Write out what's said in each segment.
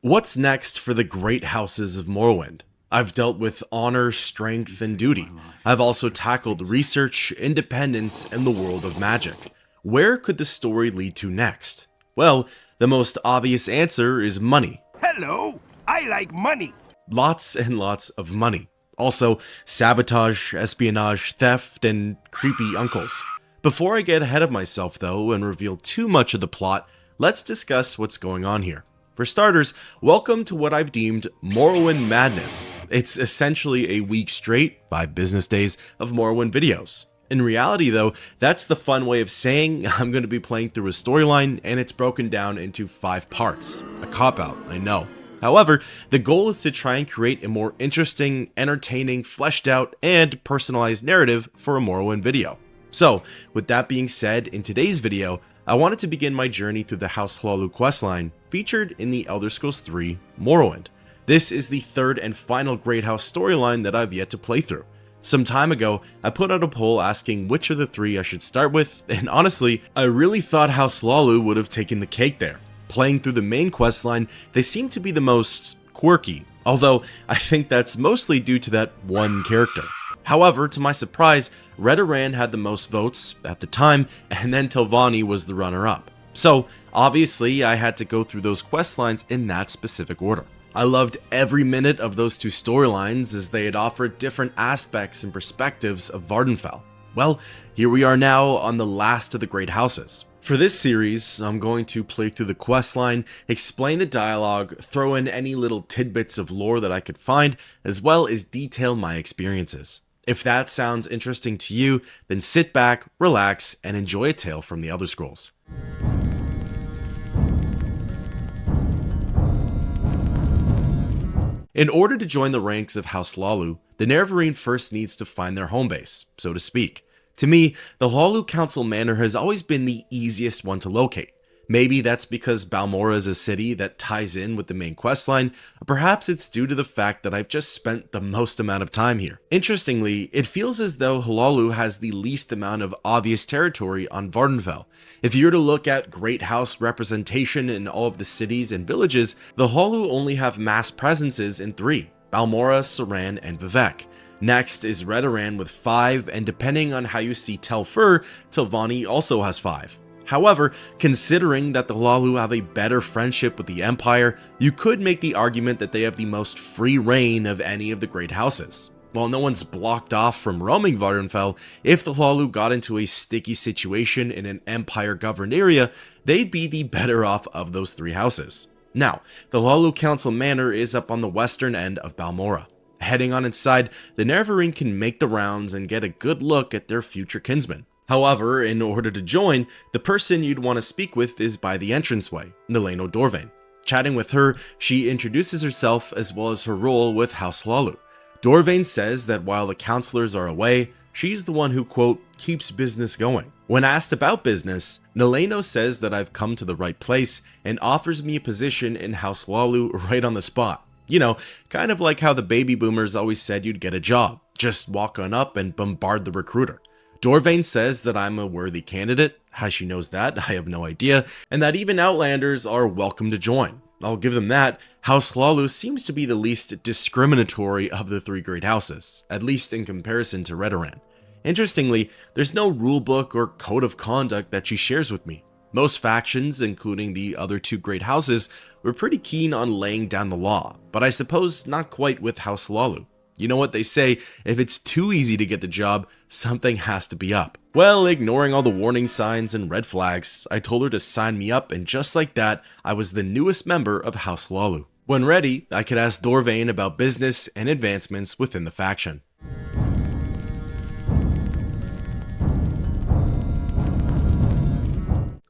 What's next for the great houses of Morrowind? I've dealt with honor, strength, and duty. I've also tackled research, independence, and the world of magic. Where could the story lead to next? Well, the most obvious answer is money. Hello, I like money. Lots and lots of money. Also, sabotage, espionage, theft, and creepy uncles. Before I get ahead of myself though and reveal too much of the plot, let's discuss what's going on here. For starters, welcome to what I've deemed Morrowind madness. It's essentially a week straight, 5 business days, of Morrowind videos. In reality though, that's the fun way of saying I'm going to be playing through a storyline and it's broken down into 5 parts. A cop-out, I know. However, the goal is to try and create a more interesting, entertaining, fleshed out, and personalized narrative for a Morrowind video. So, with that being said, in today's video, I wanted to begin my journey through the House Hlaalu questline featured in the Elder Scrolls 3 Morrowind. This is the third and final Great House storyline that I've yet to play through. Some time ago, I put out a poll asking which of the 3 I should start with, and honestly, I really thought House Hlaalu would have taken the cake there. Playing through the main questline, they seem to be the most quirky, although I think that's mostly due to that one character. However, to my surprise, Reynel had the most votes at the time, and then Telvanni was the runner-up. So, obviously, I had to go through those questlines in that specific order. I loved every minute of those 2 storylines as they had offered different aspects and perspectives of Vvardenfell. Well, here we are now on the last of the Great Houses. For this series, I'm going to play through the questline, explain the dialogue, throw in any little tidbits of lore that I could find, as well as detail my experiences. If that sounds interesting to you, then sit back, relax, and enjoy a tale from the Elder Scrolls. In order to join the ranks of House Hlaalu, the Nerevarine first needs to find their home base, so to speak. To me, the Hlaalu Council Manor has always been the easiest one to locate. Maybe that's because Balmora is a city that ties in with the main questline, or perhaps it's due to the fact that I've just spent the most amount of time here. Interestingly, it feels as though Hlaalu has the least amount of obvious territory on Vvardenfell. If you were to look at Great House representation in all of the cities and villages, the Hlaalu only have mass presences in 3, Balmora, Seran, and Vivec. Next is Reynel with 5, and depending on how you see Telvur, Tilvani also has 5. However, considering that the Hlaalu have a better friendship with the Empire, you could make the argument that they have the most free reign of any of the great houses. While no one's blocked off from roaming Vvardenfell, if the Hlaalu got into a sticky situation in an Empire-governed area, they'd be the better off of those 3 houses. Now, the Hlaalu Council Manor is up on the western end of Balmora. Heading on inside, the Nerevarine can make the rounds and get a good look at their future kinsmen. However, in order to join, the person you'd want to speak with is by the entranceway, Hlaalo Dorvain. Chatting with her, she introduces herself as well as her role with House Hlaalu. Dorvain says that while the counselors are away, she's the one who, quote, keeps business going. When asked about business, Hlaalo says that I've come to the right place and offers me a position in House Hlaalu right on the spot. You know, kind of like how the baby boomers always said you'd get a job. Just walk on up and bombard the recruiter. Dorvain says that I'm a worthy candidate. How she knows that, I have no idea, and that even Outlanders are welcome to join. I'll give them that. House Hlaalu seems to be the least discriminatory of the 3 great houses, at least in comparison to Reynel. Interestingly, there's no rulebook or code of conduct that she shares with me. Most factions, including the other 2 great houses, were pretty keen on laying down the law, but I suppose not quite with House Hlaalu. You know what they say, if it's too easy to get the job, something has to be up. Well, ignoring all the warning signs and red flags, I told her to sign me up, and just like that, I was the newest member of House Hlaalu. When ready, I could ask Dorvain about business and advancements within the faction.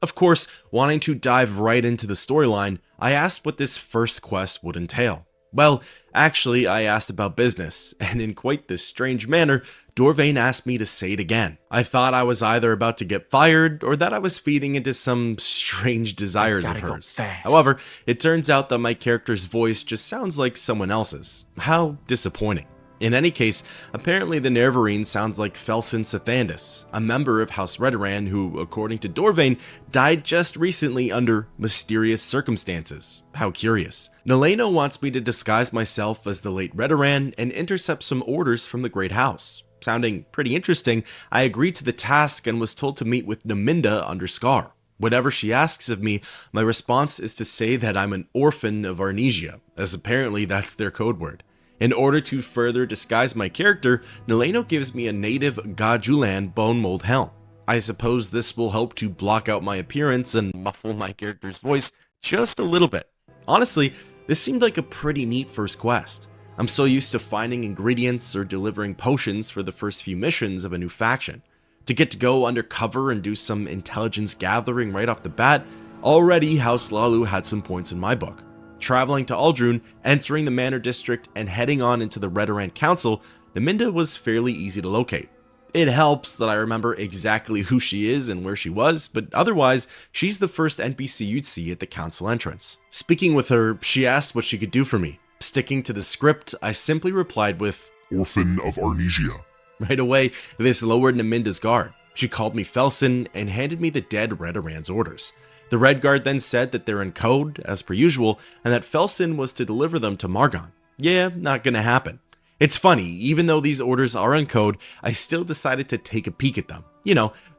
Of course, wanting to dive right into the storyline, I asked what this first quest would entail. Well, actually, I asked about business, and in quite this strange manner, Dorvain asked me to say it again. I thought I was either about to get fired, or that I was feeding into some strange desires of hers. However, it turns out that my character's voice just sounds like someone else's. How disappointing. In any case, apparently the Nerevarine sounds like Felsin Sathandis, a member of House Redoran who, according to Dorvain, died just recently under mysterious circumstances. How curious. Hlaalo wants me to disguise myself as the late Redoran and intercept some orders from the Great House. Sounding pretty interesting, I agreed to the task and was told to meet with Naminda under Scar. Whatever she asks of me, my response is to say that I'm an orphan of Arnesia, as apparently that's their code word. In order to further disguise my character, Hlaalo gives me a native Gajulan bone mold helm. I suppose this will help to block out my appearance and muffle my character's voice just a little bit. Honestly, this seemed like a pretty neat first quest. I'm so used to finding ingredients or delivering potions for the first few missions of a new faction. To get to go undercover and do some intelligence gathering right off the bat, already House Hlaalu had some points in my book. Traveling to Aldrun, entering the Manor District, and heading on into the Redoran Council, Naminda was fairly easy to locate. It helps that I remember exactly who she is and where she was, but otherwise, she's the first NPC you'd see at the council entrance. Speaking with her, she asked what she could do for me. Sticking to the script, I simply replied with, "Orphan of Arnesia." Right away, this lowered Naminda's guard. She called me Felsin and handed me the dead Redoran's orders. The Red Guard then said that they're in code, as per usual, and that Felsin was to deliver them to Margon. Yeah, not gonna happen. It's funny, even though these orders are in code, I still decided to take a peek at them.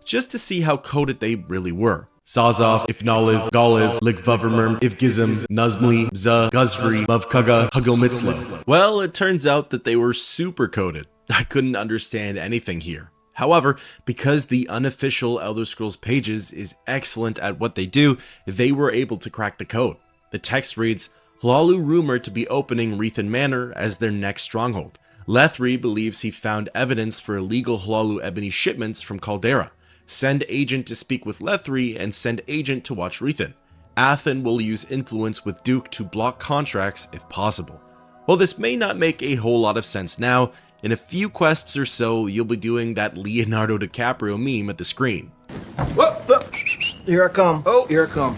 Just to see how coded they really were. Sazov, Ifnaliv, Goliv, Ligvavermerm, Ivgizim, Nuzmli, Za, Guzfri, Mavkaga, Huggelmitzla. Well, it turns out that they were super coded. I couldn't understand anything here. However, because the unofficial Elder Scrolls pages is excellent at what they do, they were able to crack the code. The text reads, Hlaalu rumored to be opening Rethan Manor as their next stronghold. Lethri believes he found evidence for illegal Hlaalu Ebony shipments from Caldera. Send agent to speak with Lethri and send agent to watch Rethan. Athen will use influence with Duke to block contracts if possible. While this may not make a whole lot of sense now, in a few quests or so, you'll be doing that Leonardo DiCaprio meme at the screen. Whoa. Here I come. Here I come.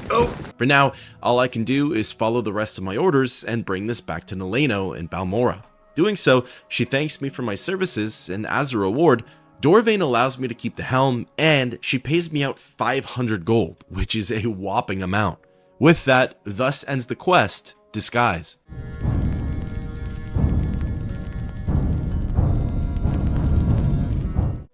For now, all I can do is follow the rest of my orders and bring this back to Hlaalo in Balmora. Doing so, she thanks me for my services, and as a reward, Dorvain allows me to keep the helm, and she pays me out 500 gold, which is a whopping amount. With that, thus ends the quest, Disguise.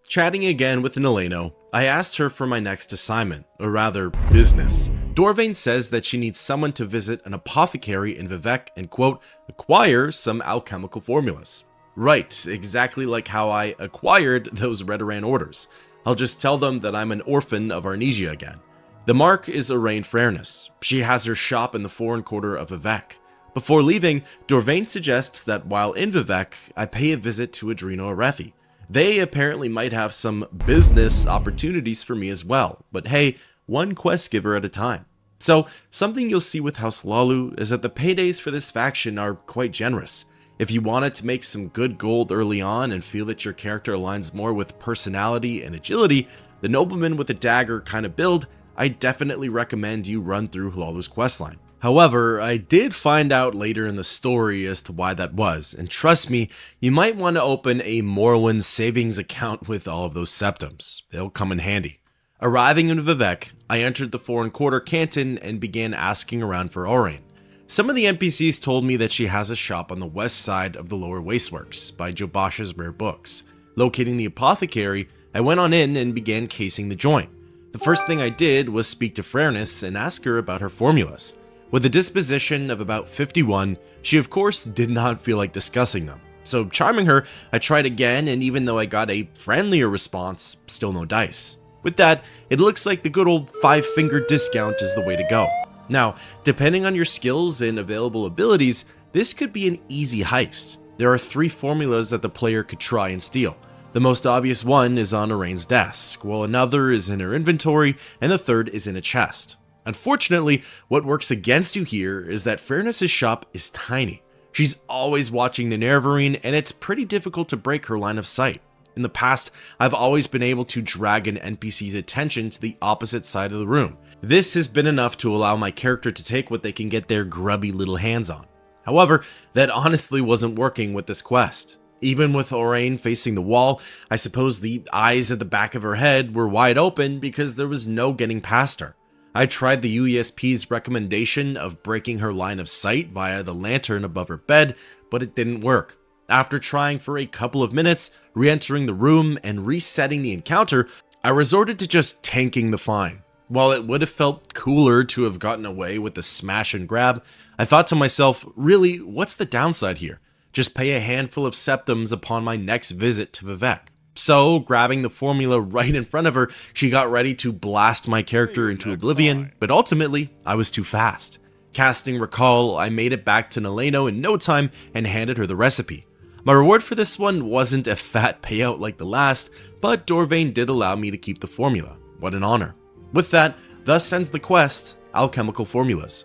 Chatting again with Hlaalo, I asked her for my next assignment, or rather, business. Dorvain says that she needs someone to visit an apothecary in Vivec and, quote, acquire some alchemical formulas. Right, exactly like how I acquired those Redoran orders. I'll just tell them that I'm an orphan of Arnesia again. The mark is Arain Fairness. She has her shop in the foreign quarter of Vivec. Before leaving, Dorvain suggests that while in Vivec, I pay a visit to Adreno Arethi. They apparently might have some business opportunities for me as well, but hey, one quest giver at a time. So, something you'll see with House Hlaalu is that the paydays for this faction are quite generous. If you wanted to make some good gold early on and feel that your character aligns more with personality and agility, the nobleman with a dagger kind of build, I definitely recommend you run through Hlaalu's questline. However, I did find out later in the story as to why that was, and trust me, you might want to open a Morrowind savings account with all of those septums. They'll come in handy. Arriving in Vivec, I entered the foreign quarter canton and began asking around for Orain. Some of the NPCs told me that she has a shop on the west side of the Lower Wasteworks by Jobash's Rare Books. Locating the apothecary, I went on in and began casing the joint. The first thing I did was speak to Fairness and ask her about her formulas. With a disposition of about 51, she of course did not feel like discussing them. So charming her, I tried again, and even though I got a friendlier response, still no dice. With that, it looks like the good old 5-finger discount is the way to go. Now, depending on your skills and available abilities, this could be an easy heist. There are 3 formulas that the player could try and steal. The most obvious one is on Arain's desk, while another is in her inventory, and the third is in a chest. Unfortunately, what works against you here is that Fairness's shop is tiny. She's always watching the Nerevarine, and it's pretty difficult to break her line of sight. In the past, I've always been able to drag an NPC's attention to the opposite side of the room. This has been enough to allow my character to take what they can get their grubby little hands on. However, that honestly wasn't working with this quest. Even with Orain facing the wall, I suppose the eyes at the back of her head were wide open because there was no getting past her. I tried the UESP's recommendation of breaking her line of sight via the lantern above her bed, but it didn't work. After trying for a couple of minutes, re-entering the room and resetting the encounter, I resorted to just tanking the find. While it would have felt cooler to have gotten away with the smash and grab, I thought to myself, really, what's the downside here? Just pay a handful of septums upon my next visit to Vivek. So, grabbing the formula right in front of her, she got ready to blast my character into oblivion, but ultimately, I was too fast. Casting Recall, I made it back to Hlaalo in no time and handed her the recipe. My reward for this one wasn't a fat payout like the last, but Dorvain did allow me to keep the formula. What an honor. With that, thus ends the quest, Alchemical Formulas.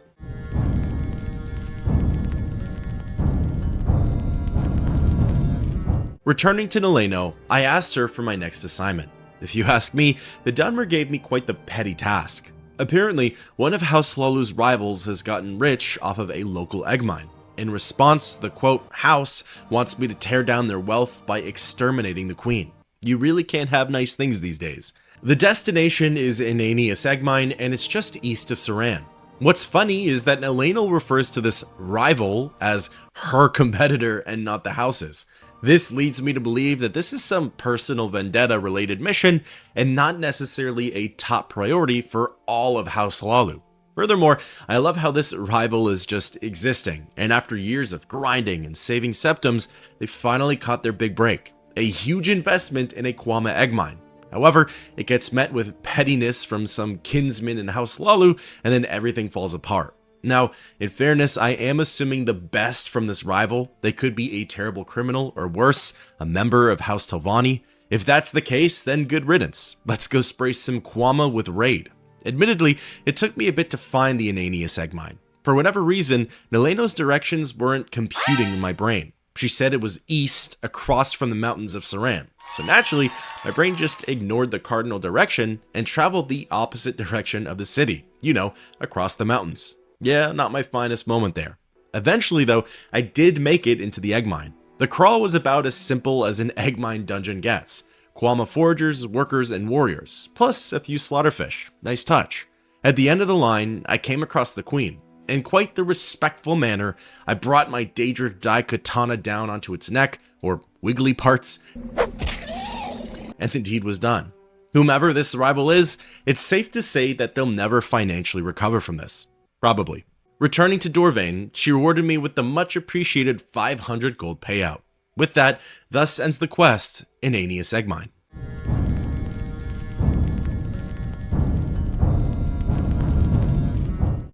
Returning to Hlaalo, I asked her for my next assignment. If you ask me, the Dunmer gave me quite the petty task. Apparently, one of House Hlaalu's rivals has gotten rich off of a local egg mine. In response, the quote, house wants me to tear down their wealth by exterminating the queen. You really can't have nice things these days. The destination is Inanius Egg Mine, and it's just east of Saran. What's funny is that Hlaalo refers to this rival as her competitor and not the house's. This leads me to believe that this is some personal vendetta related mission and not necessarily a top priority for all of House Hlaalu. Furthermore, I love how this rival is just existing, and after years of grinding and saving septums, they finally caught their big break. A huge investment in a Kwama egg mine. However, it gets met with pettiness from some kinsmen in House Hlaalu, and then everything falls apart. Now, in fairness, I am assuming the best from this rival. They could be a terrible criminal, or worse, a member of House Telvanni. If that's the case, then good riddance. Let's go spray some Kwama with Raid. Admittedly, it took me a bit to find the Inanius Egg Mine. For whatever reason, Hlaalu's directions weren't computing in my brain. She said it was east, across from the mountains of Saran. So naturally, my brain just ignored the cardinal direction and traveled the opposite direction of the city. You know, across the mountains. Yeah, not my finest moment there. Eventually though, I did make it into the egg mine. The crawl was about as simple as an egg mine dungeon gets. Kwama foragers, workers, and warriors, plus a few slaughterfish. Nice touch. At the end of the line, I came across the queen. In quite the respectful manner, I brought my Daedric Dai katana down onto its neck, or wiggly parts, and the deed was done. Whomever this rival is, it's safe to say that they'll never financially recover from this. Probably. Returning to Dorvain, she rewarded me with the much appreciated 500 gold payout. With that, thus ends the quest, Inanius Egg Mine.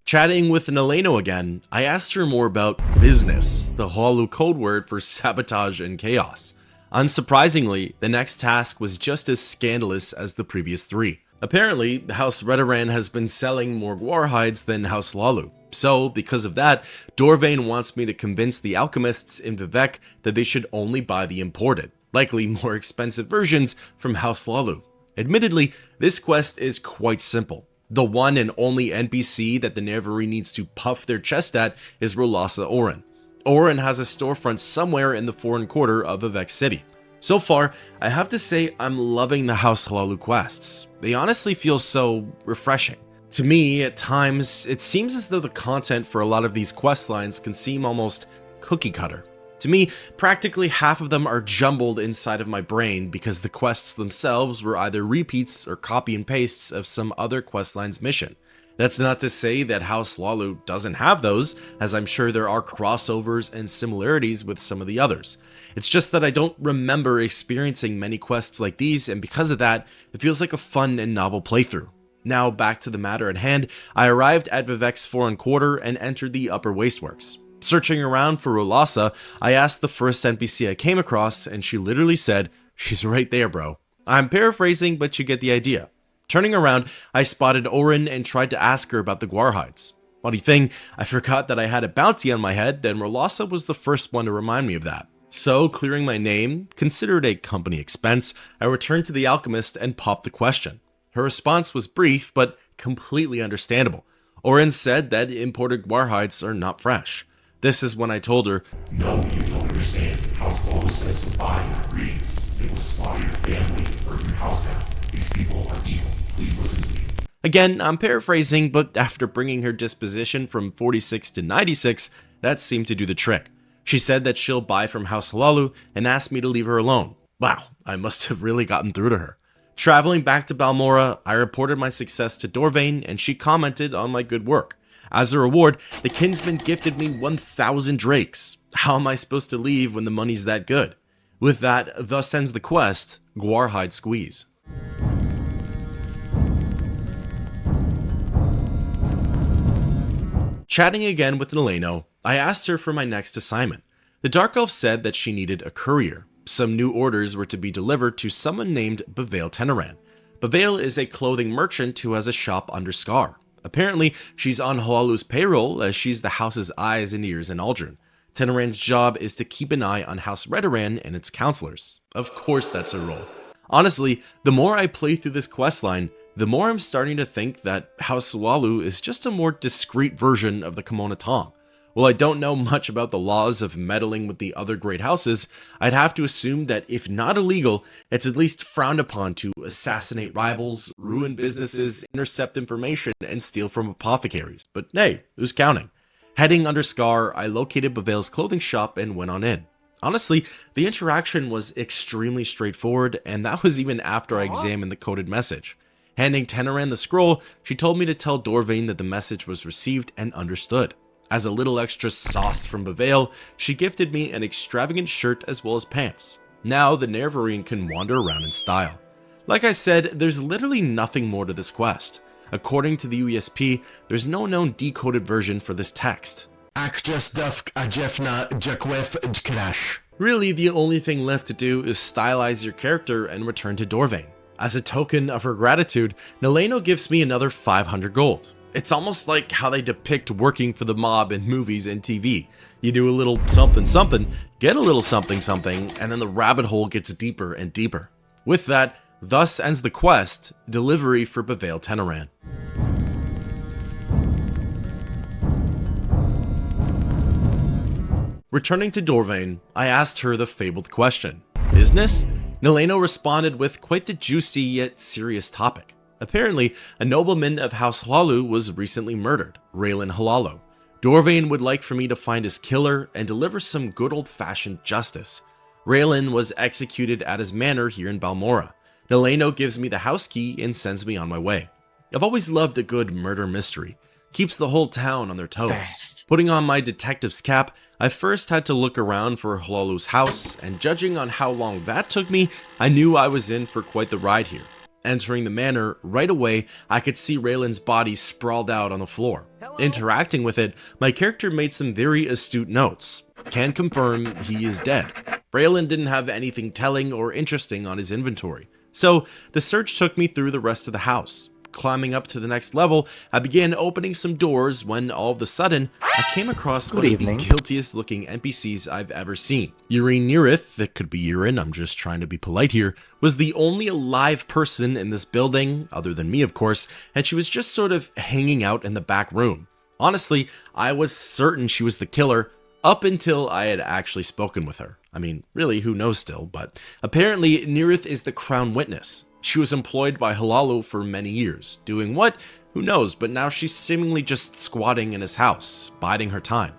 Chatting with Hlaalo again, I asked her more about business, the Hlaalu code word for sabotage and chaos. Unsurprisingly, the next task was just as scandalous as the previous three. Apparently, House Redaran has been selling more war hides than House Hlaalu. So, because of that, Dorvain wants me to convince the alchemists in Vivek that they should only buy the imported, likely more expensive versions from House Hlaalu. Admittedly, this quest is quite simple. The one and only NPC that the Nerevarine needs to puff their chest at is Rolassa Orin. Orin has a storefront somewhere in the foreign quarter of Vivek City. So far, I have to say I'm loving the House Hlaalu quests. They honestly feel so refreshing. To me, at times, it seems as though the content for a lot of these quest lines can seem almost cookie cutter. To me, practically half of them are jumbled inside of my brain because the quests themselves were either repeats or copy and pastes of some other quest line's mission. That's not to say that House Hlaalu doesn't have those, as I'm sure there are crossovers and similarities with some of the others. It's just that I don't remember experiencing many quests like these, and because of that, it feels like a fun and novel playthrough. Now back to the matter at hand, I arrived at Vivek's foreign quarter and entered the upper wasteworks. Searching around for Rolassa, I asked the first NPC I came across, and she literally said, "She's right there, bro." I'm paraphrasing, but you get the idea. Turning around, I spotted Orin and tried to ask her about the guar hides. Funny thing, I forgot that I had a bounty on my head, and Rolassa was the first one to remind me of that. So, clearing my name, considered a company expense, I returned to the alchemist and popped the question. Her response was brief, but completely understandable. Orin said that imported guar hides are not fresh. This is when I told her, "No, you don't understand, House Hlaalo says goodbye in their greetings. They will slaughter your family and burn your house down. These people are evil. Please listen to me. Again, I'm paraphrasing, but after bringing her disposition from 46 to 96, that seemed to do the trick. She said that she'll buy from House Hlaalo and asked me to leave her alone. Wow, I must have really gotten through to her. Traveling back to Balmora, I reported my success to Dorvain and she commented on my good work. As a reward, the kinsman gifted me 1,000 drakes. How am I supposed to leave when the money's that good? With that, thus ends the quest, Guarhide Squeeze. Chatting again with Neleno, I asked her for my next assignment. The Dark Elf said that she needed a courier. Some new orders were to be delivered to someone named Bivale Teneran. Bivale is a clothing merchant who has a shop under Scar. Apparently, she's on Hlaalu's payroll as she's the house's eyes and ears in Aldrin. Teneran's job is to keep an eye on House Redoran and its counselors. Of course that's her role. Honestly, the more I play through this questline, the more I'm starting to think that House Hlaalu is just a more discreet version of the Kimona Tong. While I don't know much about the laws of meddling with the other great houses, I'd have to assume that if not illegal, it's at least frowned upon to assassinate rivals, ruin businesses, intercept information, and steal from apothecaries. But hey, who's counting? Heading under Scar, I located Bivale's clothing shop and went on in. Honestly, the interaction was extremely straightforward, and that was even after I examined the coded message. Handing Teneran the scroll, she told me to tell Dorvain that the message was received and understood. As a little extra sauce from Bivale, she gifted me an extravagant shirt as well as pants. Now the Nerevarine can wander around in style. Like I said, there's literally nothing more to this quest. According to the UESP, there's no known decoded version for this text. Really, the only thing left to do is stylize your character and return to Dorvain. As a token of her gratitude, Neleno gives me another 500 gold. It's almost like how they depict working for the mob in movies and TV. You do a little something something, get a little something something, and then the rabbit hole gets deeper and deeper. With that, thus ends the quest, delivery for Bivale Teneran. Returning to Dorvain, I asked her the fabled question. Business? Neleno responded with quite the juicy yet serious topic. Apparently, a nobleman of House Hlaalu was recently murdered, Ralen Hlaalo. Dorvain would like for me to find his killer and deliver some good old-fashioned justice. Ralen was executed at his manor here in Balmora. Neleno gives me the house key and sends me on my way. I've always loved a good murder mystery. Keeps the whole town on their toes. Fast. Putting on my detective's cap, I first had to look around for Hlaalu's house, and judging on how long that took me, I knew I was in for quite the ride here. Entering the manor, right away, I could see Ralen's body sprawled out on the floor. Hello? Interacting with it, my character made some very astute notes. Can confirm he is dead. Ralen didn't have anything telling or interesting on his inventory, so the search took me through the rest of the house. Climbing up to the next level, I began opening some doors when all of a sudden, I came across one of the guiltiest looking NPCs I've ever seen. Uvirith, that could be Urin, I'm just trying to be polite here, was the only alive person in this building, other than me of course, and she was just sort of hanging out in the back room. Honestly, I was certain she was the killer, up until I had actually spoken with her. I mean, really, who knows still, but apparently Uvirith is the crown witness. She was employed by Hlaalo for many years. Doing what? Who knows, but now she's seemingly just squatting in his house, biding her time.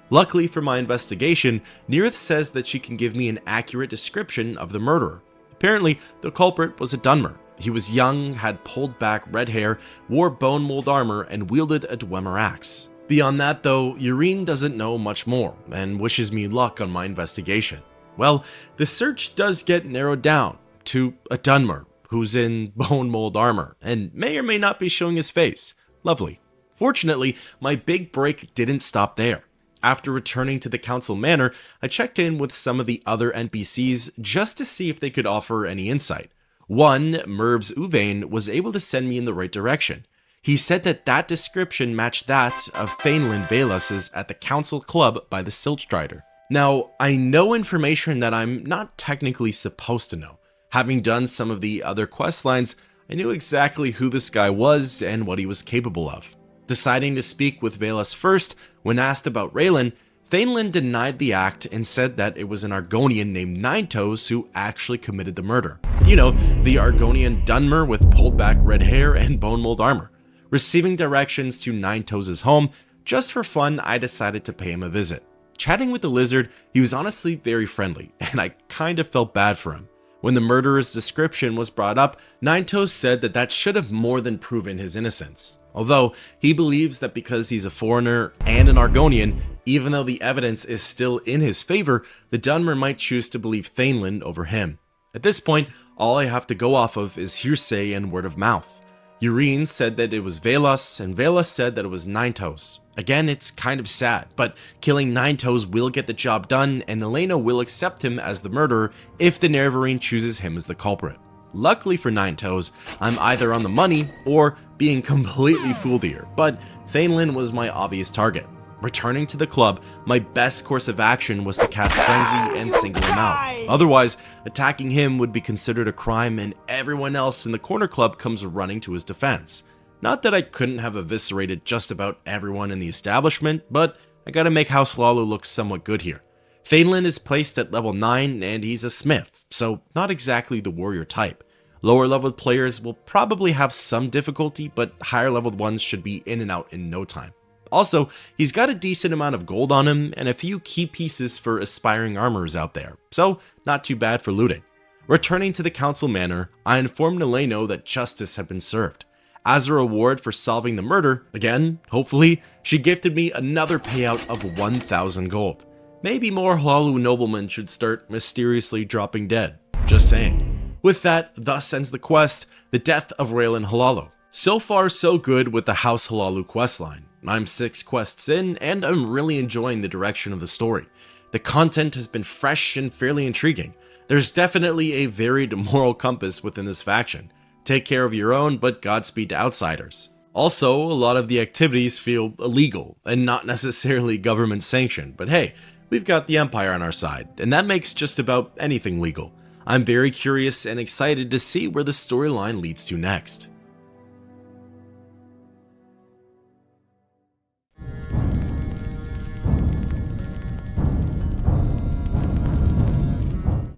Luckily for my investigation, Uvirith says that she can give me an accurate description of the murderer. Apparently, the culprit was a Dunmer. He was young, had pulled back red hair, wore bone mold armor, and wielded a Dwemer axe. Beyond that though, Urine doesn't know much more, and wishes me luck on my investigation. Well, the search does get narrowed down to a Dunmer, who's in bone mold armor, and may or may not be showing his face. Lovely. Fortunately, my big break didn't stop there. After returning to the council manor, I checked in with some of the other NPCs just to see if they could offer any insight. One, Mervs Uvain, was able to send me in the right direction. He said that that description matched that of Thainlin Velas's at the council club by the Siltstrider. Now, I know information that I'm not technically supposed to know. Having done some of the other questlines, I knew exactly who this guy was and what he was capable of. Deciding to speak with Velas first, when asked about Ralen, Thainlin denied the act and said that it was an Argonian named Ninetoes who actually committed the murder. You know, the Argonian Dunmer with pulled back red hair and bone mold armor. Receiving directions to Ninetoes' home, just for fun, I decided to pay him a visit. Chatting with the lizard, he was honestly very friendly, and I kind of felt bad for him. When the murderer's description was brought up, Ninetoes said that that should have more than proven his innocence. Although, he believes that because he's a foreigner and an Argonian, even though the evidence is still in his favor, the Dunmer might choose to believe Thainlin over him. At this point, all I have to go off of is hearsay and word of mouth. Urine said that it was Velas, and Velas said that it was Ninetoes. Again, it's kind of sad, but killing Ninetoes will get the job done, and Elena will accept him as the murderer if the Nerevarine chooses him as the culprit. Luckily for Ninetoes, I'm either on the money or being completely fooled here, but Thainlin was my obvious target. Returning to the club, my best course of action was to cast Frenzy and single him out. Otherwise, attacking him would be considered a crime and everyone else in the corner club comes running to his defense. Not that I couldn't have eviscerated just about everyone in the establishment, but I gotta make House Hlaalu look somewhat good here. Thainlin is placed at level 9 and he's a smith, so not exactly the warrior type. Lower leveled players will probably have some difficulty, but higher leveled ones should be in and out in no time. Also, he's got a decent amount of gold on him and a few key pieces for aspiring armorers out there, so not too bad for looting. Returning to the council manor, I informed Hlaalo that justice had been served. As a reward for solving the murder, again, hopefully, she gifted me another payout of 1,000 gold. Maybe more Hlaalu noblemen should start mysteriously dropping dead. Just saying. With that, thus ends the quest, The Death of Ralen Hlaalo. So far so good with the House Hlaalu questline. I'm 6 quests in, and I'm really enjoying the direction of the story. The content has been fresh and fairly intriguing. There's definitely a varied moral compass within this faction. Take care of your own, but Godspeed to outsiders. Also, a lot of the activities feel illegal, and not necessarily government sanctioned, but hey, we've got the Empire on our side, and that makes just about anything legal. I'm very curious and excited to see where the storyline leads to next.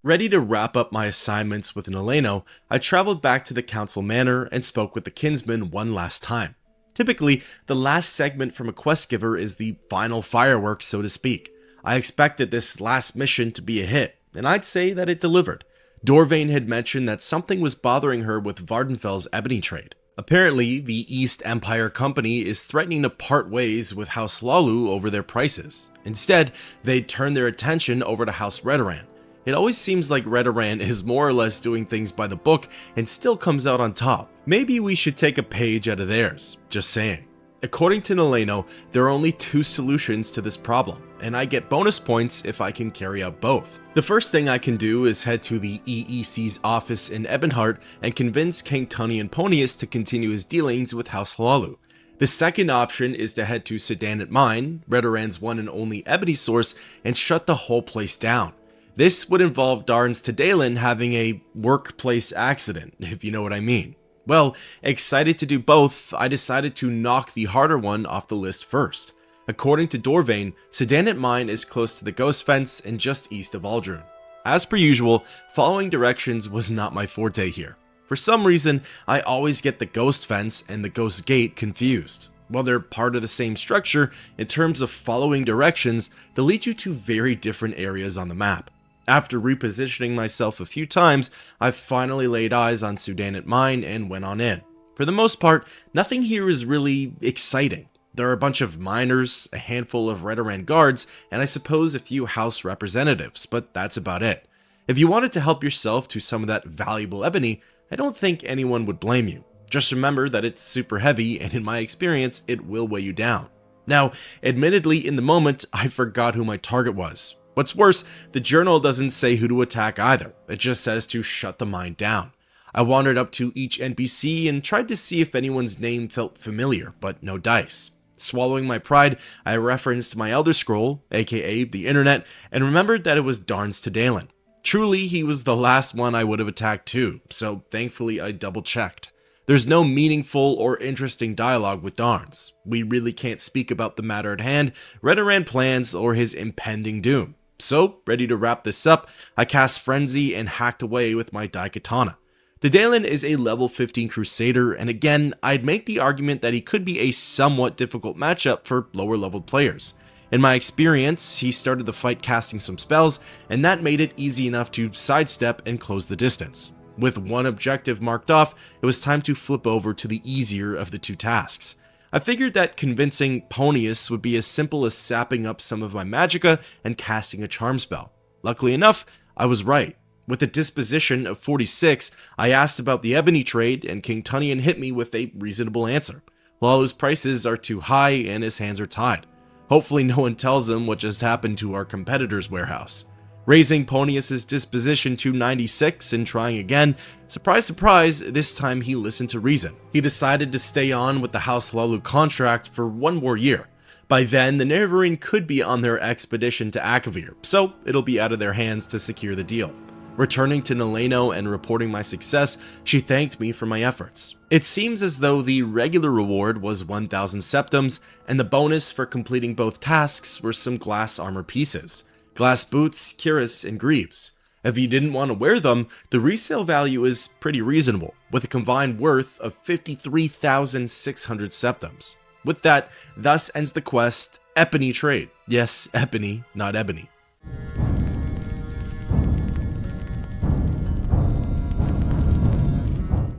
Ready to wrap up my assignments with Hlaalo, I traveled back to the council manor and spoke with the kinsman one last time. Typically, the last segment from a quest giver is the final fireworks, so to speak. I expected this last mission to be a hit, and I'd say that it delivered. Dorvain had mentioned that something was bothering her with Vvardenfell's Epony Trade. Apparently, the East Empire Company is threatening to part ways with House Hlaalu over their prices. Instead, they'd turn their attention over to House Redoran. It always seems like Redoran is more or less doing things by the book and still comes out on top. Maybe we should take a page out of theirs, just saying. According to Hlaalo, there are only 2 solutions to this problem, and I get bonus points if I can carry out both. The first thing I can do is head to the EEC's office in Ebonheart and convince King Tony Ponius to continue his dealings with House Hlaalu. The second option is to head to Sedanet Mine, Redoran's one and only ebony source, and shut the whole place down. This would involve Darns Tadalen having a workplace accident, if you know what I mean. Well, excited to do both, I decided to knock the harder one off the list first. According to Dorvain, Sedanet Mine is close to the Ghost Fence and just east of Aldrun. As per usual, following directions was not my forte here. For some reason, I always get the Ghost Fence and the Ghost Gate confused. While they're part of the same structure, in terms of following directions, they lead you to very different areas on the map. After repositioning myself a few times, I finally laid eyes on Sedanet Mine and went on in. For the most part, nothing here is really exciting. There are a bunch of miners, a handful of Redoran guards, and I suppose a few house representatives, but that's about it. If you wanted to help yourself to some of that valuable ebony, I don't think anyone would blame you. Just remember that it's super heavy, and in my experience, it will weigh you down. Now, admittedly, in the moment, I forgot who my target was. What's worse, the journal doesn't say who to attack either, it just says to shut the mine down. I wandered up to each NPC and tried to see if anyone's name felt familiar, but no dice. Swallowing my pride, I referenced my Elder Scroll, aka the internet, and remembered that it was Darns Tadalen. Truly, he was the last one I would have attacked too, so thankfully I double checked. There's no meaningful or interesting dialogue with Darns. We really can't speak about the matter at hand, Reynel plans, or his impending doom. So, ready to wrap this up, I cast Frenzy and hacked away with my Daikatana. Dedalen is a level 15 Crusader, and again, I'd make the argument that he could be a somewhat difficult matchup for lower leveled players. In my experience, he started the fight casting some spells, and that made it easy enough to sidestep and close the distance. With one objective marked off, it was time to flip over to the easier of the two tasks. I figured that convincing Ponius would be as simple as sapping up some of my magicka and casting a charm spell. Luckily enough, I was right. With a disposition of 46, I asked about the Epony Trade, and King Tunnian hit me with a reasonable answer. Hlaalu's prices are too high and his hands are tied. Hopefully no one tells him what just happened to our competitor's warehouse. Raising Ponius's disposition to 96 and trying again, surprise surprise, this time he listened to reason. He decided to stay on with the House Hlaalu contract for one more year. By then, the Nerevarine could be on their expedition to Akavir, so it'll be out of their hands to secure the deal. Returning to Naleno and reporting my success, she thanked me for my efforts. It seems as though the regular reward was 1,000 septums, and the bonus for completing both tasks were some glass armor pieces. Glass boots, cuirass, and greaves. If you didn't want to wear them, the resale value is pretty reasonable, with a combined worth of 53,600 septums. With that, thus ends the quest, Epony Trade. Yes, Epony, not Ebony.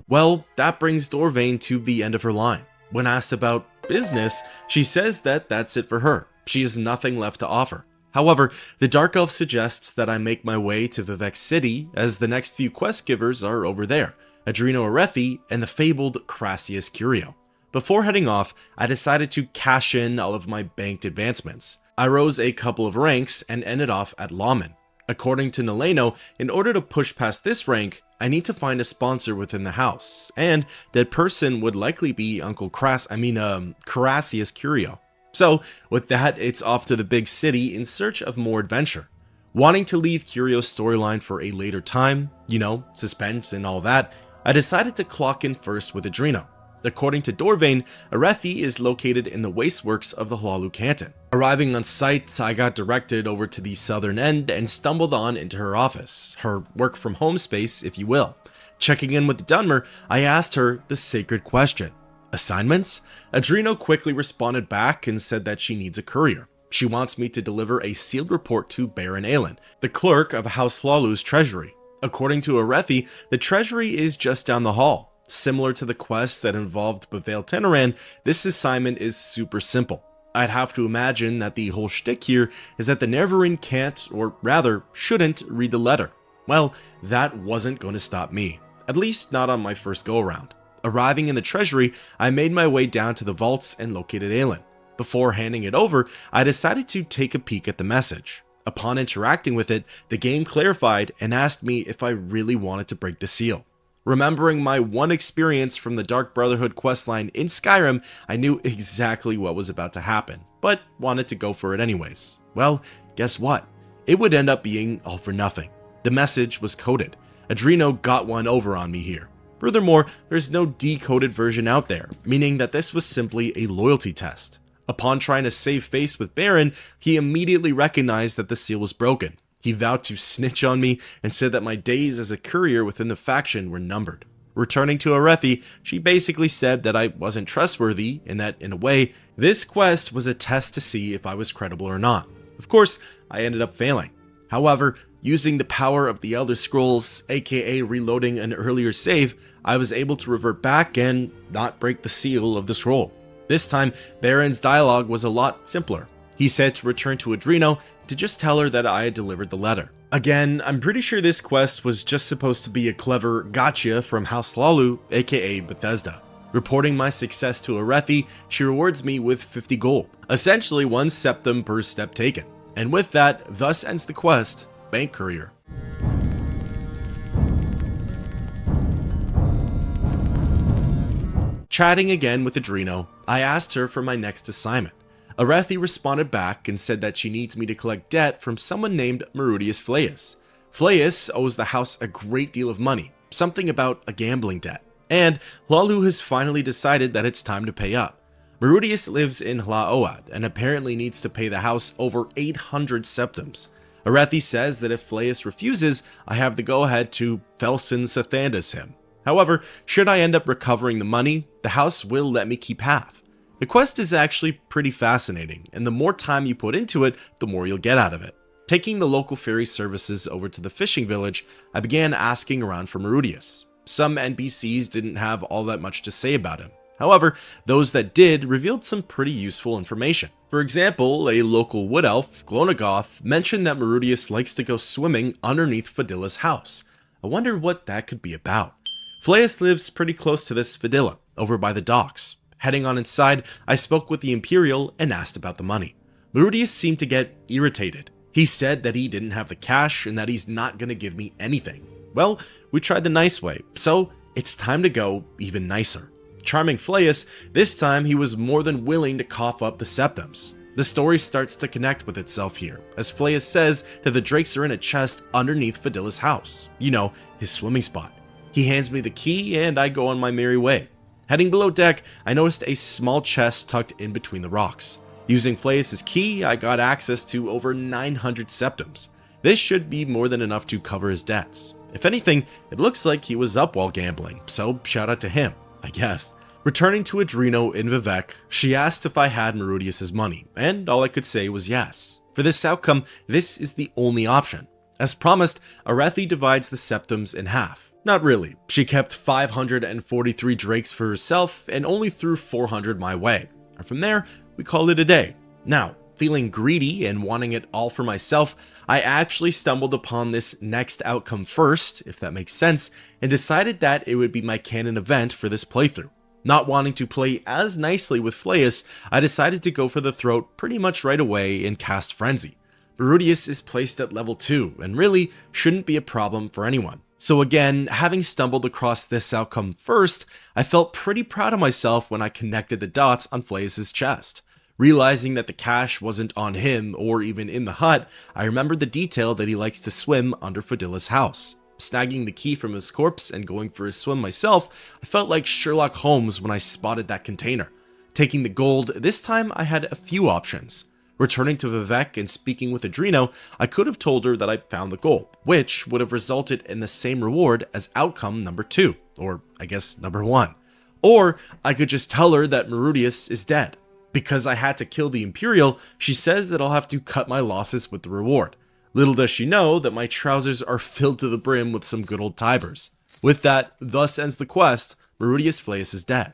Well, that brings Dorvain to the end of her line. When asked about business, she says that that's it for her. She has nothing left to offer. However, the Dark Elf suggests that I make my way to Vivec City, as the next few quest givers are over there, Adreno Arethi and the fabled Crassius Curio. Before heading off, I decided to cash in all of my banked advancements. I rose a couple of ranks and ended off at Lawman. According to Naleno, in order to push past this rank, I need to find a sponsor within the house, and that person would likely be Uncle Crassius Curio. So, with that, it's off to the big city in search of more adventure. Wanting to leave Curio's storyline for a later time, suspense and all that, I decided to clock in first with Adreno. According to Dorvain, Arethi is located in the wasteworks of the Hlaalu Canton. Arriving on site, I got directed over to the southern end and stumbled on into her office, her work from home space, if you will. Checking in with the Dunmer, I asked her the sacred question. Assignments? Adreno quickly responded back and said that she needs a courier. She wants me to deliver a sealed report to Baron Alen, the clerk of House Hlaalu's treasury. According to Arethi, the treasury is just down the hall. Similar to the quest that involved Bivale Teneran, this assignment is super simple. I'd have to imagine that the whole shtick here is that the Nerevarine can't, or rather, shouldn't read the letter. Well, that wasn't going to stop me, at least not on my first go-around. Arriving in the treasury, I made my way down to the vaults and located Alen. Before handing it over, I decided to take a peek at the message. Upon interacting with it, the game clarified and asked me if I really wanted to break the seal. Remembering my one experience from the Dark Brotherhood questline in Skyrim, I knew exactly what was about to happen, but wanted to go for it anyways. Well, guess what? It would end up being all for nothing. The message was coded. Adreno got one over on me here. Furthermore, there's no decoded version out there, meaning that this was simply a loyalty test. Upon trying to save face with Baron, he immediately recognized that the seal was broken. He vowed to snitch on me and said that my days as a courier within the faction were numbered. Returning to Arethi, she basically said that I wasn't trustworthy and that, in a way, this quest was a test to see if I was credible or not. Of course, I ended up failing. However, using the power of the Elder Scrolls, aka reloading an earlier save, I was able to revert back and not break the seal of the scroll. This time, Baron's dialogue was a lot simpler. He said to return to Adreno to just tell her that I had delivered the letter. Again, I'm pretty sure this quest was just supposed to be a clever gotcha from House Hlaalu, aka Bethesda. Reporting my success to Arethi, she rewards me with 50 gold, essentially 1 septum per step taken. And with that, thus ends the quest, Bank Courier. Chatting again with Adreno, I asked her for my next assignment. Arethi responded back and said that she needs me to collect debt from someone named Murudius Flaeus. Flaeus owes the house a great deal of money, something about a gambling debt. And Hlaalu has finally decided that it's time to pay up. Murudius lives in Hlaalo and apparently needs to pay the house over 800 septums. Arethi says that if Flaeus refuses, I have the go-ahead to Felsin Sathandus him. However, should I end up recovering the money, the house will let me keep half. The quest is actually pretty fascinating, and the more time you put into it, the more you'll get out of it. Taking the local ferry services over to the fishing village, I began asking around for Murudius. Some NPCs didn't have all that much to say about him. However, those that did revealed some pretty useful information. For example, a local wood elf, Glonagoth, mentioned that Murudius likes to go swimming underneath Fadilla's house. I wonder what that could be about. Flaeus lives pretty close to this Fadilla, over by the docks. Heading on inside, I spoke with the Imperial and asked about the money. Murudius seemed to get irritated. He said that he didn't have the cash and that he's not going to give me anything. Well, we tried the nice way, so it's time to go even nicer. Charming Flaeus, this time he was more than willing to cough up the septums. The story starts to connect with itself here, as Flaeus says that the drakes are in a chest underneath Fadilla's house. You know, his swimming spot. He hands me the key and I go on my merry way. Heading below deck, I noticed a small chest tucked in between the rocks. Using Flaeus' key, I got access to over 900 septums. This should be more than enough to cover his debts. If anything, it looks like he was up while gambling, so shout out to him, I guess. Returning to Adreno in Vivec, she asked if I had Murudius' money, and all I could say was yes. For this outcome, this is the only option. As promised, Arethi divides the septums in half. Not really. She kept 543 drakes for herself and only threw 400 my way. And from there, we called it a day. Now, feeling greedy and wanting it all for myself, I actually stumbled upon this next outcome first, if that makes sense, and decided that it would be my canon event for this playthrough. Not wanting to play as nicely with Flaeus, I decided to go for the throat pretty much right away and cast Frenzy. Murudius is placed at level 2 and really shouldn't be a problem for anyone. So again, having stumbled across this outcome first, I felt pretty proud of myself when I connected the dots on Flaeus' chest. Realizing that the cash wasn't on him or even in the hut, I remembered the detail that he likes to swim under Fadilla's house. Snagging the key from his corpse and going for a swim myself, I felt like Sherlock Holmes when I spotted that container. Taking the gold, this time I had a few options. Returning to Vivec and speaking with Adreno, I could have told her that I found the gold, which would have resulted in the same reward as outcome number 2, or I guess number 1. Or I could just tell her that Murudius is dead. Because I had to kill the Imperial, she says that I'll have to cut my losses with the reward. Little does she know that my trousers are filled to the brim with some good old Tyburs. With that, thus ends the quest. Murudius Flaeus is dead.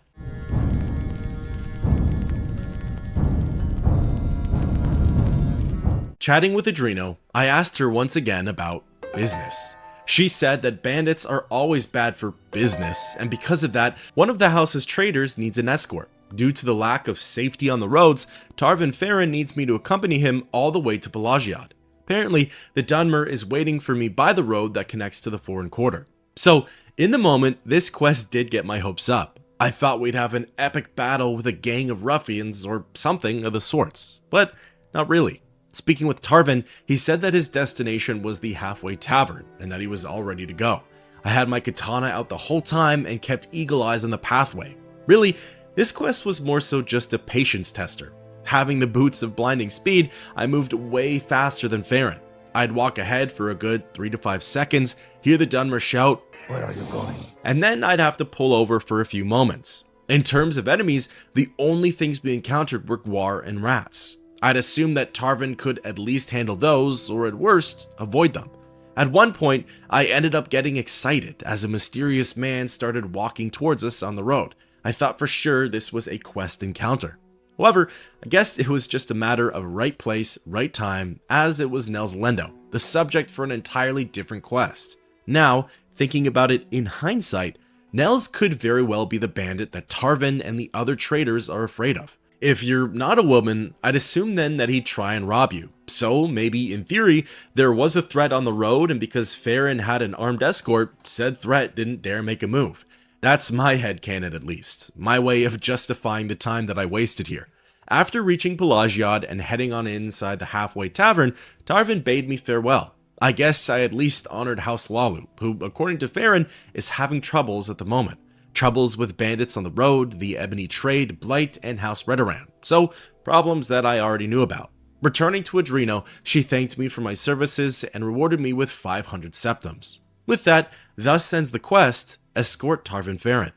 Chatting with Adreno, I asked her once again about business. She said that bandits are always bad for business, and because of that, one of the house's traders needs an escort. Due to the lack of safety on the roads, Tarvyn Faren needs me to accompany him all the way to Pelagiad. Apparently, the Dunmer is waiting for me by the road that connects to the foreign quarter. So, in the moment, this quest did get my hopes up. I thought we'd have an epic battle with a gang of ruffians or something of the sorts, but not really. Speaking with Tarvyn, he said that his destination was the halfway tavern and that he was all ready to go. I had my katana out the whole time and kept eagle eyes on the pathway. Really, this quest was more so just a patience tester. Having the boots of blinding speed, I moved way faster than Faren. I'd walk ahead for a good 3 to 5 seconds, hear the Dunmer shout, "Where are you going?" And then I'd have to pull over for a few moments. In terms of enemies, the only things we encountered were Gwar and rats. I'd assume that Tarvyn could at least handle those, or at worst, avoid them. At one point, I ended up getting excited as a mysterious man started walking towards us on the road. I thought for sure this was a quest encounter. However, I guess it was just a matter of right place, right time, as it was Nels Lendo, the subject for an entirely different quest. Now, thinking about it in hindsight, Nels could very well be the bandit that Tarvyn and the other traders are afraid of. If you're not a woman, I'd assume then that he'd try and rob you. So maybe, in theory, there was a threat on the road, and because Faren had an armed escort, said threat didn't dare make a move. That's my headcanon at least, my way of justifying the time that I wasted here. After reaching Pelagiad and heading on inside the halfway tavern, Tarvyn bade me farewell. I guess I at least honored House Hlaalu, who, according to Faren, is having troubles at the moment. troubles with bandits on the road, the Epony Trade, Blight, and House Redoran, so problems that I already knew about. Returning to Adreno, she thanked me for my services and rewarded me with 500 septums. With that, thus ends the quest, Escort Tarvyn Faren.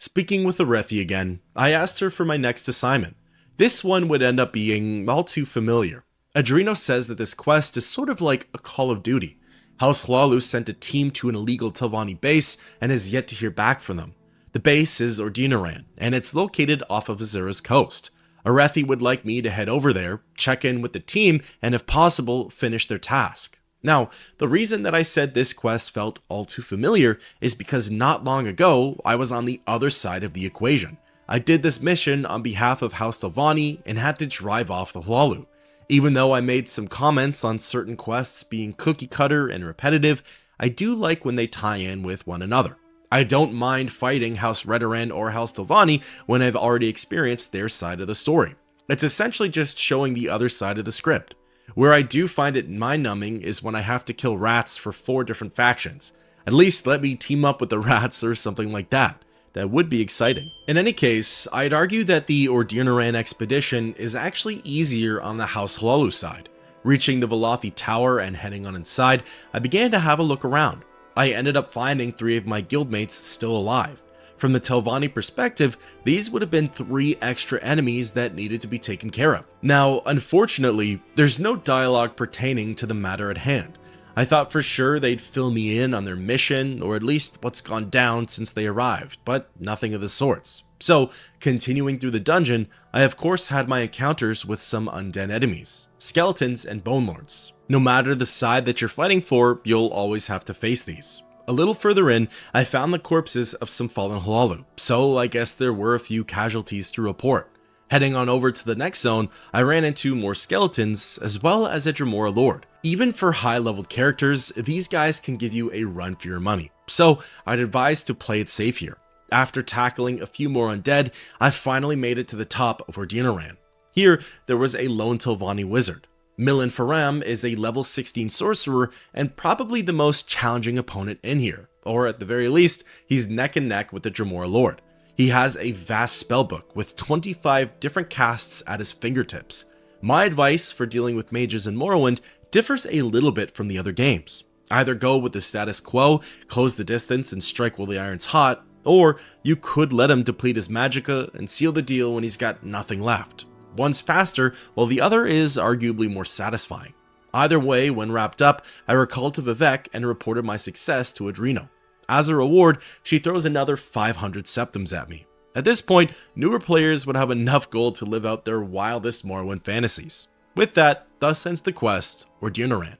Speaking with Uvirith again, I asked her for my next assignment. This one would end up being all too familiar. Adreno says that this quest is sort of like a Call of Duty. House Hlaalu sent a team to an illegal Telvanni base and has yet to hear back from them. The base is Ordinators, and it's located off of Azura's coast. Uvirith would like me to head over there, check in with the team, and if possible, finish their task. Now, the reason that I said this quest felt all too familiar is because not long ago, I was on the other side of the equation. I did this mission on behalf of House Telvanni and had to drive off the Hlaalu. Even though I made some comments on certain quests being cookie cutter and repetitive, I do like when they tie in with one another. I don't mind fighting House Redoran or House Telvanni when I've already experienced their side of the story. It's essentially just showing the other side of the script. Where I do find it mind-numbing is when I have to kill rats for 4 different factions. At least let me team up with the rats or something like that. That would be exciting. In any case, I'd argue that the Ordinators expedition is actually easier on the House Hlaalu side. Reaching the Velothi Tower and heading on inside, I began to have a look around. I ended up finding 3 of my guildmates still alive. From the Telvanni perspective, these would have been 3 extra enemies that needed to be taken care of. Now, unfortunately, there's no dialogue pertaining to the matter at hand. I thought for sure they'd fill me in on their mission, or at least what's gone down since they arrived, but nothing of the sorts. So, continuing through the dungeon, I of course had my encounters with some undead enemies, skeletons and bone lords. No matter the side that you're fighting for, you'll always have to face these. A little further in, I found the corpses of some fallen Hlaalu, so I guess there were a few casualties to report. Heading on over to the next zone, I ran into more skeletons, as well as a Dremora Lord. Even for high-leveled characters, these guys can give you a run for your money, so I'd advise to play it safe here. After tackling a few more undead, I finally made it to the top of Ordinators. Here, there was a lone Tilvanni wizard. Milan Faram is a level 16 sorcerer and probably the most challenging opponent in here, or at the very least, he's neck and neck with the Dremora Lord. He has a vast spellbook with 25 different casts at his fingertips. My advice for dealing with mages in Morrowind differs a little bit from the other games. Either go with the status quo, close the distance and strike while the iron's hot, or you could let him deplete his magicka and seal the deal when he's got nothing left. One's faster, while the other is arguably more satisfying. Either way, when wrapped up, I recalled to Vivek and reported my success to Adreno. As a reward, she throws another 500 septums at me. At this point, newer players would have enough gold to live out their wildest Morrowind fantasies. With that, thus ends the quest, Odirniran.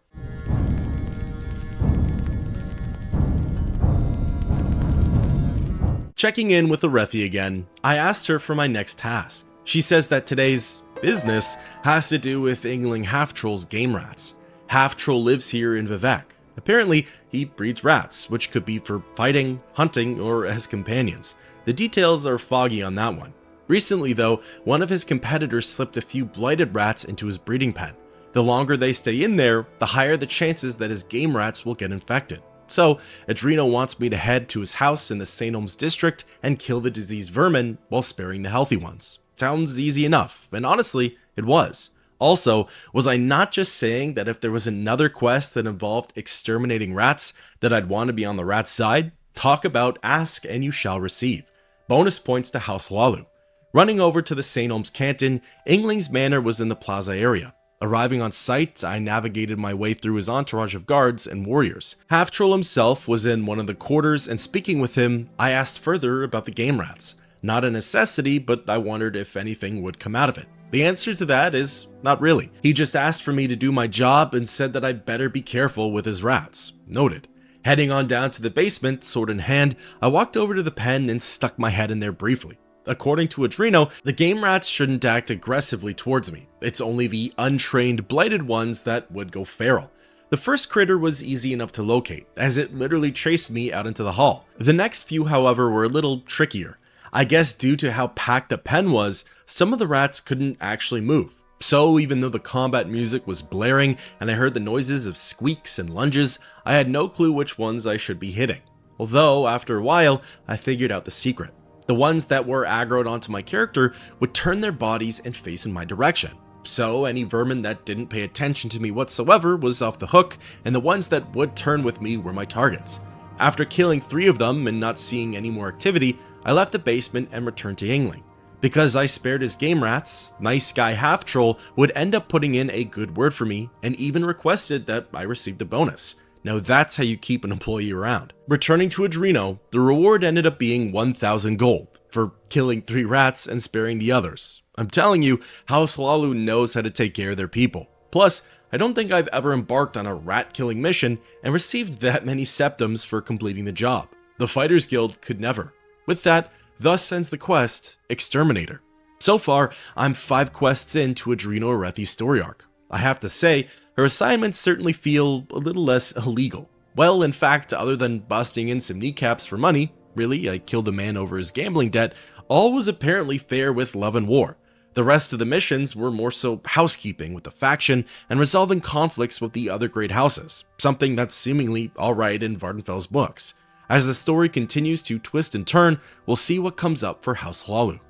Checking in with Uvirith again, I asked her for my next task. She says that today's business has to do with Yngling Half-Troll's game rats. Half-Troll lives here in Vivek. Apparently, he breeds rats, which could be for fighting, hunting, or as companions. The details are foggy on that one. Recently though, one of his competitors slipped a few blighted rats into his breeding pen. The longer they stay in there, the higher the chances that his game rats will get infected. So, Adreno wants me to head to his house in the St. Ohms district and kill the diseased vermin while sparing the healthy ones. Sounds easy enough, and honestly, it was. Also, was I not just saying that if there was another quest that involved exterminating rats, that I'd want to be on the rat side? Talk about ask and you shall receive. Bonus points to House Hlaalu. Running over to the St. Ohms Canton, Yngling's manor was in the plaza area. Arriving on site, I navigated my way through his entourage of guards and warriors. Half-Troll himself was in one of the quarters, and speaking with him, I asked further about the game rats. Not a necessity, but I wondered if anything would come out of it. The answer to that is not really. He just asked for me to do my job and said that I'd better be careful with his rats. Noted. Heading on down to the basement, sword in hand, I walked over to the pen and stuck my head in there briefly. According to Adreno, the game rats shouldn't act aggressively towards me. It's only the untrained, blighted ones that would go feral. The first critter was easy enough to locate, as it literally chased me out into the hall. The next few, however, were a little trickier. I guess due to how packed the pen was, some of the rats couldn't actually move. So even though the combat music was blaring and I heard the noises of squeaks and lunges, I had no clue which ones I should be hitting. Although, after a while, I figured out the secret. The ones that were aggroed onto my character would turn their bodies and face in my direction. So any vermin that didn't pay attention to me whatsoever was off the hook, and the ones that would turn with me were my targets. After killing 3 of them and not seeing any more activity, I left the basement and returned to Yingling. Because I spared his game rats, nice guy half-troll would end up putting in a good word for me and even requested that I received a bonus. Now that's how you keep an employee around. Returning to Adreno, the reward ended up being 1,000 gold for killing 3 rats and sparing the others. I'm telling you, House Hlaalu knows how to take care of their people. Plus, I don't think I've ever embarked on a rat-killing mission and received that many septums for completing the job. The Fighters Guild could never. With that, thus ends the quest, Exterminator. So far, I'm 5 quests into Adreno Arethi's story arc. I have to say, her assignments certainly feel a little less illegal. Well, in fact, other than busting in some kneecaps for money, really, I killed a man over his gambling debt, all was apparently fair with love and war. The rest of the missions were more so housekeeping with the faction and resolving conflicts with the other great houses, something that's seemingly alright in Vvardenfell's books. As the story continues to twist and turn, we'll see what comes up for House Hlaalu.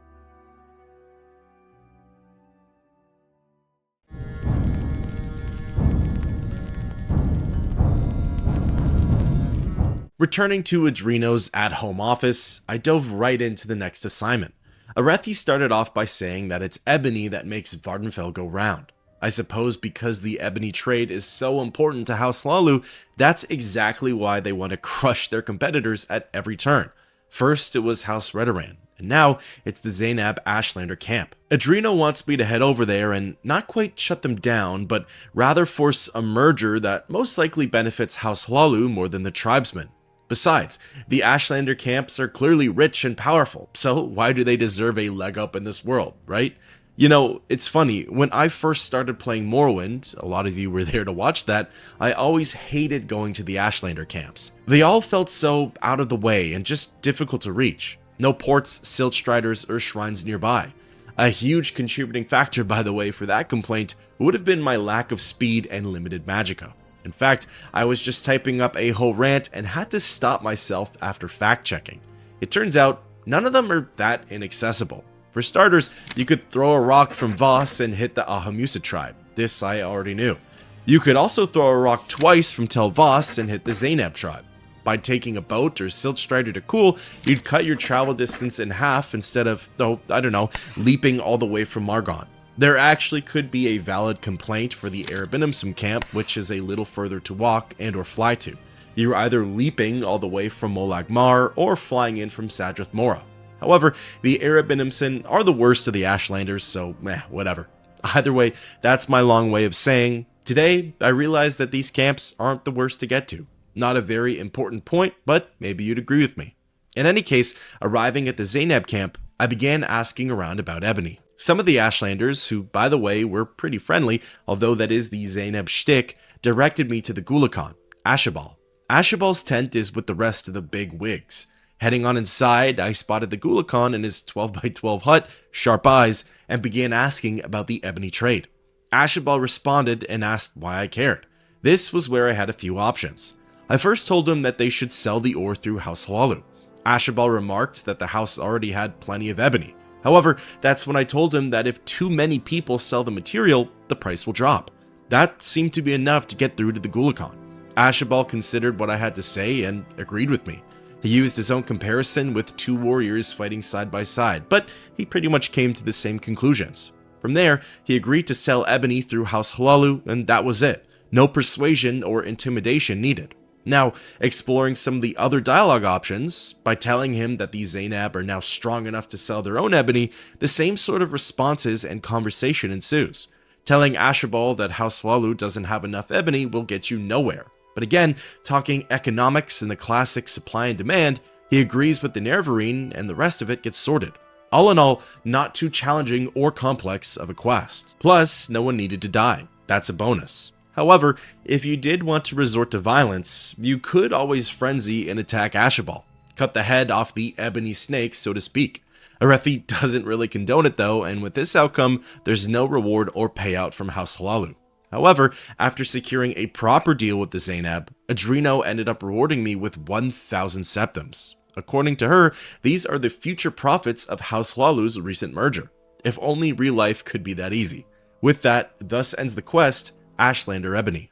Returning to Adreno's at-home office, I dove right into the next assignment. Arethi started off by saying that it's ebony that makes Vvardenfell go round. I suppose because the Epony Trade is so important to House Hlaalu, that's exactly why they want to crush their competitors at every turn. First it was House Reynel, and now it's the Zainab Ashlander camp. Adreno wants me to head over there and not quite shut them down, but rather force a merger that most likely benefits House Hlaalu more than the tribesmen. Besides, the Ashlander camps are clearly rich and powerful, so why do they deserve a leg up in this world, right? You know, it's funny, when I first started playing Morrowind, a lot of you were there to watch that, I always hated going to the Ashlander camps. They all felt so out of the way and just difficult to reach. No ports, silt striders, or shrines nearby. A huge contributing factor, by the way, for that complaint would have been my lack of speed and limited magicka. In fact, I was just typing up a whole rant and had to stop myself after fact-checking. It turns out, none of them are that inaccessible. For starters, you could throw a rock from Voss and hit the Ahamusa tribe. This I already knew. You could also throw a rock twice from Tel Voss and hit the Zainab tribe. By taking a boat or silt strider to cool, you'd cut your travel distance in half instead of, leaping all the way from Margon. There actually could be a valid complaint for the Erroneous camp, which is a little further to walk and or fly to. You're either leaping all the way from Molag Mar or flying in from Sadrith Mora. However, the Erroneous are the worst of the Ashlanders, so whatever. Either way, that's my long way of saying, today I realized that these camps aren't the worst to get to. Not a very important point, but maybe you'd agree with me. In any case, arriving at the Zainab camp, I began asking around about Ebony. Some of the Ashlanders, who by the way were pretty friendly, although that is the Zainab shtick, directed me to the Gulakan, Ashabal. Ashabal's tent is with the rest of the big wigs. Heading on inside, I spotted the Gulakan in his 12x12 hut, sharp eyes, and began asking about the Epony Trade. Ashabal responded and asked why I cared. This was where I had a few options. I first told him that they should sell the ore through House Hlaalu. Ashabal remarked that the house already had plenty of ebony. However, that's when I told him that if too many people sell the material, the price will drop. That seemed to be enough to get through to the Gulakan. Ashabal considered what I had to say and agreed with me. He used his own comparison with 2 warriors fighting side by side, but he pretty much came to the same conclusions. From there, he agreed to sell ebony through House Hlaalu, and that was it. No persuasion or intimidation needed. Now, exploring some of the other dialogue options, by telling him that the Zainab are now strong enough to sell their own ebony, the same sort of responses and conversation ensues. Telling Ashabal that House Hlaalu doesn't have enough ebony will get you nowhere. But again, talking economics and the classic supply and demand, he agrees with the Nerevarine and the rest of it gets sorted. All in all, not too challenging or complex of a quest. Plus, no one needed to die. That's a bonus. However, if you did want to resort to violence, you could always frenzy and attack Ashabal. Cut the head off the ebony snake, so to speak. Arethi doesn't really condone it though, and with this outcome, there's no reward or payout from House Hlaalu. However, after securing a proper deal with the Zainab, Adreno ended up rewarding me with 1,000 septums. According to her, these are the future profits of House Hlaalu's recent merger. If only real life could be that easy. With that, thus ends the quest, Ashlander Ebony.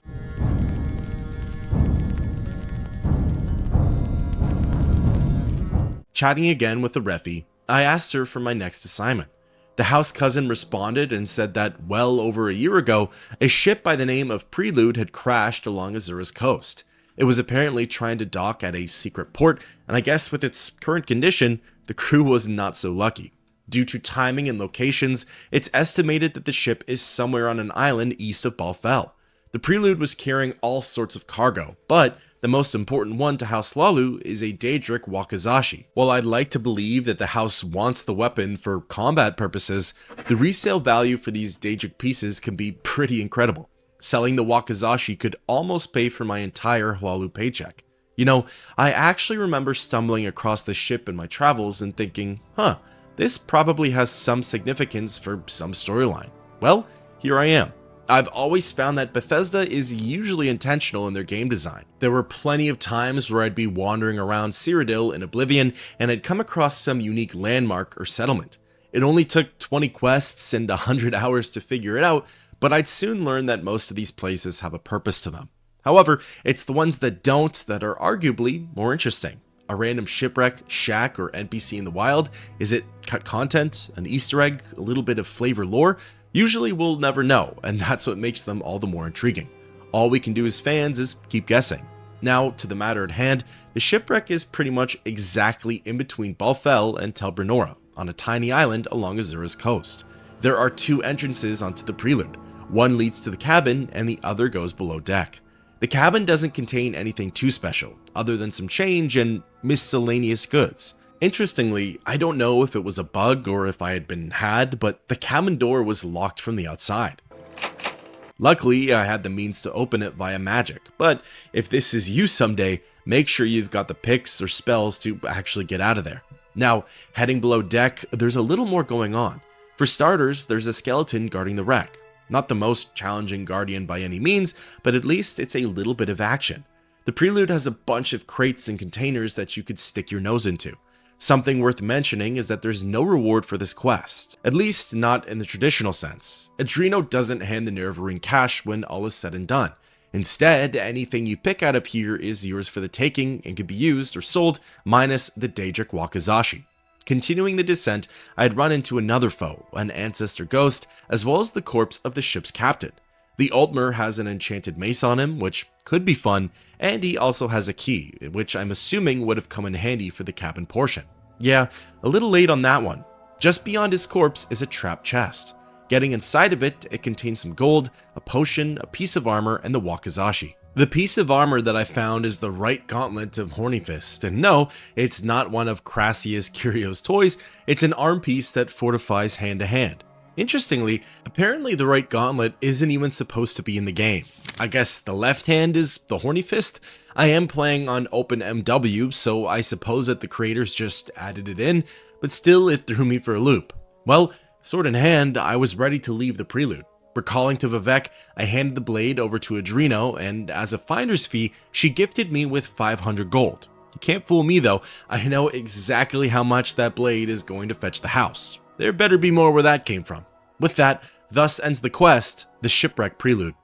Chatting again with Arethi, I asked her for my next assignment. The house cousin responded and said that well over a year ago, a ship by the name of Prelude had crashed along Azura's coast. It was apparently trying to dock at a secret port, and I guess with its current condition, the crew was not so lucky. Due to timing and locations, it's estimated that the ship is somewhere on an island east of Bivale. The Prelude was carrying all sorts of cargo, but the most important one to House Hlaalu is a Daedric Wakizashi. While I'd like to believe that the house wants the weapon for combat purposes, the resale value for these Daedric pieces can be pretty incredible. Selling the Wakizashi could almost pay for my entire Hlaalu paycheck. You know, I actually remember stumbling across the ship in my travels and thinking, this probably has some significance for some storyline. Well, here I am. I've always found that Bethesda is usually intentional in their game design. There were plenty of times where I'd be wandering around Cyrodiil in Oblivion and I'd come across some unique landmark or settlement. It only took 20 quests and 100 hours to figure it out, but I'd soon learn that most of these places have a purpose to them. However, it's the ones that don't that are arguably more interesting. A random shipwreck, shack, or NPC in the wild? Is it cut content, an Easter egg, a little bit of flavor lore? Usually we'll never know, and that's what makes them all the more intriguing. All we can do as fans is keep guessing. Now, to the matter at hand, the shipwreck is pretty much exactly in between Bivale and Telvanni, on a tiny island along Azura's coast. There are two entrances onto the Prelude. One leads to the cabin, and the other goes below deck. The cabin doesn't contain anything too special, other than some change and miscellaneous goods. Interestingly, I don't know if it was a bug or if I had been had, but the cabin door was locked from the outside. Luckily, I had the means to open it via magic, but if this is you someday, make sure you've got the picks or spells to actually get out of there. Now, heading below deck, there's a little more going on. For starters, there's a skeleton guarding the wreck. Not the most challenging guardian by any means, but at least it's a little bit of action. The Prelude has a bunch of crates and containers that you could stick your nose into. Something worth mentioning is that there's no reward for this quest, at least not in the traditional sense. Adreno doesn't hand the Nerevarine cash when all is said and done. Instead, anything you pick out of here is yours for the taking and can be used or sold, minus the Daedric Wakizashi. Continuing the descent, I had run into another foe, an ancestor ghost, as well as the corpse of the ship's captain. The Altmer has an enchanted mace on him, which could be fun, and he also has a key, which I'm assuming would have come in handy for the cabin portion. Yeah, a little late on that one. Just beyond his corpse is a trapped chest. Getting inside of it, it contains some gold, a potion, a piece of armor, and the Wakizashi. The piece of armor that I found is the right gauntlet of Horny Fist, and no, it's not one of Crassius Curio's toys, it's an arm piece that fortifies hand to hand. Interestingly, apparently the right gauntlet isn't even supposed to be in the game. I guess the left hand is the Horny Fist? I am playing on OpenMW, so I suppose that the creators just added it in, but still it threw me for a loop. Well, sword in hand, I was ready to leave the Prelude. Recalling to Vivek, I handed the blade over to Adreno, and as a finder's fee, she gifted me with 500 gold. You can't fool me though, I know exactly how much that blade is going to fetch the house. There better be more where that came from. With that, thus ends the quest, the Shipwreck Prelude.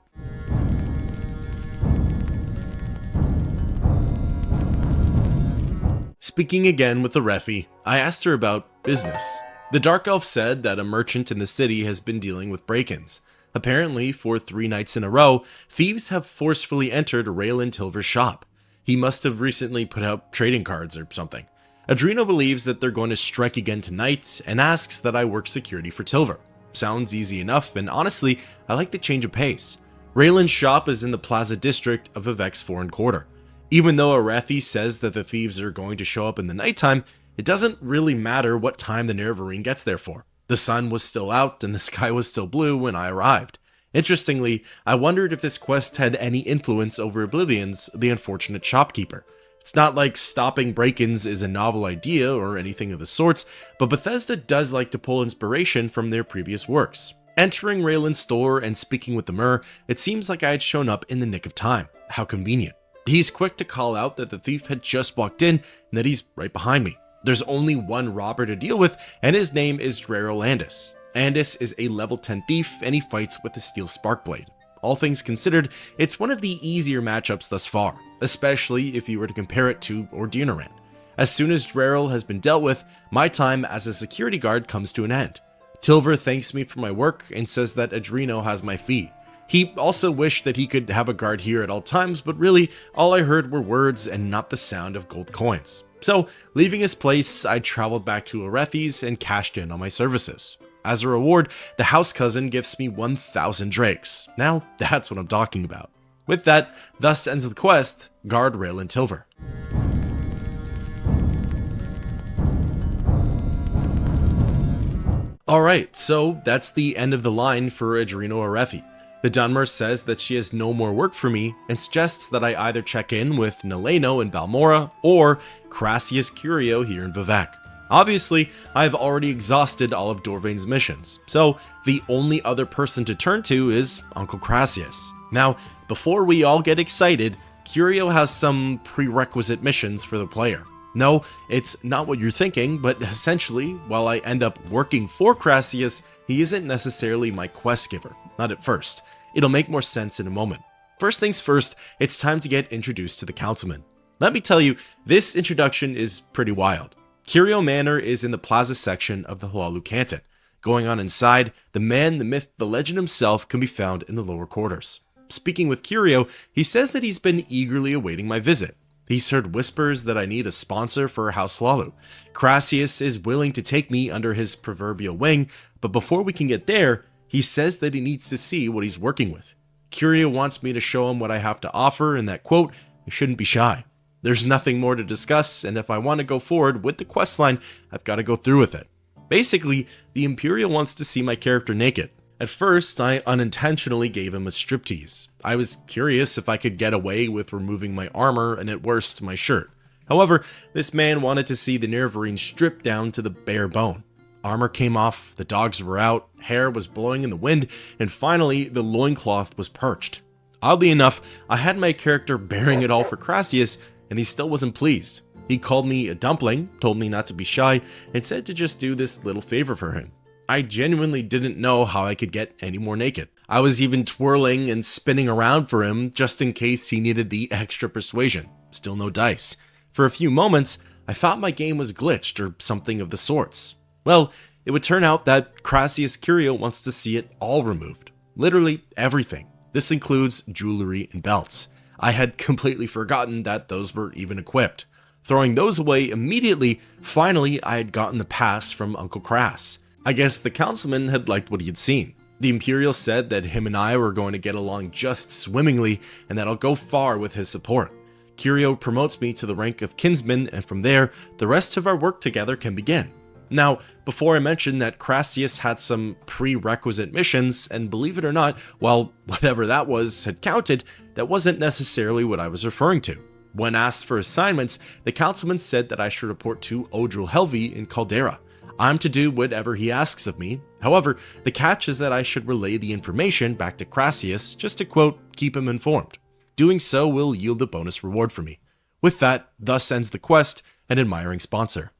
Speaking again with Arethi, I asked her about business. The Dark Elf said that a merchant in the city has been dealing with break-ins. Apparently, for 3 nights in a row, thieves have forcefully entered Ralen Tilvur's shop. He must have recently put out trading cards or something. Adreno believes that they're going to strike again tonight and asks that I work security for Tilvur. Sounds easy enough, and honestly, I like the change of pace. Ralen's shop is in the Plaza district of Vivek's foreign quarter. Even though Arethi says that the thieves are going to show up in the nighttime, it doesn't really matter what time the Nerevarine gets there for. The sun was still out and the sky was still blue when I arrived. Interestingly, I wondered if this quest had any influence over Oblivion's the unfortunate shopkeeper. It's not like stopping break-ins is a novel idea or anything of the sorts, but Bethesda does like to pull inspiration from their previous works. Entering Ralen's store and speaking with the Mur, it seems like I had shown up in the nick of time. How convenient. He's quick to call out that the thief had just walked in and that he's right behind me. There's only one robber to deal with, and his name is Andis. Andis is a level 10 thief, and he fights with a steel spark blade. All things considered, it's one of the easier matchups thus far, especially if you were to compare it to Ordinators. As soon as Ralen has been dealt with, my time as a security guard comes to an end. Tilvur thanks me for my work and says that Adreno has my fee. He also wished that he could have a guard here at all times, but really, all I heard were words and not the sound of gold coins. So, leaving his place, I traveled back to Orethys and cashed in on my services. As a reward, the house cousin gives me 1,000 drakes. Now, that's what I'm talking about. With that, thus ends the quest, guard Ralen Tilvur. Alright, so that's the end of the line for Adreno Orethi. The Dunmer says that she has no more work for me and suggests that I either check in with Neleno in Balmora or Crassius Curio here in Vivec. Obviously, I've already exhausted all of Dorvain's missions, so the only other person to turn to is Uncle Crassius. Now, before we all get excited, Curio has some prerequisite missions for the player. No, it's not what you're thinking, but essentially, while I end up working for Crassius, he isn't necessarily my quest giver, not at first. It'll make more sense in a moment. First things first, it's time to get introduced to the Councilman. Let me tell you, this introduction is pretty wild. Curio Manor is in the plaza section of the Hlaalu Canton. Going on inside, the man, the myth, the legend himself can be found in the lower quarters. Speaking with Curio, he says that he's been eagerly awaiting my visit. He's heard whispers that I need a sponsor for House Hlaalu. Crassius is willing to take me under his proverbial wing, but before we can get there, he says that he needs to see what he's working with. Curio wants me to show him what I have to offer and that, quote, I shouldn't be shy. There's nothing more to discuss, and if I want to go forward with the questline, I've got to go through with it. Basically, the Imperial wants to see my character naked. At first, I unintentionally gave him a striptease. I was curious if I could get away with removing my armor and at worst, my shirt. However, this man wanted to see the Nerevarine stripped down to the bare bone. Armor came off, the dogs were out, hair was blowing in the wind, and finally, the loincloth was perched. Oddly enough, I had my character bearing it all for Crassius, and he still wasn't pleased. He called me a dumpling, told me not to be shy, and said to just do this little favor for him. I genuinely didn't know how I could get any more naked. I was even twirling and spinning around for him just in case he needed the extra persuasion. Still no dice. For a few moments, I thought my game was glitched or something of the sorts. Well, it would turn out that Crassius Curio wants to see it all removed. Literally everything. This includes jewelry and belts. I had completely forgotten that those were even equipped. Throwing those away immediately, finally I had gotten the pass from Uncle Crass. I guess the councilman had liked what he had seen. The Imperial said that him and I were going to get along just swimmingly and that I'll go far with his support. Curio promotes me to the rank of kinsman, and from there, the rest of our work together can begin. Now, before I mention that Crassius had some prerequisite missions, and believe it or not, while whatever that was had counted, that wasn't necessarily what I was referring to. When asked for assignments, the councilman said that I should report to Odril Helvi in Caldera. I'm to do whatever he asks of me. However, the catch is that I should relay the information back to Crassius just to, quote, keep him informed. Doing so will yield a bonus reward for me. With that, thus ends the quest, an admiring sponsor.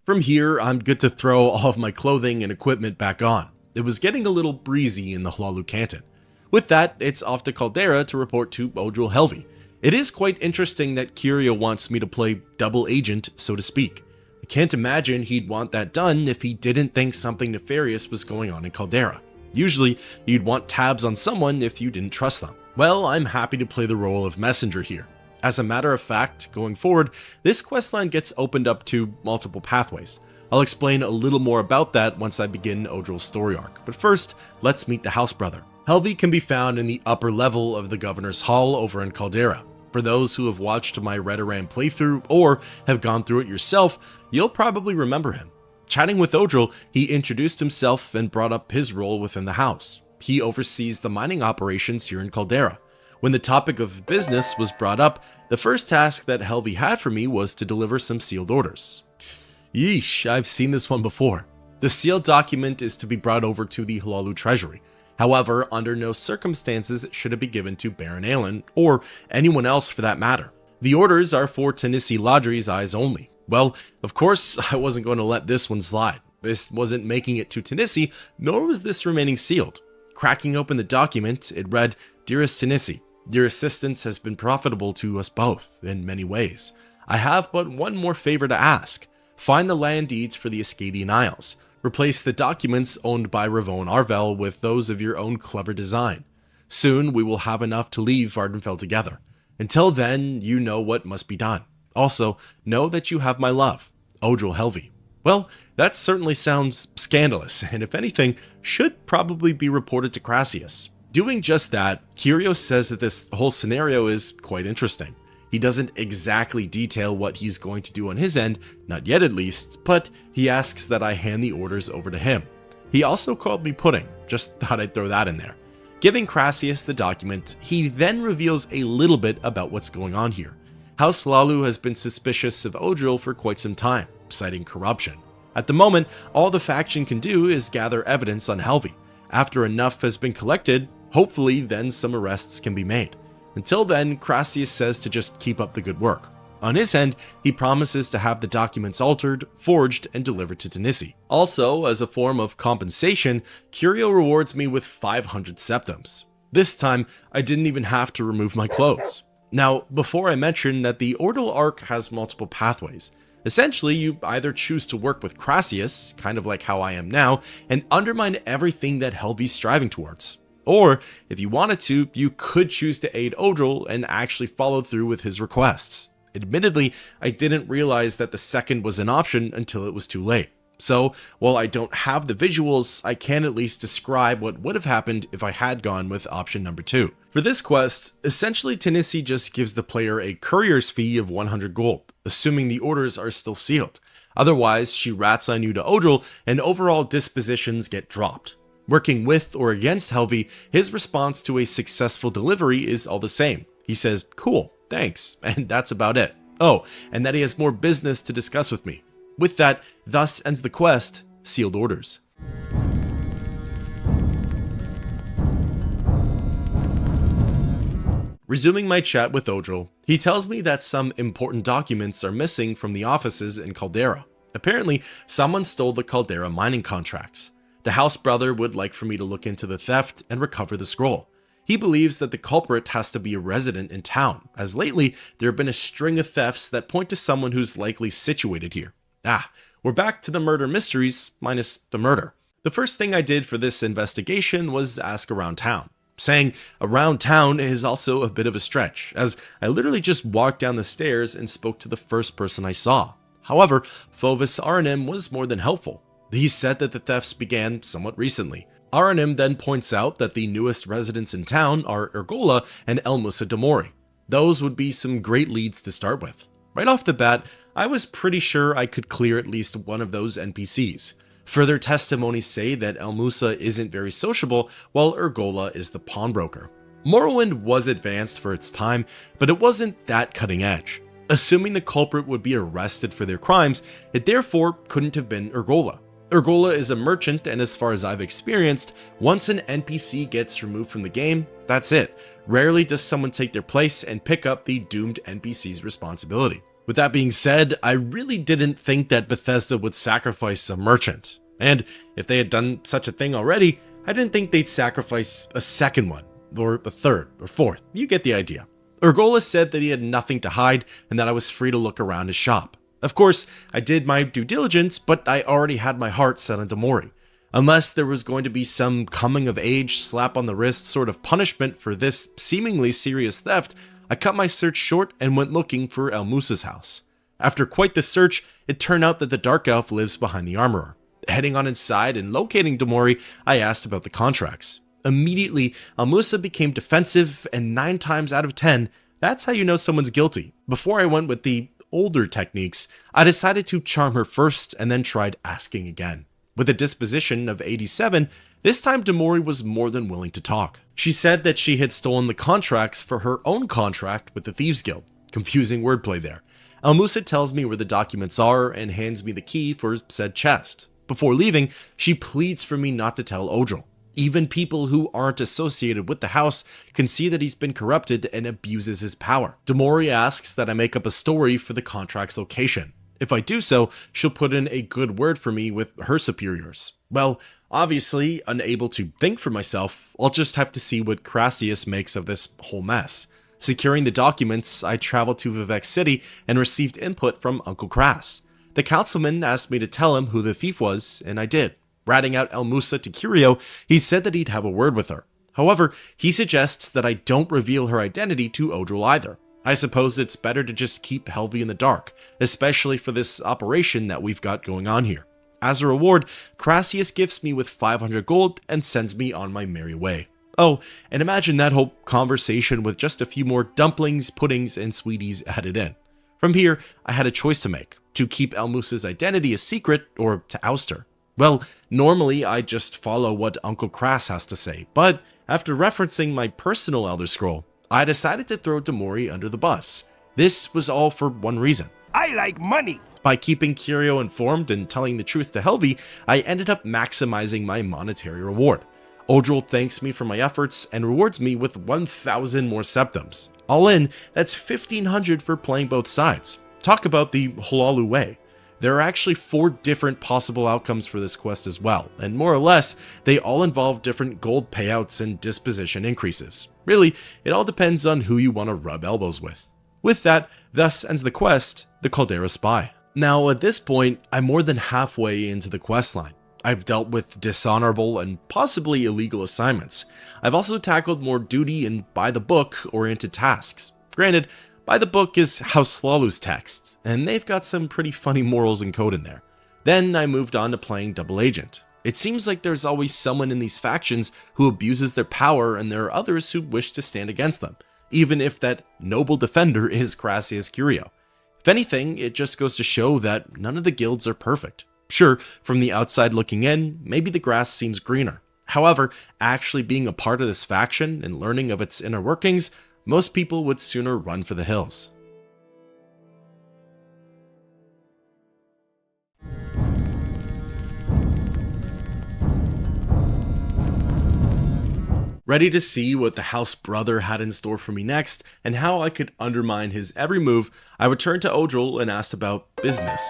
From here, I'm good to throw all of my clothing and equipment back on. It was getting a little breezy in the Hlaalu Canton. With that, it's off to Caldera to report to Odril Helvi. It is quite interesting that Curio wants me to play double agent, so to speak. I can't imagine he'd want that done if he didn't think something nefarious was going on in Caldera. Usually, you'd want tabs on someone if you didn't trust them. Well, I'm happy to play the role of messenger here. As a matter of fact, going forward, this questline gets opened up to multiple pathways. I'll explain a little more about that once I begin Odril's story arc, but first, let's meet the house brother. Helvi can be found in the upper level of the Governor's Hall over in Caldera. For those who have watched my Redoran playthrough or have gone through it yourself, you'll probably remember him. Chatting with Odril, he introduced himself and brought up his role within the house. He oversees the mining operations here in Caldera. When the topic of business was brought up, the first task that Helvi had for me was to deliver some sealed orders. Yeesh, I've seen this one before. The sealed document is to be brought over to the Hlaalu treasury. However, under no circumstances should it be given to Baron Ralen, or anyone else for that matter. The orders are for Tenissi Ladri's eyes only. Well, of course, I wasn't going to let this one slide. This wasn't making it to Tenissi, nor was this remaining sealed. Cracking open the document, it read, "Dearest Tenissi, your assistance has been profitable to us both in many ways. I have but one more favor to ask. Find the land deeds for the Ascadian Isles. Replace the documents owned by Ravone Arvel with those of your own clever design. Soon we will have enough to leave Vardenfell together. Until then, you know what must be done. Also, know that you have my love, Odril Helvi." Well, that certainly sounds scandalous, and if anything, should probably be reported to Crassius. Doing just that, Curios says that this whole scenario is quite interesting. He doesn't exactly detail what he's going to do on his end, not yet at least, but he asks that I hand the orders over to him. He also called me Pudding, just thought I'd throw that in there. Giving Crassius the document, he then reveals a little bit about what's going on here. House Hlaalu has been suspicious of Odril for quite some time, citing corruption. At the moment, all the faction can do is gather evidence on Helvi. After enough has been collected, hopefully then some arrests can be made. Until then, Crassius says to just keep up the good work. On his end, he promises to have the documents altered, forged, and delivered to Tenissi. Also, as a form of compensation, Curio rewards me with 500 septums. This time, I didn't even have to remove my clothes. Now, before I mention that the Ordal arc has multiple pathways. Essentially, you either choose to work with Crassius, kind of like how I am now, and undermine everything that Helvi's striving towards. Or, if you wanted to, you could choose to aid Odril and actually follow through with his requests. Admittedly, I didn't realize that the second was an option until it was too late. So, while I don't have the visuals, I can at least describe what would have happened if I had gone with option number 2. For this quest, essentially Tenissi just gives the player a courier's fee of 100 gold, assuming the orders are still sealed. Otherwise, she rats on you to Odril, and overall dispositions get dropped. Working with or against Helvi, his response to a successful delivery is all the same. He says, "Cool, thanks," and that's about it. Oh, and that he has more business to discuss with me. With that, thus ends the quest, Sealed Orders. Resuming my chat with Odril, he tells me that some important documents are missing from the offices in Caldera. Apparently, someone stole the Caldera mining contracts. The house brother would like for me to look into the theft and recover the scroll. He believes that the culprit has to be a resident in town, as lately there have been a string of thefts that point to someone who's likely situated here. We're back to the murder mysteries, minus the murder. The first thing I did for this investigation was ask around town. Saying around town is also a bit of a stretch, as I literally just walked down the stairs and spoke to the first person I saw. However, Fovis Arnim was more than helpful. He said that the thefts began somewhat recently. Arnim then points out that the newest residents in town are Ergola and Elmusa Demori. Those would be some great leads to start with. Right off the bat, I was pretty sure I could clear at least one of those NPCs. Further testimonies say that Elmusa isn't very sociable, while Ergola is the pawnbroker. Morrowind was advanced for its time, but it wasn't that cutting edge. Assuming the culprit would be arrested for their crimes, it therefore couldn't have been Ergola. Ergola is a merchant, and as far as I've experienced, once an NPC gets removed from the game, that's it. Rarely does someone take their place and pick up the doomed NPC's responsibility. With that being said, I really didn't think that Bethesda would sacrifice a merchant. And if they had done such a thing already, I didn't think they'd sacrifice a second one, or a third, or fourth. You get the idea. Ergola said that he had nothing to hide and that I was free to look around his shop. Of course, I did my due diligence, but I already had my heart set on Demori. Unless there was going to be some coming-of-age, slap-on-the-wrist sort of punishment for this seemingly serious theft, I cut my search short and went looking for Elmusa's house. After quite the search, it turned out that the Dark Elf lives behind the armorer. Heading on inside and locating Demori, I asked about the contracts. Immediately, Elmusa became defensive, and 9 times out of 10, that's how you know someone's guilty. Before I went with the older techniques, I decided to charm her first and then tried asking again. With a disposition of 87, This time Demori was more than willing to talk. She said that she had stolen the contracts for her own contract with the Thieves Guild. Confusing wordplay there. Elmusa tells me where the documents are and hands me the key for said chest. Before leaving, she pleads for me not to tell Odril. Even people who aren't associated with the house can see that he's been corrupted and abuses his power. Demori asks that I make up a story for the contract's location. If I do so, she'll put in a good word for me with her superiors. Well, obviously, unable to think for myself, I'll just have to see what Crassius makes of this whole mess. Securing the documents, I traveled to Vivec City and received input from Uncle Crass. The councilman asked me to tell him who the thief was, and I did. Ratting out Elmusa to Curio, he said that he'd have a word with her. However, he suggests that I don't reveal her identity to Odril either. I suppose it's better to just keep Helvi in the dark, especially for this operation that we've got going on here. As a reward, Crassius gifts me with 500 gold and sends me on my merry way. Oh, and imagine that whole conversation with just a few more dumplings, puddings, and sweeties added in. From here, I had a choice to make, to keep Elmusa's identity a secret or to oust her. Well, normally I just follow what Uncle Crass has to say, but after referencing my personal Elder Scroll, I decided to throw Demori under the bus. This was all for one reason. I like money. By keeping Curio informed and telling the truth to Helvi, I ended up maximizing my monetary reward. Odril thanks me for my efforts and rewards me with 1,000 more septums. All in, that's 1,500 for playing both sides. Talk about the Hlaalu way. There are actually 4 different possible outcomes for this quest as well, and more or less, they all involve different gold payouts and disposition increases. Really, it all depends on who you want to rub elbows with. With that, thus ends the quest, the Caldera Spy. Now, at this point, I'm more than halfway into the questline. I've dealt with dishonorable and possibly illegal assignments. I've also tackled more duty and by-the-book oriented tasks. Granted, by the book is House Hlaalu's texts, and they've got some pretty funny morals and code in there. Then I moved on to playing Double Agent. It seems like there's always someone in these factions who abuses their power and there are others who wish to stand against them, even if that noble defender is Crassius Curio. If anything, it just goes to show that none of the guilds are perfect. Sure, from the outside looking in, maybe the grass seems greener. However, actually being a part of this faction and learning of its inner workings, most people would sooner run for the hills. Ready to see what the house brother had in store for me next and how I could undermine his every move, I returned to Odril and asked about business.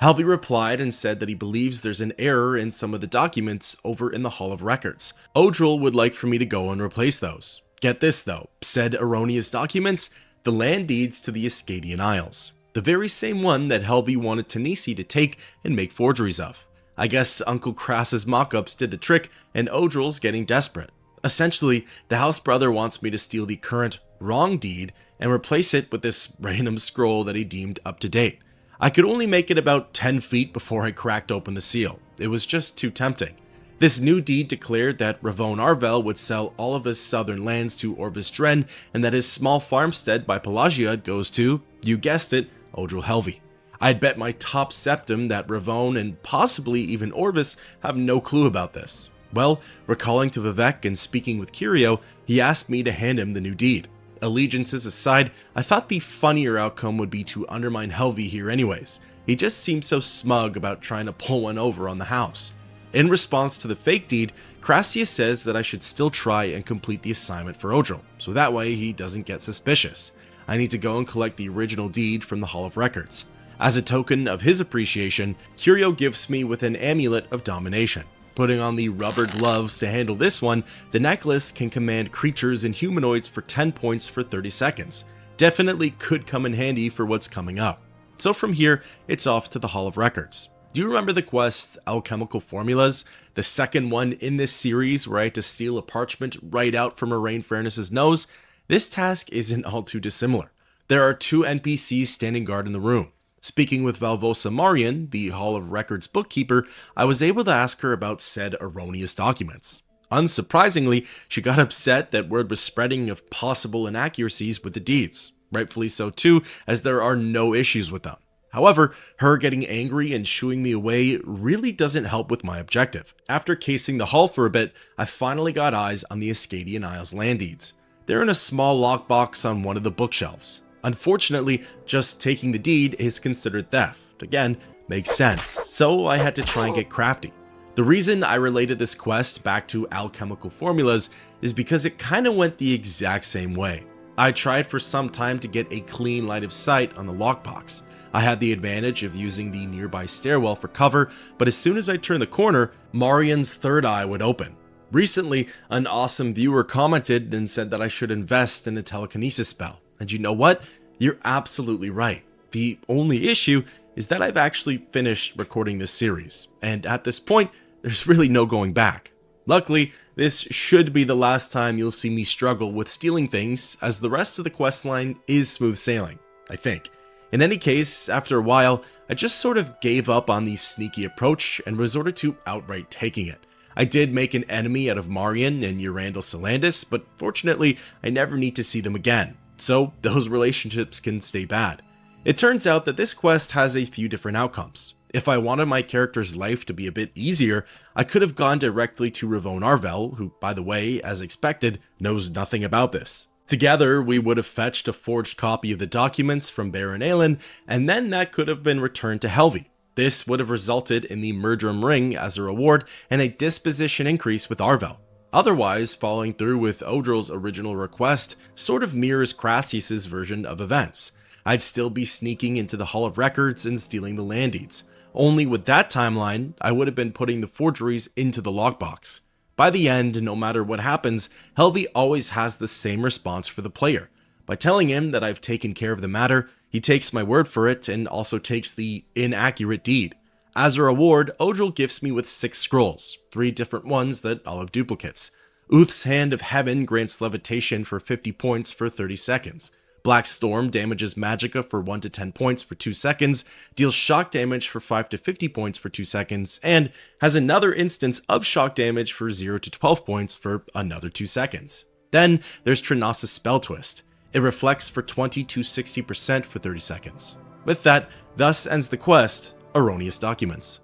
Helvi replied and said that he believes there's an error in some of the documents over in the Hall of Records. Odril would like for me to go and replace those. Get this though, said Erroneous Documents, the land deeds to the Ascadian Isles. The very same one that Helvi wanted Tanisi to take and make forgeries of. I guess Uncle Crass's mock-ups did the trick and Odril's getting desperate. Essentially, the house brother wants me to steal the current wrong deed and replace it with this random scroll that he deemed up to date. I could only make it about 10 feet before I cracked open the seal. It was just too tempting. This new deed declared that Ravone Arvel would sell all of his southern lands to Orvis Dren and that his small farmstead by Pelagiad goes to, you guessed it, Odril Helvi. I'd bet my top septum that Ravone and possibly even Orvis have no clue about this. Well, recalling to Vivec and speaking with Curio, he asked me to hand him the new deed. Allegiances aside, I thought the funnier outcome would be to undermine Helvi here anyways. He just seemed so smug about trying to pull one over on the house. In response to the fake deed, Crassius says that I should still try and complete the assignment for Odril, so that way he doesn't get suspicious. I need to go and collect the original deed from the Hall of Records. As a token of his appreciation, Curio gifts me with an amulet of domination. Putting on the rubber gloves to handle this one, the necklace can command creatures and humanoids for 10 points for 30 seconds. Definitely could come in handy for what's coming up. So from here, it's off to the Hall of Records. Do you remember the quest Alchemical Formulas? The second one in this series where I had to steal a parchment right out from Moraine Fairness's nose? This task isn't all too dissimilar. There are 2 NPCs standing guard in the room. Speaking with Valvosa Marian, the Hall of Records bookkeeper, I was able to ask her about said erroneous documents. Unsurprisingly, she got upset that word was spreading of possible inaccuracies with the deeds. Rightfully so too, as there are no issues with them. However, her getting angry and shooing me away really doesn't help with my objective. After casing the hull for a bit, I finally got eyes on the Ascadian Isles land deeds. They're in a small lockbox on one of the bookshelves. Unfortunately, just taking the deed is considered theft. Again, makes sense, so I had to try and get crafty. The reason I related this quest back to Alchemical Formulas is because it kinda went the exact same way. I tried for some time to get a clean line of sight on the lockbox. I had the advantage of using the nearby stairwell for cover, but as soon as I turned the corner, Marian's third eye would open. Recently, an awesome viewer commented and said that I should invest in a telekinesis spell. And you know what? You're absolutely right. The only issue is that I've actually finished recording this series, and at this point, there's really no going back. Luckily, this should be the last time you'll see me struggle with stealing things, as the rest of the questline is smooth sailing, I think. In any case, after a while, I just sort of gave up on the sneaky approach and resorted to outright taking it. I did make an enemy out of Marian and Urandal Salandis, but fortunately, I never need to see them again, so those relationships can stay bad. It turns out that this quest has a few different outcomes. If I wanted my character's life to be a bit easier, I could have gone directly to Ravone Arvel, who, by the way, as expected, knows nothing about this. Together, we would have fetched a forged copy of the documents from Ralen, and then that could have been returned to Helvi. This would have resulted in the Murdrum Ring as a reward and a disposition increase with Arvel. Otherwise, following through with Odril's original request sort of mirrors Crassius's version of events. I'd still be sneaking into the Hall of Records and stealing the land deeds. Only with that timeline, I would have been putting the forgeries into the lockbox. By the end, no matter what happens, Helvi always has the same response for the player. By telling him that I've taken care of the matter, he takes my word for it and also takes the inaccurate deed. As a reward, Odril gifts me with 6 scrolls, 3 different ones that all have duplicates. Uth's Hand of Heaven grants levitation for 50 points for 30 seconds. Black Storm damages Magicka for 1 to 10 points for 2 seconds, deals shock damage for 5 to 50 points for 2 seconds, and has another instance of shock damage for 0 to 12 points for another 2 seconds. Then there's Trinasa's Spell Twist. It reflects for 20 to 60% for 30 seconds. With that, thus ends the quest, Erroneous Documents.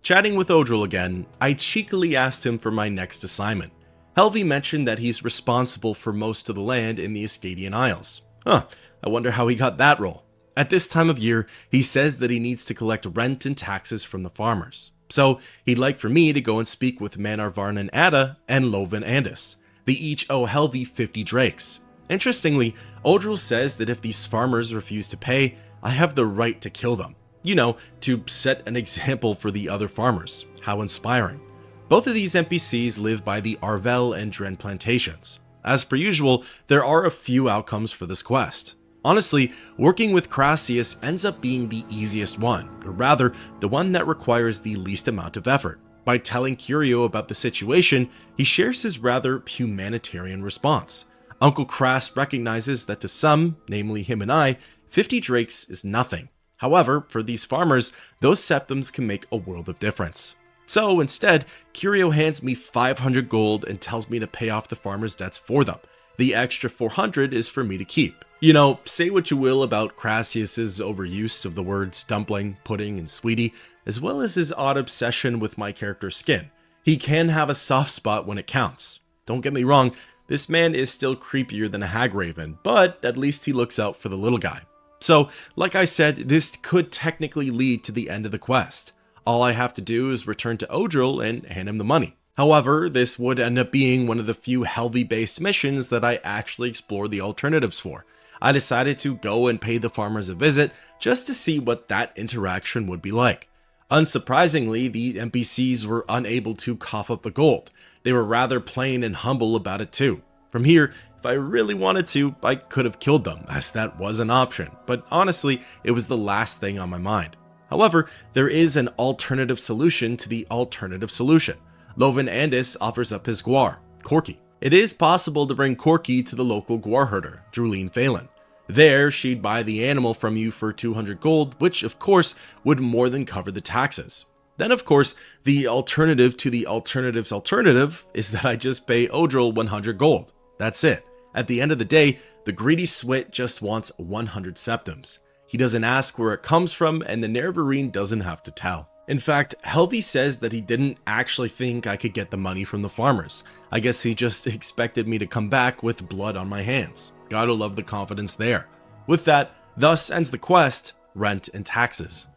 Chatting with Odril again, I cheekily asked him for my next assignment. Helvi mentioned that he's responsible for most of the land in the Ascadian Isles. I wonder how he got that role. At this time of year, he says that he needs to collect rent and taxes from the farmers. So he'd like for me to go and speak with Manarvarnan Ada and Loven Andis. They each owe Helvi 50 drakes. Interestingly, Odril says that if these farmers refuse to pay, I have the right to kill them. You know, to set an example for the other farmers. How inspiring. Both of these NPCs live by the Arvel and Dren plantations. As per usual, there are a few outcomes for this quest. Honestly, working with Crassius ends up being the easiest one, or rather, the one that requires the least amount of effort. By telling Curio about the situation, he shares his rather humanitarian response. Uncle Crass recognizes that to some, namely him and I, 50 drakes is nothing. However, for these farmers, those septums can make a world of difference. So instead, Curio hands me 500 gold and tells me to pay off the farmers' debts for them. The extra 400 is for me to keep. You know, say what you will about Crassius's overuse of the words dumpling, pudding, and sweetie, as well as his odd obsession with my character's skin. He can have a soft spot when it counts. Don't get me wrong, this man is still creepier than a Hagraven, but at least he looks out for the little guy. So, like I said, this could technically lead to the end of the quest. All I have to do is return to Odril and hand him the money. However, this would end up being one of the few Helvi-based missions that I actually explored the alternatives for. I decided to go and pay the farmers a visit just to see what that interaction would be like. Unsurprisingly, the NPCs were unable to cough up the gold. They were rather plain and humble about it too. From here, if I really wanted to, I could have killed them, as that was an option, but honestly, it was the last thing on my mind. However, there is an alternative solution to the alternative solution. Loven Andis offers up his Gwar, Corky. It is possible to bring Corky to the local Gwar herder, Druleen Phelan. There, she'd buy the animal from you for 200 gold, which of course would more than cover the taxes. Then of course, the alternative to the alternative's alternative is that I just pay Odril 100 gold. That's it. At the end of the day, the greedy swit just wants 100 septims. He doesn't ask where it comes from, and the Nerevarine doesn't have to tell. In fact, Helvi says that he didn't actually think I could get the money from the farmers. I guess he just expected me to come back with blood on my hands. Gotta love the confidence there. With that, thus ends the quest, Rent and Taxes.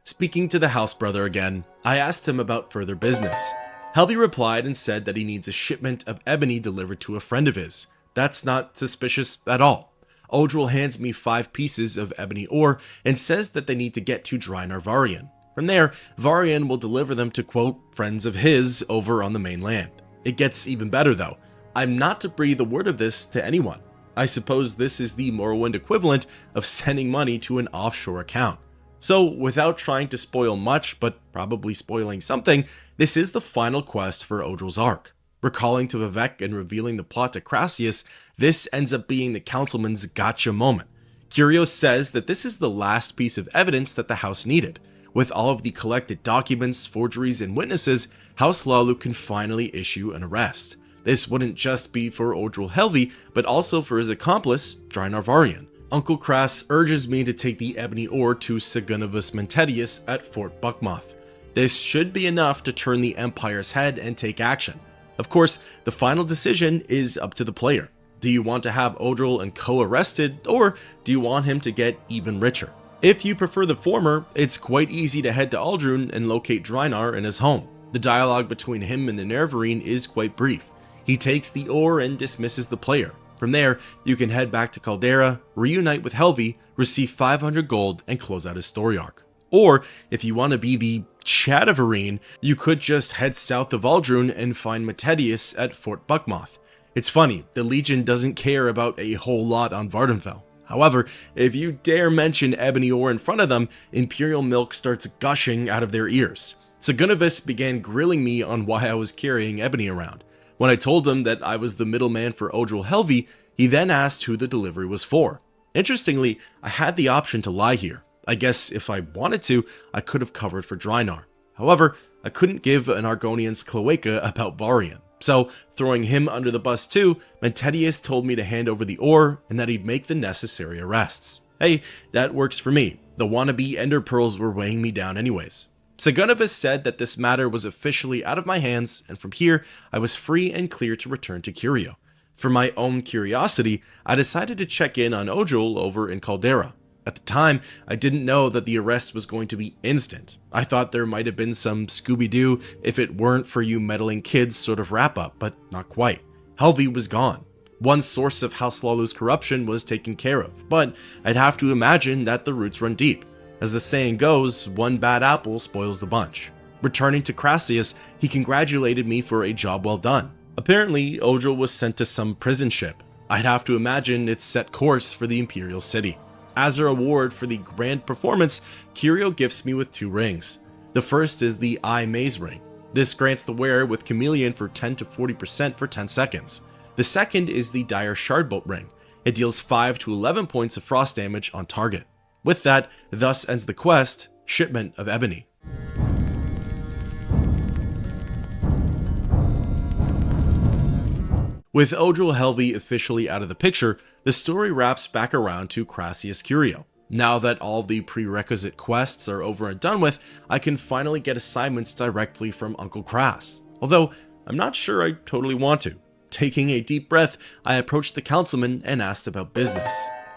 Speaking to the house brother again, I asked him about further business. Helvi replied and said that he needs a shipment of ebony delivered to a friend of his. That's not suspicious at all. Odril hands me 5 pieces of ebony ore and says that they need to get to Draenor Varian. From there, Varian will deliver them to, quote, friends of his over on the mainland. It gets even better though. I'm not to breathe a word of this to anyone. I suppose this is the Morrowind equivalent of sending money to an offshore account. So, without trying to spoil much, but probably spoiling something, this is the final quest for Odril's arc. Recalling to Vivek and revealing the plot to Crassius, this ends up being the councilman's gotcha moment. Curio says that this is the last piece of evidence that the house needed. With all of the collected documents, forgeries, and witnesses, House Hlaalu can finally issue an arrest. This wouldn't just be for Odril Helvi, but also for his accomplice, Draenor Varian. Uncle Crass urges me to take the ebony ore to Sagunavus Mentetius at Fort Buckmoth. This should be enough to turn the Empire's head and take action. Of course, the final decision is up to the player. Do you want to have Odril and co arrested, or do you want him to get even richer? If you prefer the former, it's quite easy to head to Aldrun and locate Draenor in his home. The dialogue between him and the Nerevarine is quite brief. He takes the ore and dismisses the player. From there, you can head back to Caldera, reunite with Helvi, receive 500 gold, and close out his story arc. Or, if you want to be the Chatavarine, you could just head south of Aldrun and find Mentetius at Fort Buckmoth. It's funny, the Legion doesn't care about a whole lot on Vvardenfell. However, if you dare mention ebony ore in front of them, Imperial milk starts gushing out of their ears. Sagunavus began grilling me on why I was carrying ebony around. When I told him that I was the middleman for Odril Helvi, he then asked who the delivery was for. Interestingly, I had the option to lie here. I guess if I wanted to, I could have covered for Draenor. However, I couldn't give an Argonian's cloaca about Varian. So, throwing him under the bus too, Mentetius told me to hand over the ore and that he'd make the necessary arrests. Hey, that works for me. The wannabe ender pearls were weighing me down anyways. Sagunavus said that this matter was officially out of my hands, and from here, I was free and clear to return to Curio. For my own curiosity, I decided to check in on Odril over in Caldera. At the time, I didn't know that the arrest was going to be instant. I thought there might have been some Scooby-Doo if it weren't for you meddling kids sort of wrap-up, but not quite. Helvi was gone. One source of House Hlaalu's corruption was taken care of, but I'd have to imagine that the roots run deep. As the saying goes, one bad apple spoils the bunch. Returning to Crassius, he congratulated me for a job well done. Apparently, Odril was sent to some prison ship. I'd have to imagine it's set course for the Imperial City. As a reward for the grand performance, Curio gifts me with 2 rings. The first is the Eye Maze ring. This grants the wearer with Chameleon for 10 to 40% for 10 seconds. The second is the Dire Shardbolt ring. It deals 5 to 11 points of frost damage on target. With that, thus ends the quest, Shipment of Ebony. With Odril Helvi officially out of the picture, the story wraps back around to Crassius Curio. Now that all the prerequisite quests are over and done with, I can finally get assignments directly from Uncle Crass. Although, I'm not sure I totally want to. Taking a deep breath, I approached the councilman and asked about business.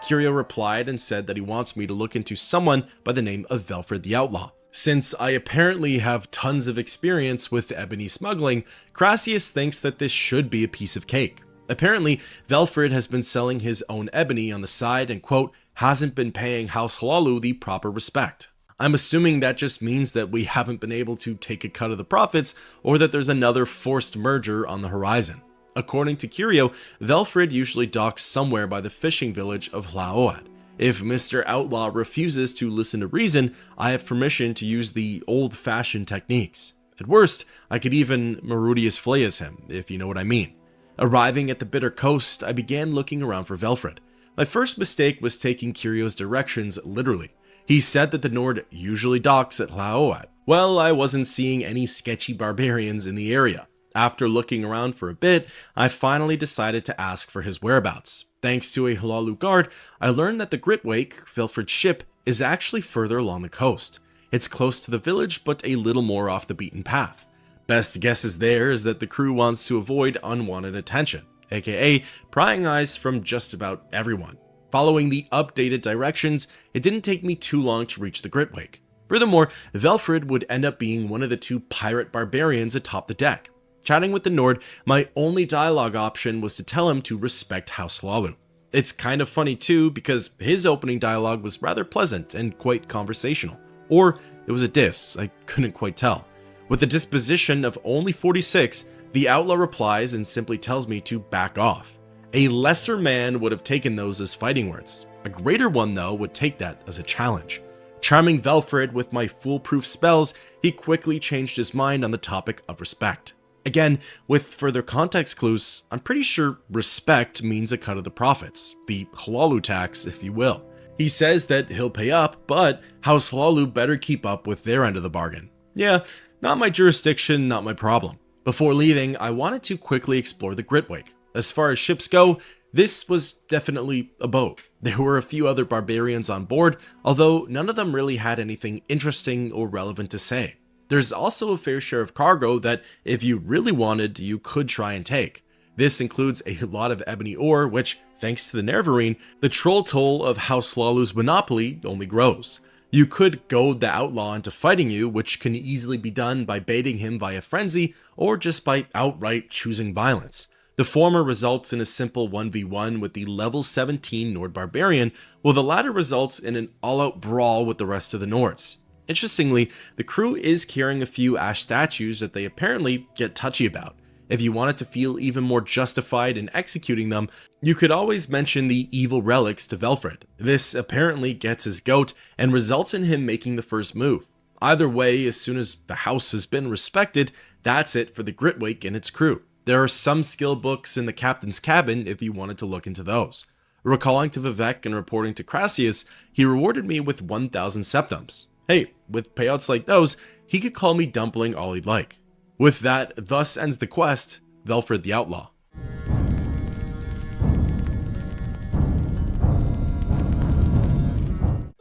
Curio replied and said that he wants me to look into someone by the name of Velfred The Outlaw. Since I apparently have tons of experience with ebony smuggling, Crassius thinks that this should be a piece of cake. Apparently, Velfred has been selling his own ebony on the side and, quote, hasn't been paying House Hlaalu the proper respect. I'm assuming that just means that we haven't been able to take a cut of the profits, or that there's another forced merger on the horizon. According to Curio, Velfred usually docks somewhere by the fishing village of Hlaalo. If Mr. Outlaw refuses to listen to reason, I have permission to use the old-fashioned techniques. At worst, I could even Murudius Flaeus him, if you know what I mean. Arriving at the Bitter Coast, I began looking around for Velfred. My first mistake was taking Curio's directions literally. He said that the Nord usually docks at Hlaalo. Well, I wasn't seeing any sketchy barbarians in the area. After looking around for a bit, I finally decided to ask for his whereabouts. Thanks to a Hlaalu guard, I learned that the Gritwake, Velfred's ship, is actually further along the coast. It's close to the village, but a little more off the beaten path. Best guesses there is that the crew wants to avoid unwanted attention, aka prying eyes from just about everyone. Following the updated directions, it didn't take me too long to reach the Gritwake. Furthermore, Velfred would end up being one of the two pirate barbarians atop the deck. Chatting with the Nord, my only dialogue option was to tell him to respect House Hlaalu. It's kind of funny too, because his opening dialogue was rather pleasant and quite conversational. Or it was a diss, I couldn't quite tell. With a disposition of only 46, the Outlaw replies and simply tells me to back off. A lesser man would have taken those as fighting words. A greater one, though, would take that as a challenge. Charming Velfred with my foolproof spells, he quickly changed his mind on the topic of respect. Again, with further context clues, I'm pretty sure respect means a cut of the profits, the Hlaalu tax, if you will. He says that he'll pay up, but House Hlaalu better keep up with their end of the bargain. Yeah, not my jurisdiction, not my problem. Before leaving, I wanted to quickly explore the Gritwake. As far as ships go, this was definitely a boat. There were a few other barbarians on board, although none of them really had anything interesting or relevant to say. There's also a fair share of cargo that, if you really wanted, you could try and take. This includes a lot of ebony ore, which, thanks to the Nerevarine, the troll toll of House Hlaalu's monopoly only grows. You could goad the Outlaw into fighting you, which can easily be done by baiting him via frenzy, or just by outright choosing violence. The former results in a simple 1v1 with the level 17 Nord Barbarian, while the latter results in an all-out brawl with the rest of the Nords. Interestingly, the crew is carrying a few ash statues that they apparently get touchy about. If you wanted to feel even more justified in executing them, you could always mention the evil relics to Velfred. This apparently gets his goat and results in him making the first move. Either way, as soon as the house has been respected, that's it for the Gritwake and its crew. There are some skill books in the captain's cabin if you wanted to look into those. Recalling to Vivek and reporting to Crassius, he rewarded me with 1,000 septums. Hey, with payouts like those, he could call me Dumpling all he'd like. With that, thus ends the quest, Velfred the Outlaw.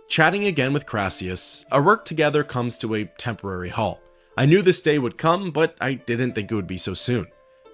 Chatting again with Crassius, our work together comes to a temporary halt. I knew this day would come, but I didn't think it would be so soon.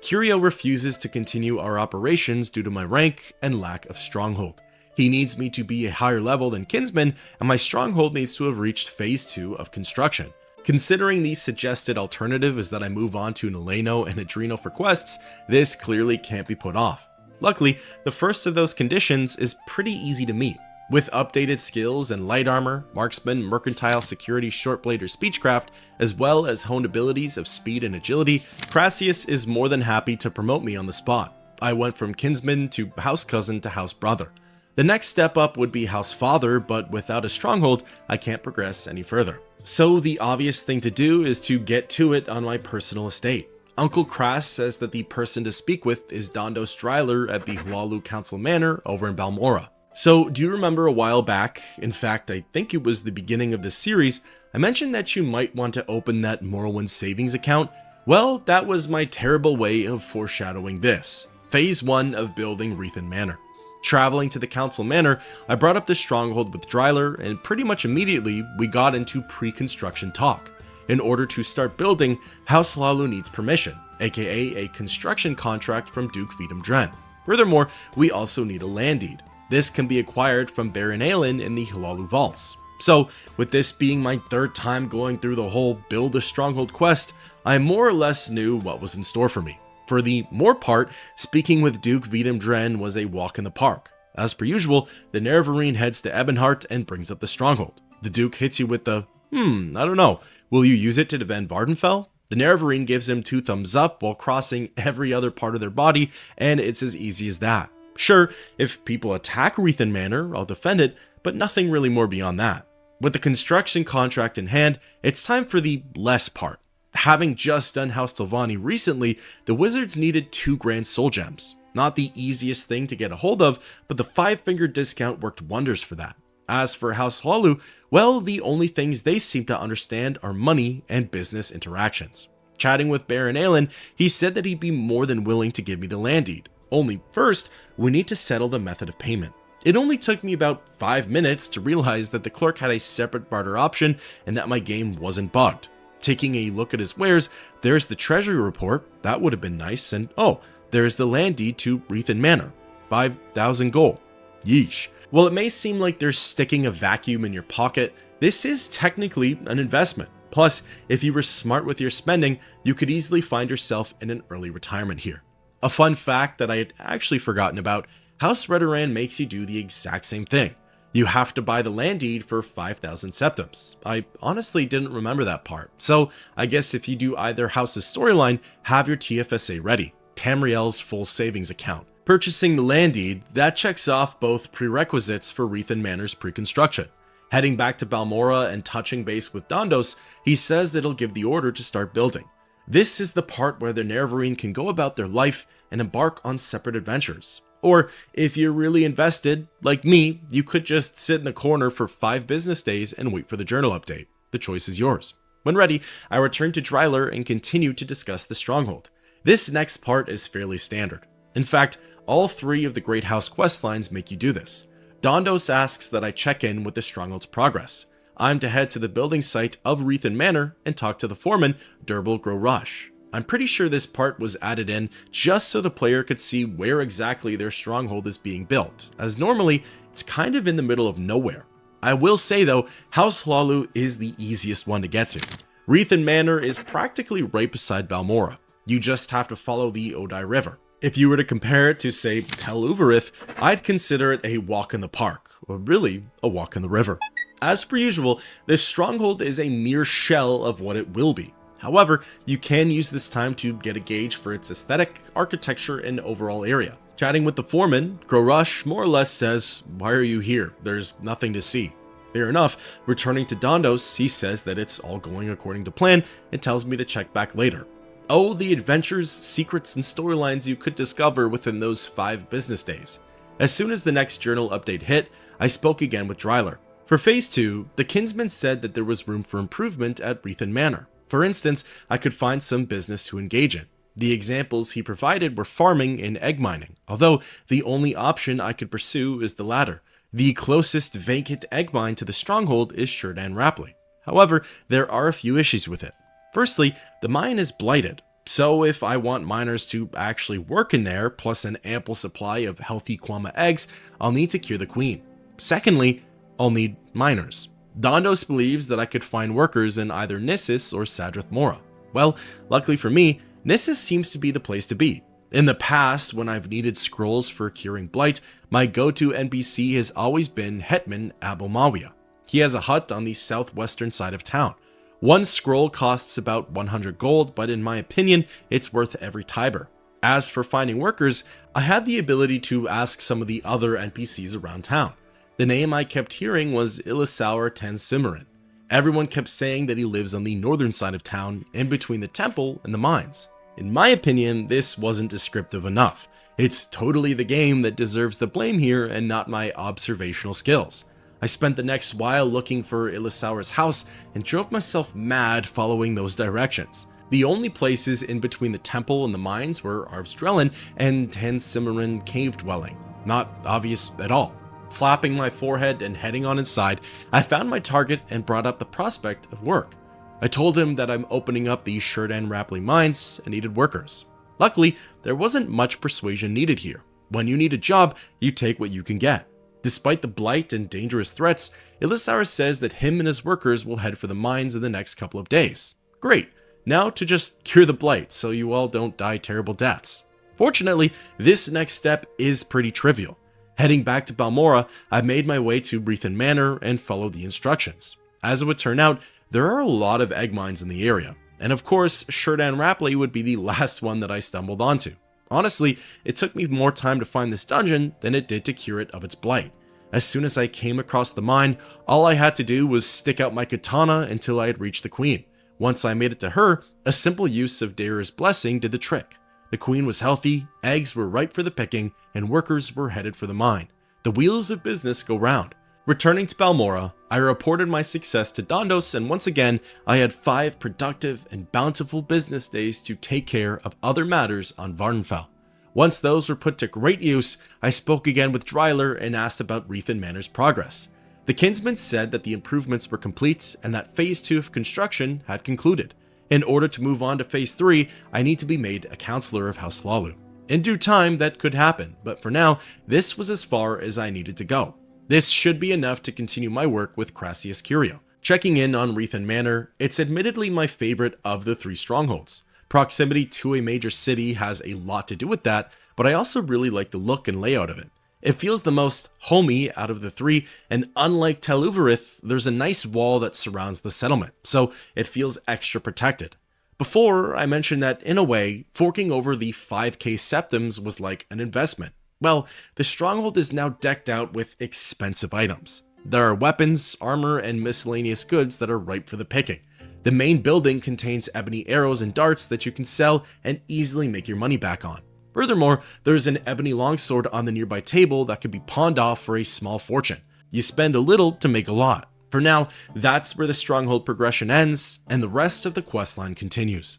Courier refuses to continue our operations due to my rank and lack of Stronghold. He needs me to be a higher level than Kinsman, and my Stronghold needs to have reached phase 2 of construction. Considering the suggested alternative is that I move on to Naleno and Adreno for quests, this clearly can't be put off. Luckily, the first of those conditions is pretty easy to meet. With updated skills and light armor, marksman, mercantile, security, shortblade, or speechcraft, as well as honed abilities of speed and agility, Crassius is more than happy to promote me on the spot. I went from kinsman to house cousin to house brother. The next step up would be house father, but without a stronghold, I can't progress any further. So the obvious thing to do is to get to it on my personal estate. Uncle Crass says that the person to speak with is Dondos Dryler at the Hlaalu Council Manor over in Balmora. So do you remember a while back, in fact I think it was the beginning of this series, I mentioned that you might want to open that Morrowind savings account? Well, that was my terrible way of foreshadowing this. Phase 1 of building Rethan Manor. Traveling to the Council Manor, I brought up the Stronghold with Dryler, and pretty much immediately we got into pre-construction talk. In order to start building, House Hlaalu needs permission, aka a construction contract from Duke Vidam Dren. Furthermore, we also need a land deed. This can be acquired from Baron Aelin in the Hlaalu Vaults. So, with this being my third time going through the whole Build a Stronghold quest, I more or less knew what was in store for me. For the more part, speaking with Duke Vidam Dren was a walk in the park. As per usual, the Nerevarine heads to Ebonheart and brings up the Stronghold. The Duke hits you with the, I don't know, will you use it to defend Vardenfell? The Nerevarine gives him 2 thumbs up while crossing every other part of their body, and it's as easy as that. Sure, if people attack Rethan Manor, I'll defend it, but nothing really more beyond that. With the construction contract in hand, it's time for the less part. Having just done House Telvanni recently, the wizards needed 2 grand soul gems. Not the easiest thing to get a hold of, but the 5-finger discount worked wonders for that. As for House Hlaalu, well, the only things they seem to understand are money and business interactions. Chatting with Baron Ralen, he said that he'd be more than willing to give me the land deed. Only first, we need to settle the method of payment. It only took me about 5 minutes to realize that the clerk had a separate barter option and that my game wasn't bugged. Taking a look at his wares, there's the treasury report, that would have been nice, and oh, there's the land deed to Ralen Manor, 5,000 gold. Yeesh. While it may seem like they're sticking a vacuum in your pocket, this is technically an investment. Plus, if you were smart with your spending, you could easily find yourself in an early retirement here. A fun fact that I had actually forgotten about, House Redoran makes you do the exact same thing. You have to buy the land deed for 5,000 septims. I honestly didn't remember that part, so I guess if you do either house's storyline, have your TFSA ready, Tamriel's full savings account. Purchasing the land deed, that checks off both prerequisites for Ralen Manor's pre-construction. Heading back to Balmora and touching base with Dondos, he says that he'll give the order to start building. This is the part where the Nerevarine can go about their life and embark on separate adventures. Or, if you're really invested, like me, you could just sit in the corner for 5 business days and wait for the journal update. The choice is yours. When ready, I return to Dryler and continue to discuss the Stronghold. This next part is fairly standard. In fact, all 3 of the Great House questlines make you do this. Dondos asks that I check in with the Stronghold's progress. I'm to head to the building site of Ralen Manor and talk to the foreman, Durble Grorush. I'm pretty sure this part was added in just so the player could see where exactly their stronghold is being built, as normally it's kind of in the middle of nowhere. I will say though, House Hlaalu is the easiest one to get to. Ralen Manor is practically right beside Balmora. You just have to follow the Odai River. If you were to compare it to, say, Tel Uvirith, I'd consider it a walk in the park, or really, a walk in the river. As per usual, this stronghold is a mere shell of what it will be. However, you can use this time to get a gauge for its aesthetic, architecture, and overall area. Chatting with the foreman, Grorush more or less says, "Why are you here? There's nothing to see." Fair enough, returning to Dondos, he says that it's all going according to plan and tells me to check back later. Oh, the adventures, secrets, and storylines you could discover within those 5 business days. As soon as the next journal update hit, I spoke again with Dryler. For Phase 2, the Kinsman said that there was room for improvement at Ralen Manor. For instance, I could find some business to engage in. The examples he provided were farming and egg mining, although the only option I could pursue is the latter. The closest vacant egg mine to the Stronghold is Shurdan Rapley. However, there are a few issues with it. Firstly, the mine is blighted, so if I want miners to actually work in there, plus an ample supply of healthy Kwama eggs, I'll need to cure the queen. Secondly, I'll need miners. Dondos believes that I could find workers in either Nissus or Sadrith Mora. Well, luckily for me, Nissus seems to be the place to be. In the past, when I've needed scrolls for curing blight, my go-to NPC has always been Hetman Abulmawia. He has a hut on the southwestern side of town. One scroll costs about 100 gold, but in my opinion, it's worth every Tiber. As for finding workers, I had the ability to ask some of the other NPCs around town. The name I kept hearing was Ilisaur Ten Cimmerian. Everyone kept saying that he lives on the northern side of town, in between the temple and the mines. In my opinion, this wasn't descriptive enough. It's totally the game that deserves the blame here and not my observational skills. I spent the next while looking for Ilisaur's house and drove myself mad following those directions. The only places in between the temple and the mines were Arvstrellen and Ten Cimmerian cave dwelling. Not obvious at all. Slapping my forehead and heading on inside, I found my target and brought up the prospect of work. I told him that I'm opening up the Shurdan Rapley mines and needed workers. Luckily, there wasn't much persuasion needed here. When you need a job, you take what you can get. Despite the blight and dangerous threats, Ilisaur says that him and his workers will head for the mines in the next couple of days. Great, now to just cure the blight so you all don't die terrible deaths. Fortunately, this next step is pretty trivial. Heading back to Balmora, I made my way to Ralen Manor and followed the instructions. As it would turn out, there are a lot of egg mines in the area, and of course, Shurdan Rapley would be the last one that I stumbled onto. Honestly, it took me more time to find this dungeon than it did to cure it of its blight. As soon as I came across the mine, all I had to do was stick out my katana until I had reached the queen. Once I made it to her, a simple use of Dair's blessing did the trick. The queen was healthy, eggs were ripe for the picking, and workers were headed for the mine. The wheels of business go round. Returning to Balmora, I reported my success to Dondos, and once again, I had 5 productive and bountiful business days to take care of other matters on Vardenfell. Once those were put to great use, I spoke again with Dryler and asked about Rethen Manor's progress. The kinsman said that the improvements were complete and that Phase 2 of construction had concluded. In order to move on to Phase 3, I need to be made a counselor of House Hlaalu. In due time, that could happen, but for now, this was as far as I needed to go. This should be enough to continue my work with Crassius Curio. Checking in on Rethen Manor, it's admittedly my favorite of the 3 strongholds. Proximity to a major city has a lot to do with that, but I also really like the look and layout of it. It feels the most homey out of the 3, and unlike Uvirith, there's a nice wall that surrounds the settlement, so it feels extra protected. Before, I mentioned that in a way, forking over the 5k septims was like an investment. Well, the stronghold is now decked out with expensive items. There are weapons, armor, and miscellaneous goods that are ripe for the picking. The main building contains ebony arrows and darts that you can sell and easily make your money back on. Furthermore, there's an ebony longsword on the nearby table that can be pawned off for a small fortune. You spend a little to make a lot. For now, that's where the stronghold progression ends, and the rest of the questline continues.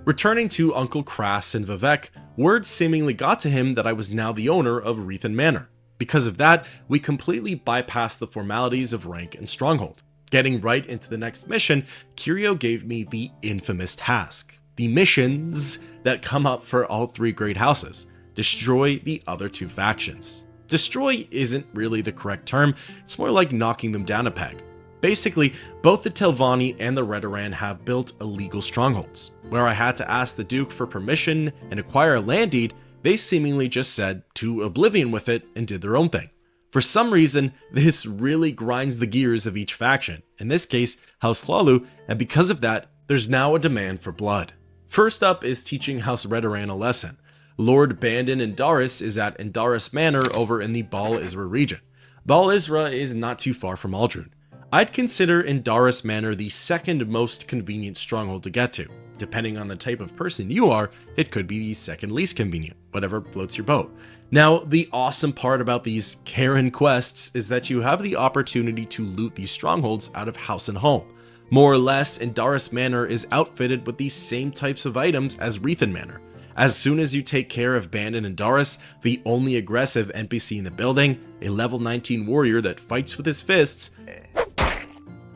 Returning to Uncle Crass in Vivec, word seemingly got to him that I was now the owner of Rethen Manor. Because of that, we completely bypassed the formalities of rank and stronghold. Getting right into the next mission, Curio gave me the infamous task. The missions that come up for all 3 great houses. Destroy the other 2 factions. Destroy isn't really the correct term, it's more like knocking them down a peg. Basically, both the Telvanni and the Reynel have built illegal strongholds. Where I had to ask the Duke for permission and acquire a land deed, they seemingly just said to oblivion with it and did their own thing. For some reason, this really grinds the gears of each faction, in this case, House Hlaalu, and because of that, there's now a demand for blood. First up is teaching House Reynel a lesson. Lord Banden Indarys is at Indarys Manor over in the Baal Isra region. Baal Isra is not too far from Aldrun. I'd consider Indarys Manor the second most convenient stronghold to get to. Depending on the type of person you are, it could be the second least convenient, whatever floats your boat. Now, the awesome part about these Karen quests is that you have the opportunity to loot these strongholds out of house and home. More or less, Indarys Manor is outfitted with these same types of items as Rethen Manor. As soon as you take care of Banden and Indarys, the only aggressive NPC in the building, a level 19 warrior that fights with his fists,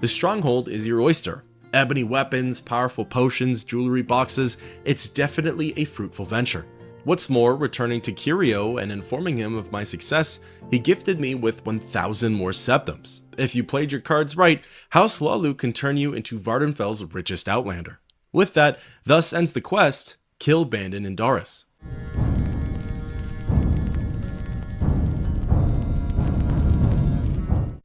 the stronghold is your oyster. Ebony weapons, powerful potions, jewelry boxes, it's definitely a fruitful venture. What's more, returning to Curio and informing him of my success, he gifted me with 1,000 more septims. If you played your cards right, House Hlaalu can turn you into Vardenfell's richest outlander. With that, thus ends the quest, kill Banden and Indarys.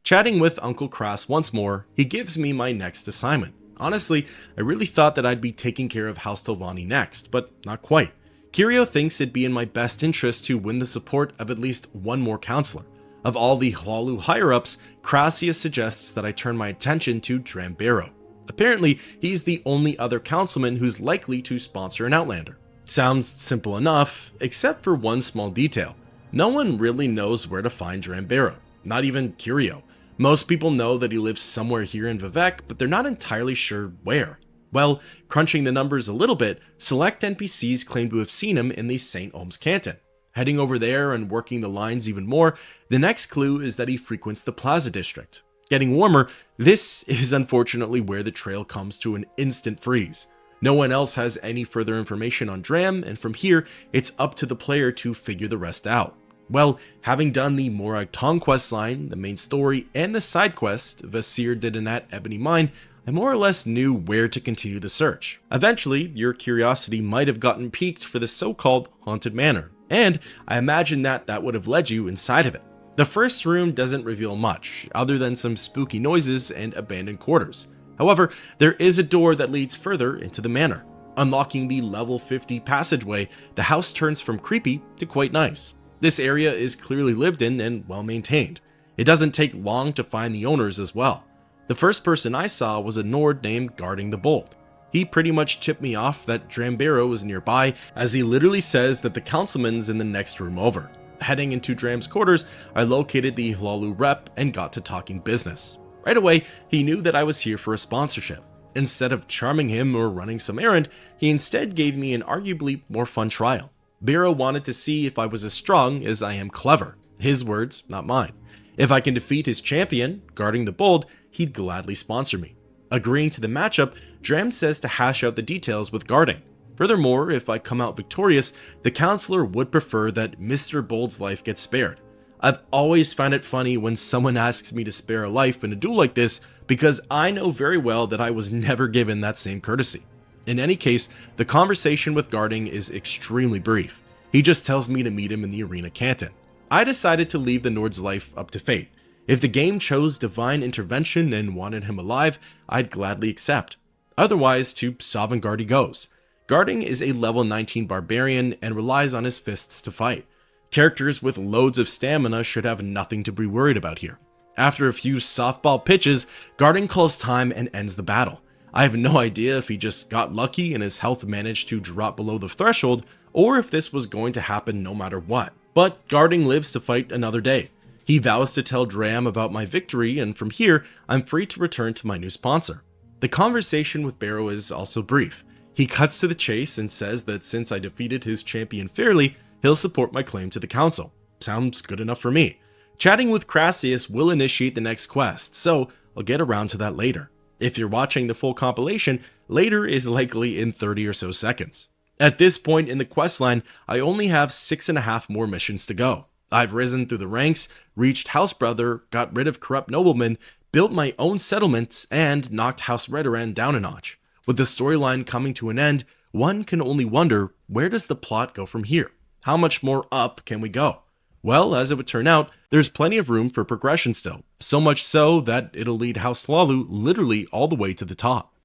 Chatting with Uncle Crass once more, he gives me my next assignment. Honestly, I really thought that I'd be taking care of House Telvanni next, but not quite. Curio thinks it'd be in my best interest to win the support of at least one more counselor. Of all the Hlaalu higher-ups, Crassius suggests that I turn my attention to Bero. Apparently, he's the only other councilman who's likely to sponsor an outlander. Sounds simple enough, except for one small detail. No one really knows where to find Bero, not even Curio. Most people know that he lives somewhere here in Vivec, but they're not entirely sure where. Well, crunching the numbers a little bit, select NPCs claim to have seen him in the St. Ohms Canton. Heading over there and working the lines even more, the next clue is that he frequents the Plaza District. Getting warmer, this is unfortunately where the trail comes to an instant freeze. No one else has any further information on Dram, and from here, it's up to the player to figure the rest out. Well, having done the Morag Tong questline, the main story, and the side quest, Vasir Didanat Ebony Mine, I more or less knew where to continue the search. Eventually, your curiosity might have gotten piqued for the so-called Haunted Manor, and I imagine that would have led you inside of it. The first room doesn't reveal much, other than some spooky noises and abandoned quarters. However, there is a door that leads further into the manor. Unlocking the level 50 passageway, the house turns from creepy to quite nice. This area is clearly lived in and well maintained. It doesn't take long to find the owners as well. The first person I saw was a Nord named Guarding the Bolt. He pretty much tipped me off that Bero was nearby, as he literally says that the councilman's in the next room over. Heading into Dram's quarters, I located the Hlaalu rep and got to talking business. Right away, he knew that I was here for a sponsorship. Instead of charming him or running some errand, he instead gave me an arguably more fun trial. Bero wanted to see if I was as strong as I am clever. His words, not mine. If I can defeat his champion, guarding the bold, he'd gladly sponsor me. Agreeing to the matchup, Dram says to hash out the details with guarding. Furthermore, if I come out victorious, the counselor would prefer that Mr. Bold's life gets spared. I've always found it funny when someone asks me to spare a life in a duel like this, because I know very well that I was never given that same courtesy. In any case, the conversation with guarding is extremely brief. He just tells me to meet him in the arena canton. I decided to leave the Nord's life up to fate. If the game chose divine intervention and wanted him alive, I'd gladly accept. Otherwise, to Sovngarde he goes. Guarding is a level 19 barbarian and relies on his fists to fight. Characters with loads of stamina should have nothing to be worried about here. After a few softball pitches, Guarding calls time and ends the battle. I have no idea if he just got lucky and his health managed to drop below the threshold, or if this was going to happen no matter what. But Guarding lives to fight another day. He vows to tell Dram about my victory, and from here, I'm free to return to my new sponsor. The conversation with Bero is also brief. He cuts to the chase and says that since I defeated his champion fairly, he'll support my claim to the council. Sounds good enough for me. Chatting with Crassius will initiate the next quest, so I'll get around to that later. If you're watching the full compilation, later is likely in 30 or so seconds. At this point in the questline, I only have 6.5 more missions to go. I've risen through the ranks, reached House Brother, got rid of corrupt noblemen, built my own settlements, and knocked House Redoran down a notch. With the storyline coming to an end, one can only wonder, where does the plot go from here? How much more up can we go? Well, as it would turn out, there's plenty of room for progression still, so much so that it'll lead House Hlaalu literally all the way to the top.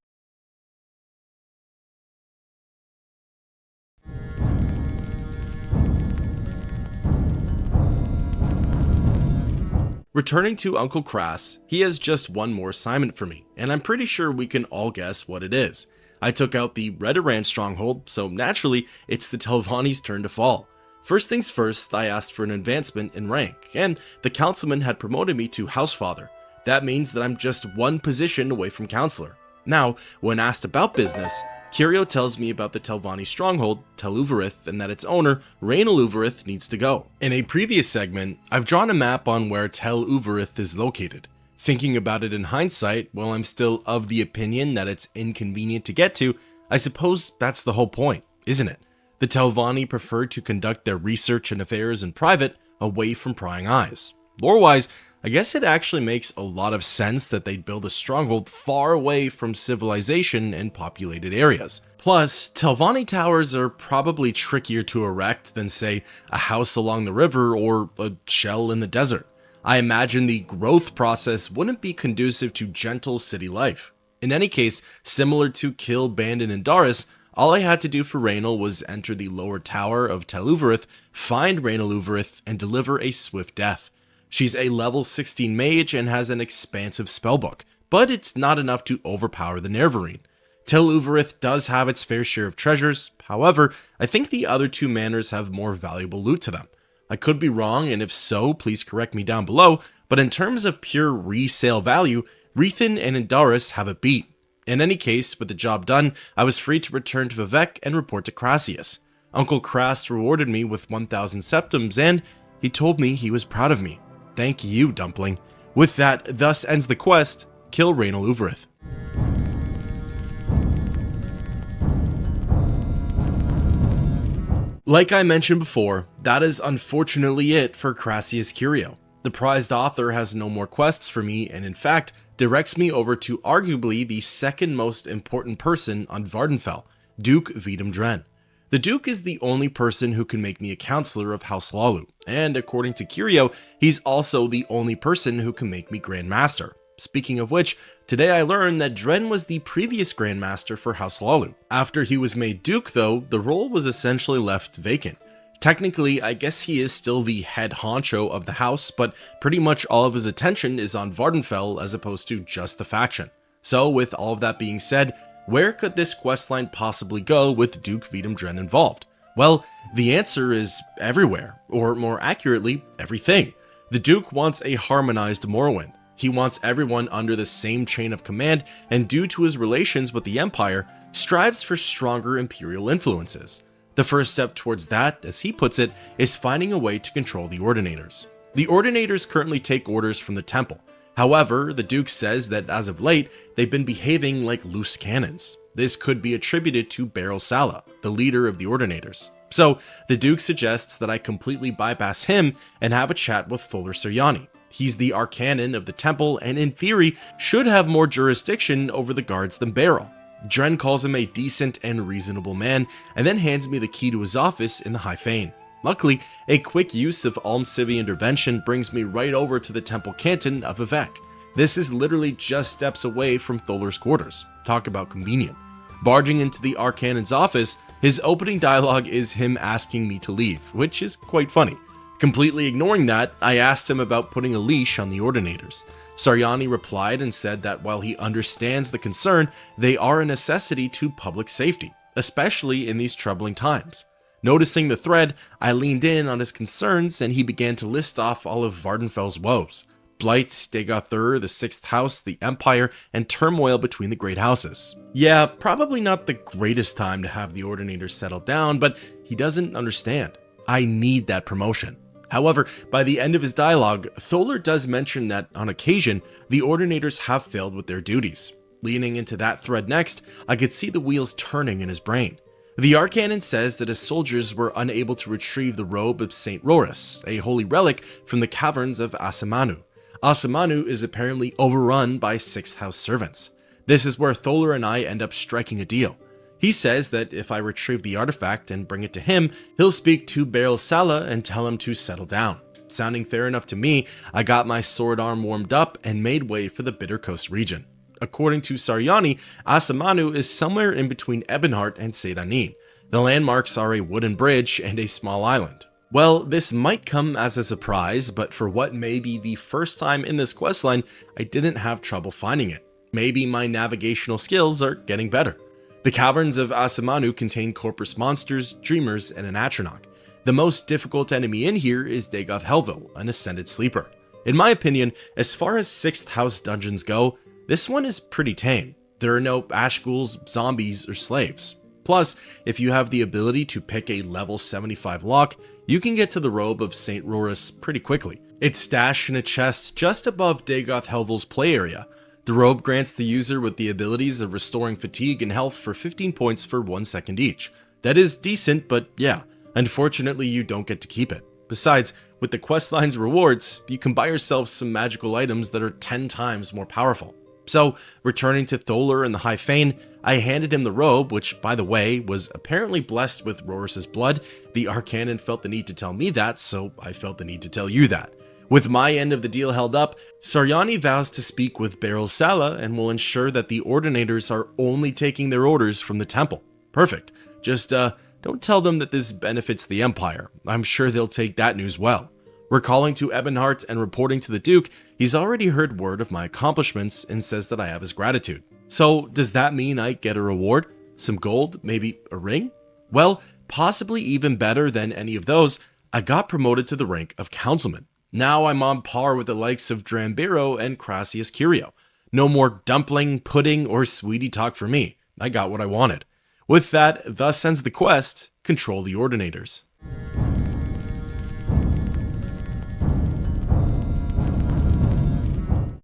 Returning to Uncle Crass, he has just one more assignment for me, and I'm pretty sure we can all guess what it is. I took out the Redoran Stronghold, so naturally, it's the Telvanni's turn to fall. First things first, I asked for an advancement in rank, and the councilman had promoted me to Housefather. That means that I'm just one position away from Counselor. Now, when asked about business, Courier tells me about the Telvanni stronghold, Tel Uvirith, and that its owner, Reynel Uvirith, needs to go. In a previous segment, I've drawn a map on where Tel Uvirith is located. Thinking about it in hindsight, while I'm still of the opinion that it's inconvenient to get to, I suppose that's the whole point, isn't it? The Telvanni preferred to conduct their research and affairs in private, away from prying eyes. Lore-wise, I guess it actually makes a lot of sense that they'd build a stronghold far away from civilization and populated areas. Plus, Telvanni towers are probably trickier to erect than, say, a house along the river or a shell in the desert. I imagine the growth process wouldn't be conducive to gentle city life. In any case, similar to kill Banden and Indarys, all I had to do for Reynel was enter the lower tower of Tel Uvirith, find Reynel Uvirith, and deliver a swift death. She's a level 16 mage and has an expansive spellbook, but it's not enough to overpower the Nerevarine. Tel Uvirith does have its fair share of treasures, however, I think the other two manors have more valuable loot to them. I could be wrong, and if so, please correct me down below, but in terms of pure resale value, Rethan and Indarys have a beat. In any case, with the job done, I was free to return to Vivec and report to Crassius. Uncle Crass rewarded me with 1,000 septums, and he told me he was proud of me. Thank you, Dumpling. With that, thus ends the quest, kill Reynel Uvirith. Like I mentioned before, that is unfortunately it for Crassius Curio. The prized author has no more quests for me and in fact directs me over to arguably the second most important person on Vvardenfell, Duke Vidam Dren. The Duke is the only person who can make me a counselor of House Hlaalu, and according to Curio, he's also the only person who can make me Grand Master. Speaking of which, today I learned that Dren was the previous Grand Master for House Hlaalu. After he was made Duke though, the role was essentially left vacant. Technically, I guess he is still the head honcho of the house, but pretty much all of his attention is on Vvardenfell as opposed to just the faction. So with all of that being said, Where could this questline possibly go with Duke Vidam Dren involved? Well, the answer is everywhere, or more accurately, everything. The Duke wants a harmonized Morrowind. He wants everyone under the same chain of command, and due to his relations with the Empire, strives for stronger Imperial influences. The first step towards that, as he puts it, is finding a way to control the Ordinators. The Ordinators currently take orders from the Temple. However, the Duke says that as of late, they've been behaving like loose cannons. This could be attributed to Bero Sala, the leader of the Ordinators. So, the Duke suggests that I completely bypass him and have a chat with Tholar Suryani. He's the Arcanon of the Temple and in theory should have more jurisdiction over the guards than Bero. Dren calls him a decent and reasonable man and then hands me the key to his office in the High Fane. Luckily, a quick use of Almcivi intervention brings me right over to the Temple Canton of Vivec. This is literally just steps away from Tholar's quarters. Talk about convenient. Barging into the Arcanon's office, his opening dialogue is him asking me to leave, which is quite funny. Completely ignoring that, I asked him about putting a leash on the Ordinators. Suryani replied and said that while he understands the concern, they are a necessity to public safety, especially in these troubling times. Noticing the thread, I leaned in on his concerns and he began to list off all of Vvardenfell's woes. Blight, Dagothur, the Sixth House, the Empire, and turmoil between the great houses. Yeah, probably not the greatest time to have the Ordinators settle down, but he doesn't understand. I need that promotion. However, by the end of his dialogue, Tholar does mention that, on occasion, the Ordinators have failed with their duties. Leaning into that thread next, I could see the wheels turning in his brain. The Arcanon says that his soldiers were unable to retrieve the robe of St. Rorus, a holy relic from the caverns of Asamanu. Asamanu is apparently overrun by Sixth House servants. This is where Tholar and I end up striking a deal. He says that if I retrieve the artifact and bring it to him, he'll speak to Bero Sala and tell him to settle down. Sounding fair enough to me, I got my sword arm warmed up and made way for the Bitter Coast region. According to Suryani, Asamanu is somewhere in between Ebonheart and Sedanin. The landmarks are a wooden bridge and a small island. Well, this might come as a surprise, but for what may be the first time in this questline, I didn't have trouble finding it. Maybe my navigational skills are getting better. The caverns of Asamanu contain Corpus monsters, dreamers, and an Atronach. The most difficult enemy in here is Dagoth Helvil, an Ascended Sleeper. In my opinion, as far as 6th House dungeons go, this one is pretty tame. There are no Ashghouls, zombies, or slaves. Plus, if you have the ability to pick a level 75 lock, you can get to the robe of St. Rorus pretty quickly. It's stashed in a chest just above Dagoth Helvil's play area. The robe grants the user with the abilities of restoring fatigue and health for 15 points for 1 second each. That is decent, but yeah, unfortunately you don't get to keep it. Besides, with the questline's rewards, you can buy yourself some magical items that are 10 times more powerful. So, returning to Tholar and the High Fane, I handed him the robe, which, by the way, was apparently blessed with Rorus's blood. The Arcanon felt the need to tell me that, so I felt the need to tell you that. With my end of the deal held up, Suryani vows to speak with Bero Sala and will ensure that the Ordinators are only taking their orders from the temple. Perfect. Just, don't tell them that this benefits the Empire. I'm sure they'll take that news well. Recalling to Ebonheart and reporting to the Duke, he's already heard word of my accomplishments and says that I have his gratitude. So, does that mean I get a reward? Some gold? Maybe a ring? Well, possibly even better than any of those, I got promoted to the rank of Councilman. Now I'm on par with the likes of Drambero and Crassius Curio. No more dumpling, pudding, or sweetie talk for me. I got what I wanted. With that, thus ends the quest, control the Ordinators.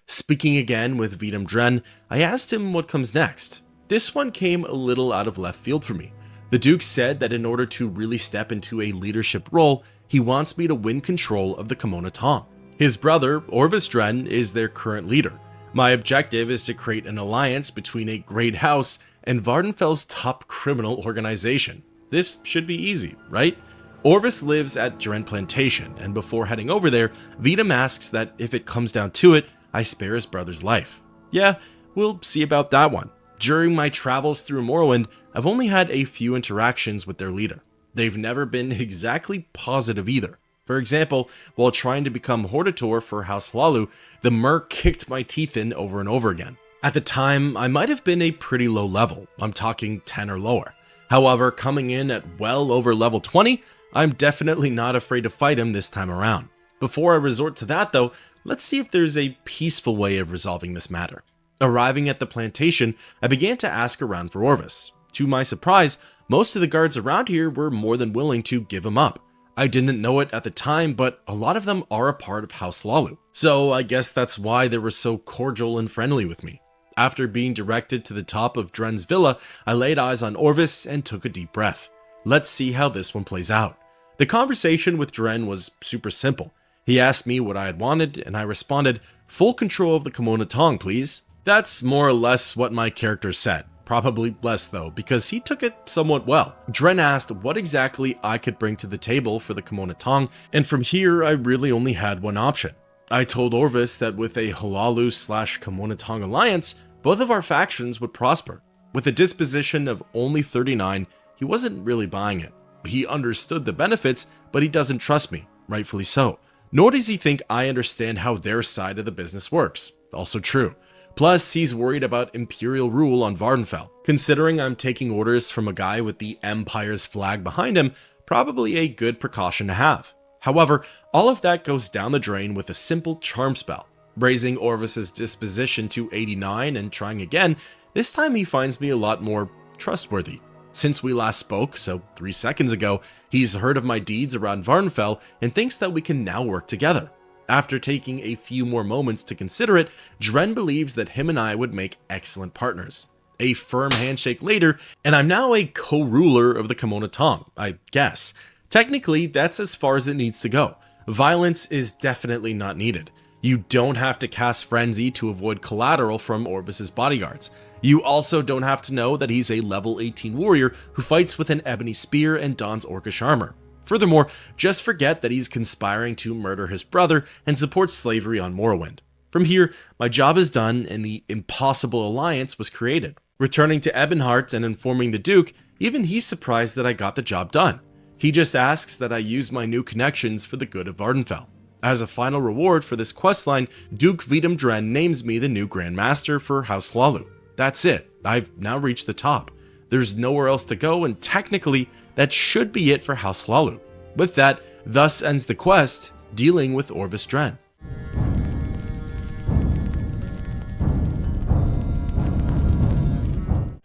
Speaking again with Vidam Dren, I asked him what comes next. This one came a little out of left field for me. The Duke said that in order to really step into a leadership role, he wants me to win control of the Kimona Tong. His brother, Orvis Dren, is their current leader. My objective is to create an alliance between a great house and Vvardenfell's top criminal organization. This should be easy, right? Orvis lives at Dren Plantation, and before heading over there, Vidam asks that if it comes down to it, I spare his brother's life. Yeah, we'll see about that one. During my travels through Morrowind, I've only had a few interactions with their leader. They've never been exactly positive either. For example, while trying to become Hortator for House Hlaalu, the Merc kicked my teeth in over and over again. At the time, I might have been a pretty low level, I'm talking 10 or lower. However, coming in at well over level 20, I'm definitely not afraid to fight him this time around. Before I resort to that though, let's see if there's a peaceful way of resolving this matter. Arriving at the plantation, I began to ask around for Orvis. To my surprise, most of the guards around here were more than willing to give him up. I didn't know it at the time, but a lot of them are a part of House Hlaalu, so I guess that's why they were so cordial and friendly with me. After being directed to the top of Dren's villa, I laid eyes on Orvis and took a deep breath. Let's see how this one plays out. The conversation with Dren was super simple. He asked me what I had wanted, and I responded, "Full control of the Kimona Tong, please." That's more or less what my character said. Probably less though, because he took it somewhat well. Dren asked what exactly I could bring to the table for the Kimona Tong, and from here I really only had one option. I told Orvis that with a Hlaalu/Kimona Tong alliance, both of our factions would prosper. With a disposition of only 39, he wasn't really buying it. He understood the benefits, but he doesn't trust me, rightfully so. Nor does he think I understand how their side of the business works. Also true. Plus, he's worried about Imperial rule on Vvardenfell. Considering I'm taking orders from a guy with the Empire's flag behind him, probably a good precaution to have. However, all of that goes down the drain with a simple charm spell. Raising Orvis's disposition to 89 and trying again, this time he finds me a lot more trustworthy. Since we last spoke, so 3 seconds ago, he's heard of my deeds around Vvardenfell and thinks that we can now work together. After taking a few more moments to consider it, Dren believes that him and I would make excellent partners. A firm handshake later, and I'm now a co-ruler of the Kimona Tong, I guess. Technically, that's as far as it needs to go. Violence is definitely not needed. You don't have to cast Frenzy to avoid collateral from Orvis's bodyguards. You also don't have to know that he's a level 18 warrior who fights with an ebony spear and dons orcish armor. Furthermore, just forget that he's conspiring to murder his brother and supports slavery on Morrowind. From here, my job is done and the impossible alliance was created. Returning to Ebonheart and informing the Duke, even he's surprised that I got the job done. He just asks that I use my new connections for the good of Vvardenfell. As a final reward for this questline, Duke Vidam Dren names me the new Grand Master for House Hlaalu. That's it, I've now reached the top. There's nowhere else to go, and technically, that should be it for House Hlaalu. With that, thus ends the quest, dealing with Orvis Dren.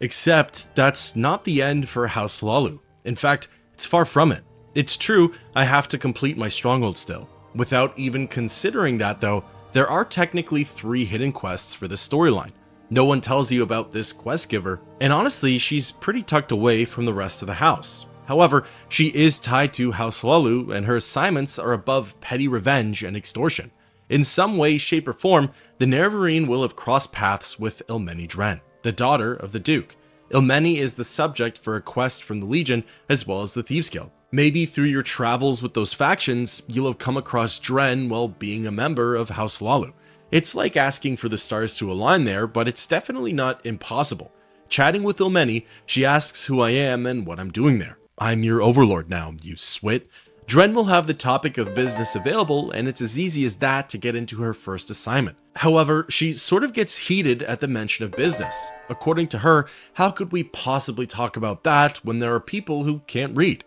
Except, that's not the end for House Hlaalu. In fact, it's far from it. It's true, I have to complete my Stronghold still. Without even considering that though, there are technically 3 hidden quests for this storyline. No one tells you about this quest giver, and honestly, she's pretty tucked away from the rest of the house. However, she is tied to House Hlaalu, and her assignments are above petty revenge and extortion. In some way, shape, or form, the Nerevarine will have crossed paths with Ilmeni Dren, the daughter of the Duke. Ilmeni is the subject for a quest from the Legion as well as the Thieves Guild. Maybe through your travels with those factions, you'll have come across Dren while being a member of House Hlaalu. It's like asking for the stars to align there, but it's definitely not impossible. Chatting with Ilmeni, she asks who I am and what I'm doing there. I'm your overlord now, you swit. Dren will have the topic of business available, and it's as easy as that to get into her first assignment. However, she sort of gets heated at the mention of business. According to her, how could we possibly talk about that when there are people who can't read?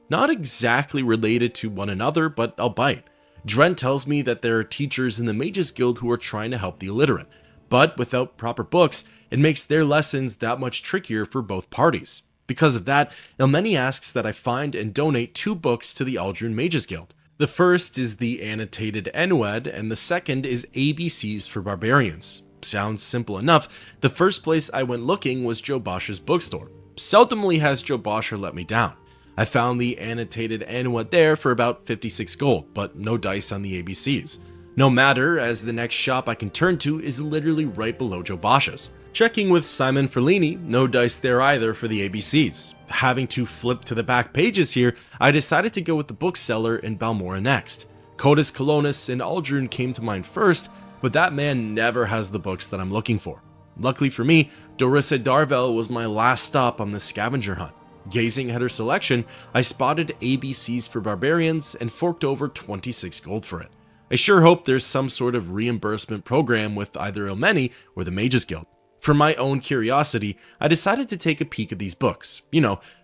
Not exactly related to one another, but I'll bite. Dren tells me that there are teachers in the Mages Guild who are trying to help the illiterate, but without proper books, it makes their lessons that much trickier for both parties. Because of that, Ilmeni asks that I find and donate 2 books to the Aldrin Mages Guild. The first is the Annotated Enued, and the second is ABCs for Barbarians. Sounds simple enough. The first place I went looking was Joe Bosch's bookstore. Seldomly has Joe Boscher let me down. I found the Annotated Enued there for about 56 gold, but no dice on the ABCs. No matter, as the next shop I can turn to is literally right below Joe Bosch's. Checking with Simon Ferlini, no dice there either for the ABCs. Having to flip to the back pages here, I decided to go with the bookseller in Balmora next. Codus Colonus and Aldrin came to mind first, but that man never has the books that I'm looking for. Luckily for me, Dorissa Darvel was my last stop on this scavenger hunt. Gazing at her selection, I spotted ABCs for Barbarians and forked over 26 gold for it. I sure hope there's some sort of reimbursement program with either Ilmeni or the Mages Guild. For my own curiosity, I decided to take a peek at these books,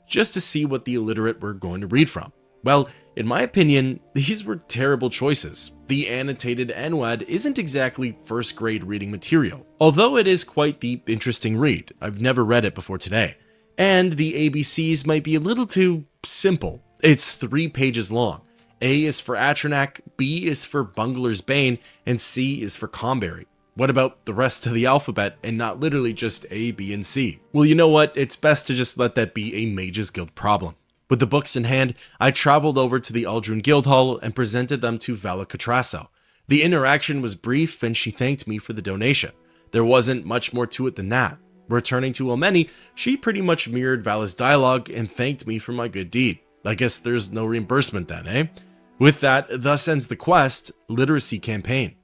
just to see what the illiterate were going to read from. Well, in my opinion, these were terrible choices. The annotated Enwad isn't exactly first grade reading material, although it is quite the interesting read. I've never read it before today. And the ABCs might be a little too simple. It's 3 pages long. A is for Atronak, B is for Bungler's Bane, and C is for Comberry. What about the rest of the alphabet and not literally just A, B, and C? Well, you know what? It's best to just let that be a Mage's Guild problem. With the books in hand, I traveled over to the Aldrin Guildhall and presented them to Vala Catrasso. The interaction was brief and she thanked me for the donation. There wasn't much more to it than that. Returning to Elmeni, she pretty much mirrored Vala's dialogue and thanked me for my good deed. I guess there's no reimbursement then, eh? With that, thus ends the quest, Literacy Campaign.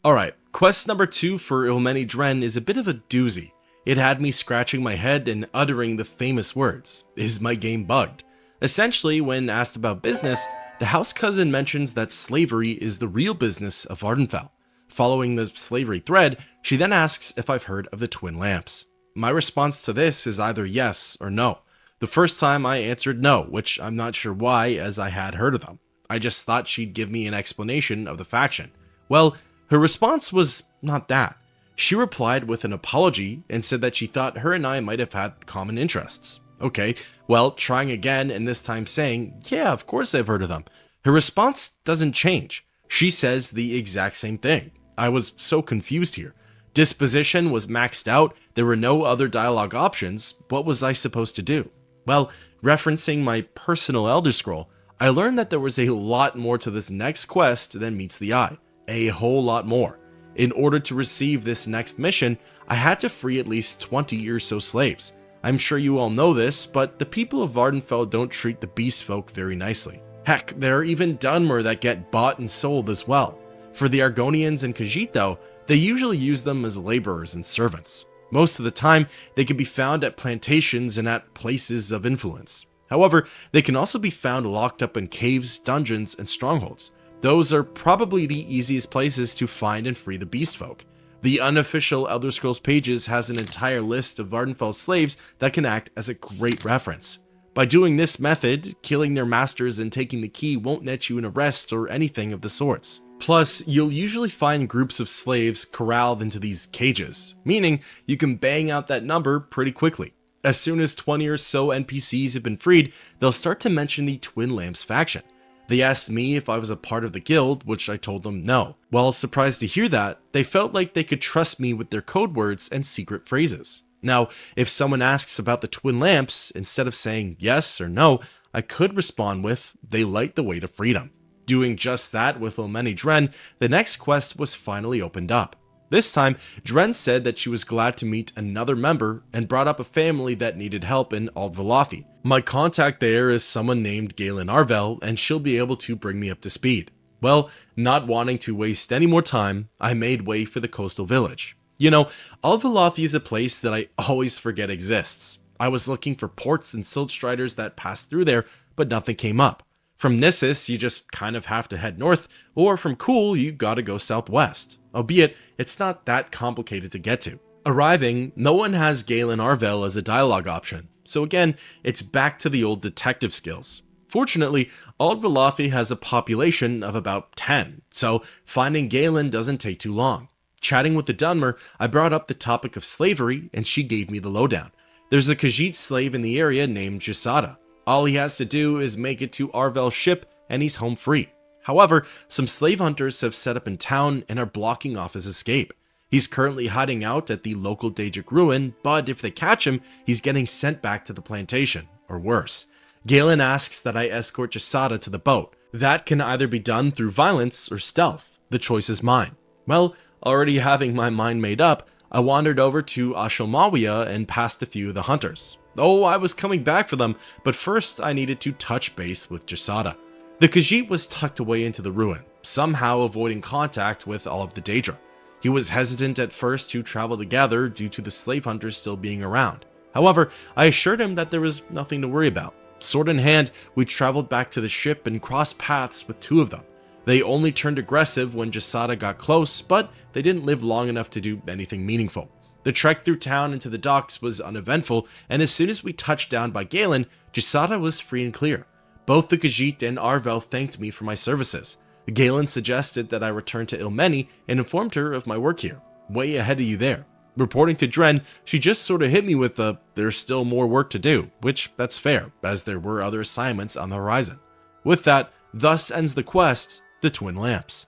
Alright, quest number 2 for Ilmeni Dren is a bit of a doozy. It had me scratching my head and uttering the famous words, "Is my game bugged?" Essentially, when asked about business, the house cousin mentions that slavery is the real business of Ardenfell. Following the slavery thread, she then asks if I've heard of the Twin Lamps. My response to this is either yes or no. The first time I answered no, which I'm not sure why, as I had heard of them. I just thought she'd give me an explanation of the faction. Well, her response was not that. She replied with an apology and said that she thought her and I might have had common interests. Okay, well, trying again and this time saying, yeah, of course I've heard of them. Her response doesn't change. She says the exact same thing. I was so confused here. Disposition was maxed out, there were no other dialogue options. What was I supposed to do? Well, referencing my personal Elder Scroll, I learned that there was a lot more to this next quest than meets the eye. A whole lot more. In order to receive this next mission, I had to free at least 20 or so slaves. I'm sure you all know this, but the people of Ardenfell don't treat the beast folk very nicely. Heck, there are even Dunmer that get bought and sold as well. For the Argonians and Khajiit though, they usually use them as laborers and servants. Most of the time, they can be found at plantations and at places of influence. However, they can also be found locked up in caves, dungeons, and strongholds. Those are probably the easiest places to find and free the beast folk. The unofficial Elder Scrolls pages has an entire list of Ardenfell slaves that can act as a great reference. By doing this method, killing their masters and taking the key won't net you an arrest or anything of the sorts. Plus, you'll usually find groups of slaves corralled into these cages, meaning you can bang out that number pretty quickly. As soon as 20 or so NPCs have been freed, they'll start to mention the Twin Lamps faction. They asked me if I was a part of the guild, which I told them no. While surprised to hear that, they felt like they could trust me with their code words and secret phrases. Now, if someone asks about the Twin Lamps, instead of saying yes or no, I could respond with, they light the way to freedom. Doing just that with Ilmeni Dren, the next quest was finally opened up. This time, Dren said that she was glad to meet another member and brought up a family that needed help in Aldvelothi. My contact there is someone named Galen Arvel, and she'll be able to bring me up to speed. Well, not wanting to waste any more time, I made way for the coastal village. Aldvelothi is a place that I always forget exists. I was looking for ports and silt striders that passed through there, but nothing came up. From Nissus, you just kind of have to head north, or from Kuul, you gotta go southwest. Albeit, it's not that complicated to get to. Arriving, no one has Galen Arvel as a dialogue option, so again, it's back to the old detective skills. Fortunately, Aldvelothi has a population of about 10, so finding Galen doesn't take too long. Chatting with the Dunmer, I brought up the topic of slavery, and she gave me the lowdown. There's a Khajiit slave in the area named Jasada. All he has to do is make it to Arvel's ship, and he's home free. However, some slave hunters have set up in town and are blocking off his escape. He's currently hiding out at the local Daedric ruin, but if they catch him, he's getting sent back to the plantation, or worse. Galen asks that I escort Jasada to the boat. That can either be done through violence or stealth. The choice is mine. Well, already having my mind made up, I wandered over to Ashelmawia and passed a few of the hunters. Oh, I was coming back for them, but first I needed to touch base with Jasada. The Khajiit was tucked away into the ruin, somehow avoiding contact with all of the Daedra. He was hesitant at first to travel together due to the slave hunters still being around. However, I assured him that there was nothing to worry about. Sword in hand, we traveled back to the ship and crossed paths with two of them. They only turned aggressive when Jasada got close, but they didn't live long enough to do anything meaningful. The trek through town into the docks was uneventful, and as soon as we touched down by Galen, Jasada was free and clear. Both the Khajiit and Arvel thanked me for my services. Galen suggested that I return to Ilmeni and informed her of my work here. Way ahead of you there. Reporting to Dren, she just sort of hit me with there's still more work to do, which that's fair, as there were other assignments on the horizon. With that, thus ends the quest, the Twin Lamps.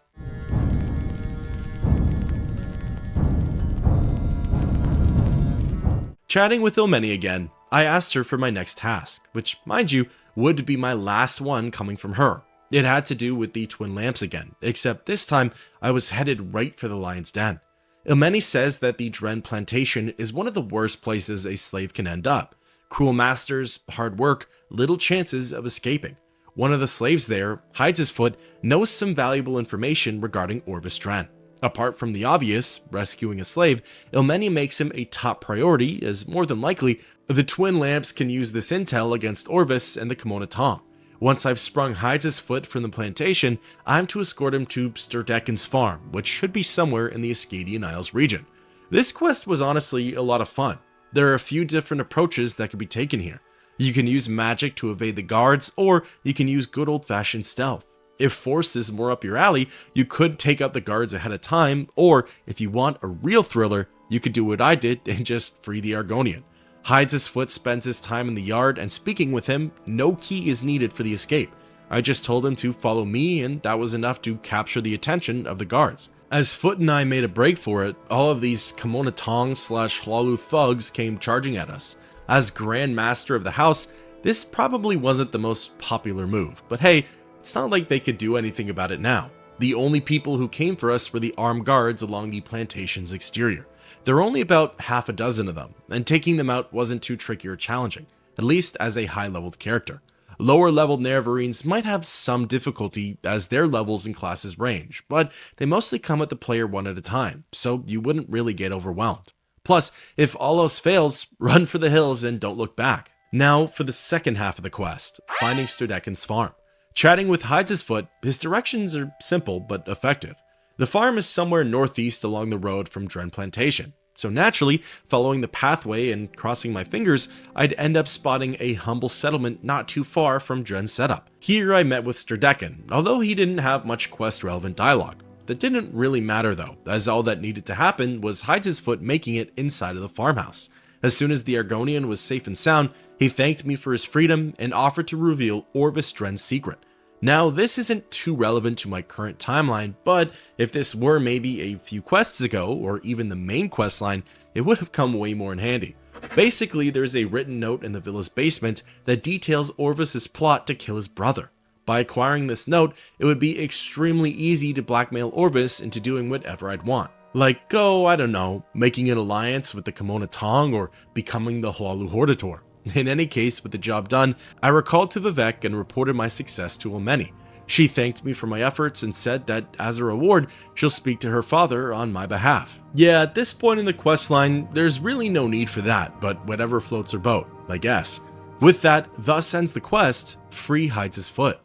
Chatting with Ilmeni again, I asked her for my next task, which, mind you, would be my last one coming from her. It had to do with the Twin Lamps again, except this time I was headed right for the Lion's Den. Ilmeni says that the Dren Plantation is one of the worst places a slave can end up. Cruel masters, hard work, little chances of escaping. One of the slaves there, Hydesfoot, knows some valuable information regarding Orvis Dren. Apart from the obvious, rescuing a slave, Ilmeni makes him a top priority, as more than likely, the Twin Lamps can use this intel against Orvis and the Kimona Tong. Once I've sprung Hydesfoot from the plantation, I'm to escort him to Sturdecken's farm, which should be somewhere in the Ascadian Isles region. This quest was honestly a lot of fun. There are a few different approaches that can be taken here. You can use magic to evade the guards, or you can use good old-fashioned stealth. If force is more up your alley, you could take out the guards ahead of time, or if you want a real thriller, you could do what I did and just free the Argonian. Hydesfoot spends his time in the yard, and speaking with him, no key is needed for the escape. I just told him to follow me, and that was enough to capture the attention of the guards. As Foot and I made a break for it, all of these Kimona Tong / Hlaalu thugs came charging at us. As Grand Master of the house, this probably wasn't the most popular move, but hey, it's not like they could do anything about it now. The only people who came for us were the armed guards along the plantation's exterior. There were only about half a dozen of them, and taking them out wasn't too tricky or challenging, at least as a high-leveled character. Lower-leveled Nerevarines might have some difficulty as their levels and classes range, but they mostly come at the player one at a time, so you wouldn't really get overwhelmed. Plus, if all else fails, run for the hills and don't look back. Now for the second half of the quest, finding Sturdecken's farm. Chatting with Hydesfoot, his directions are simple but effective. The farm is somewhere northeast along the road from Dren Plantation, so naturally, following the pathway and crossing my fingers, I'd end up spotting a humble settlement not too far from Dren's setup. Here I met with Sturdecken, although he didn't have much quest-relevant dialogue. That didn't really matter though, as all that needed to happen was Hydesfoot making it inside of the farmhouse. As soon as the Argonian was safe and sound, he thanked me for his freedom and offered to reveal Orvis Dren's secret. Now, this isn't too relevant to my current timeline, but if this were maybe a few quests ago, or even the main quest line, it would have come way more in handy. Basically, there's a written note in the villa's basement that details Orvis's plot to kill his brother. By acquiring this note, it would be extremely easy to blackmail Orvis into doing whatever I'd want. Like, I don't know, making an alliance with the Kimona Tong or becoming the Hlaalu Hordator. In any case, with the job done, I recalled to Vivek and reported my success to Ilmeni. She thanked me for my efforts and said that, as a reward, she'll speak to her father on my behalf. Yeah, at this point in the questline, there's really no need for that, but whatever floats her boat, I guess. With that, thus ends the quest, free Hydesfoot.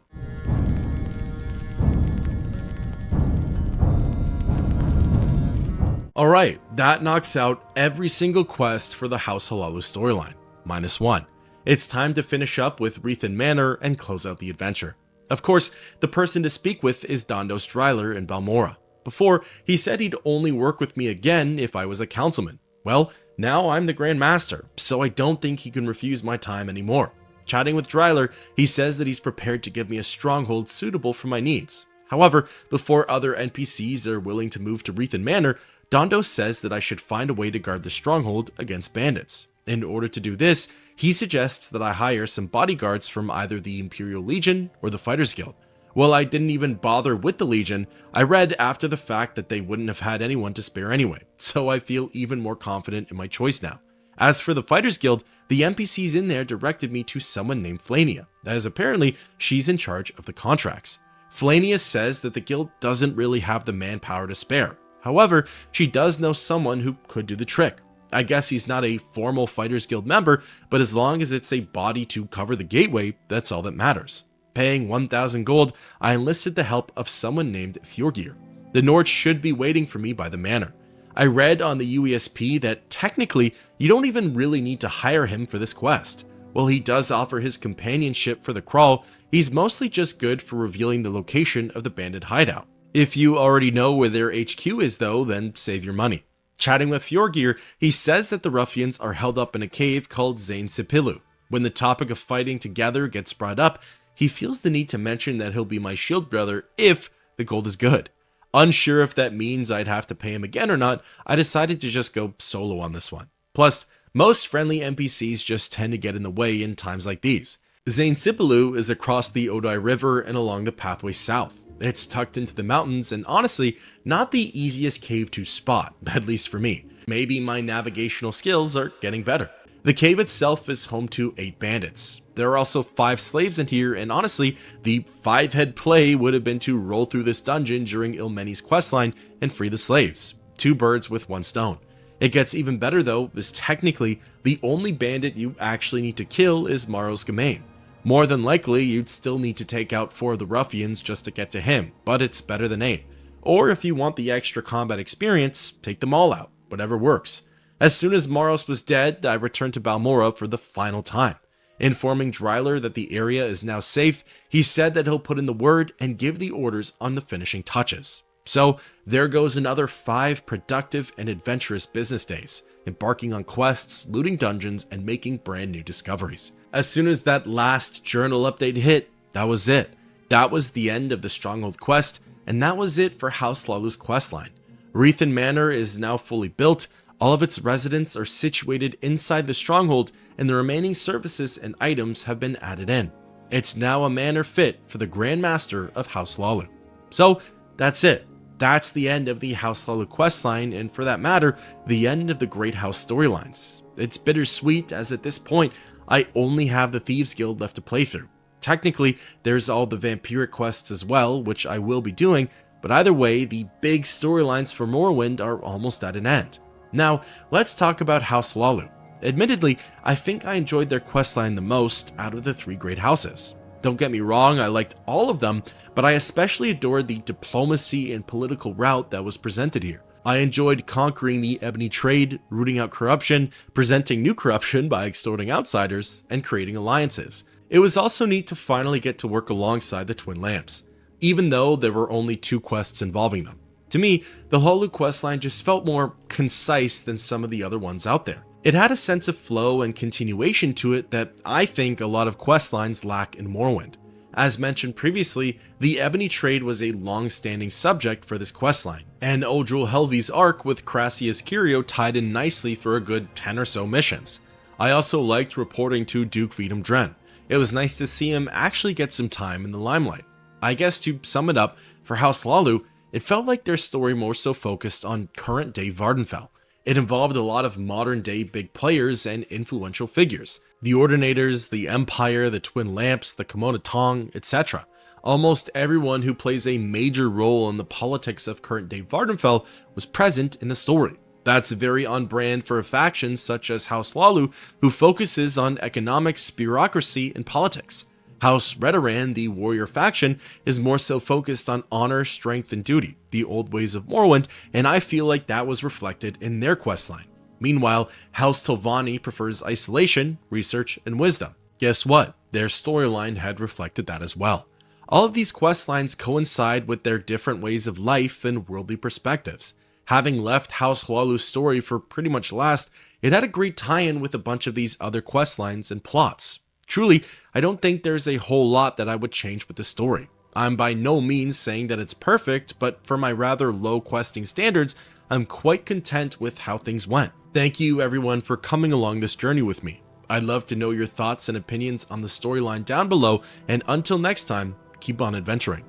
Alright, that knocks out every single quest for the House Hlaalu storyline. -1. It's time to finish up with Rethen Manor and close out the adventure. Of course, the person to speak with is Dondos Dryler in Balmora. Before, he said he'd only work with me again if I was a councilman. Well, now I'm the Grand Master, so I don't think he can refuse my time anymore. Chatting with Dryler, he says that he's prepared to give me a stronghold suitable for my needs. However, before other NPCs are willing to move to Rethen Manor, Dondos says that I should find a way to guard the stronghold against bandits. In order to do this, he suggests that I hire some bodyguards from either the Imperial Legion or the Fighters Guild. Well, I didn't even bother with the Legion. I read after the fact that they wouldn't have had anyone to spare anyway, so I feel even more confident in my choice now. As for the Fighters Guild, the NPCs in there directed me to someone named Flaenia, as apparently she's in charge of the contracts. Flaenia says that the guild doesn't really have the manpower to spare. However, she does know someone who could do the trick. I guess he's not a formal Fighters Guild member, but as long as it's a body to cover the gateway, that's all that matters. Paying 1,000 gold, I enlisted the help of someone named Fjorgir. The Nords should be waiting for me by the manor. I read on the UESP that technically you don't even really need to hire him for this quest. While he does offer his companionship for the crawl, he's mostly just good for revealing the location of the bandit hideout. If you already know where their HQ is though, then save your money. Chatting with Fjorgir, he says that the ruffians are held up in a cave called Zain Sipilu. When the topic of fighting together gets brought up, he feels the need to mention that he'll be my shield brother if the gold is good. Unsure if that means I'd have to pay him again or not, I decided to just go solo on this one. Plus, most friendly NPCs just tend to get in the way in times like these. Zain Sipilu is across the Odai River and along the pathway south. It's tucked into the mountains and honestly, not the easiest cave to spot, at least for me. Maybe my navigational skills are getting better. The cave itself is home to 8 bandits. There are also 5 slaves in here, and honestly, the 5-head play would have been to roll through this dungeon during Ilmeni's questline and free the slaves. 2 birds with 1 stone. It gets even better though, as technically, the only bandit you actually need to kill is Maros Gamane. More than likely, you'd still need to take out 4 of the ruffians just to get to him, but it's better than 8. Or if you want the extra combat experience, take them all out, whatever works. As soon as Maros was dead, I returned to Balmora for the final time. Informing Dryler that the area is now safe, he said that he'll put in the word and give the orders on the finishing touches. So there goes another 5 productive and adventurous business days, embarking on quests, looting dungeons, and making brand new discoveries. As soon as that last journal update hit, that was it. That was the end of the Stronghold quest, and that was it for House Hlaalu's questline. Rethan Manor is now fully built. All of its residents are situated inside the Stronghold, and the remaining services and items have been added in. It's now a manor fit for the Grand Master of House Hlaalu. So that's it. That's the end of the House Hlaalu questline, and for that matter, the end of the Great House storylines. It's bittersweet, as at this point, I only have the Thieves Guild left to play through. Technically, there's all the vampiric quests as well, which I will be doing, but either way, the big storylines for Morrowind are almost at an end. Now, let's talk about House Hlaalu. Admittedly, I think I enjoyed their questline the most out of the 3 great houses. Don't get me wrong, I liked all of them, but I especially adored the diplomacy and political route that was presented here. I enjoyed conquering the Epony Trade, rooting out corruption, presenting new corruption by extorting outsiders, and creating alliances. It was also neat to finally get to work alongside the Twin Lamps, even though there were only 2 quests involving them. To me, the Hlaalu questline just felt more concise than some of the other ones out there. It had a sense of flow and continuation to it that I think a lot of questlines lack in Morrowind. As mentioned previously, the Epony Trade was a long-standing subject for this questline, and Odril Helvi's arc with Crassius Curio tied in nicely for a good 10 or so missions. I also liked reporting to Duke Vidam Dren. It was nice to see him actually get some time in the limelight. I guess to sum it up, for House Hlaalu, it felt like their story more so focused on current-day Vvardenfell. It involved a lot of modern-day big players and influential figures. The Ordinators, the Empire, the Twin Lamps, the Kimona Tong, etc. Almost everyone who plays a major role in the politics of current-day Vvardenfell was present in the story. That's very on brand for a faction such as House Hlaalu, who focuses on economics, bureaucracy, and politics. House Redoran, the warrior faction, is more so focused on honor, strength, and duty, the old ways of Morrowind, and I feel like that was reflected in their questline. Meanwhile, House Telvanni prefers isolation, research, and wisdom. Guess what? Their storyline had reflected that as well. All of these questlines coincide with their different ways of life and worldly perspectives. Having left House Hlaalu's story for pretty much last, it had a great tie-in with a bunch of these other questlines and plots. Truly, I don't think there's a whole lot that I would change with the story. I'm by no means saying that it's perfect, but for my rather low questing standards, I'm quite content with how things went. Thank you everyone for coming along this journey with me. I'd love to know your thoughts and opinions on the storyline down below, and until next time, keep on adventuring.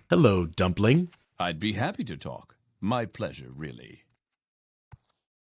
Hello, Dumpling. I'd be happy to talk. My pleasure, really.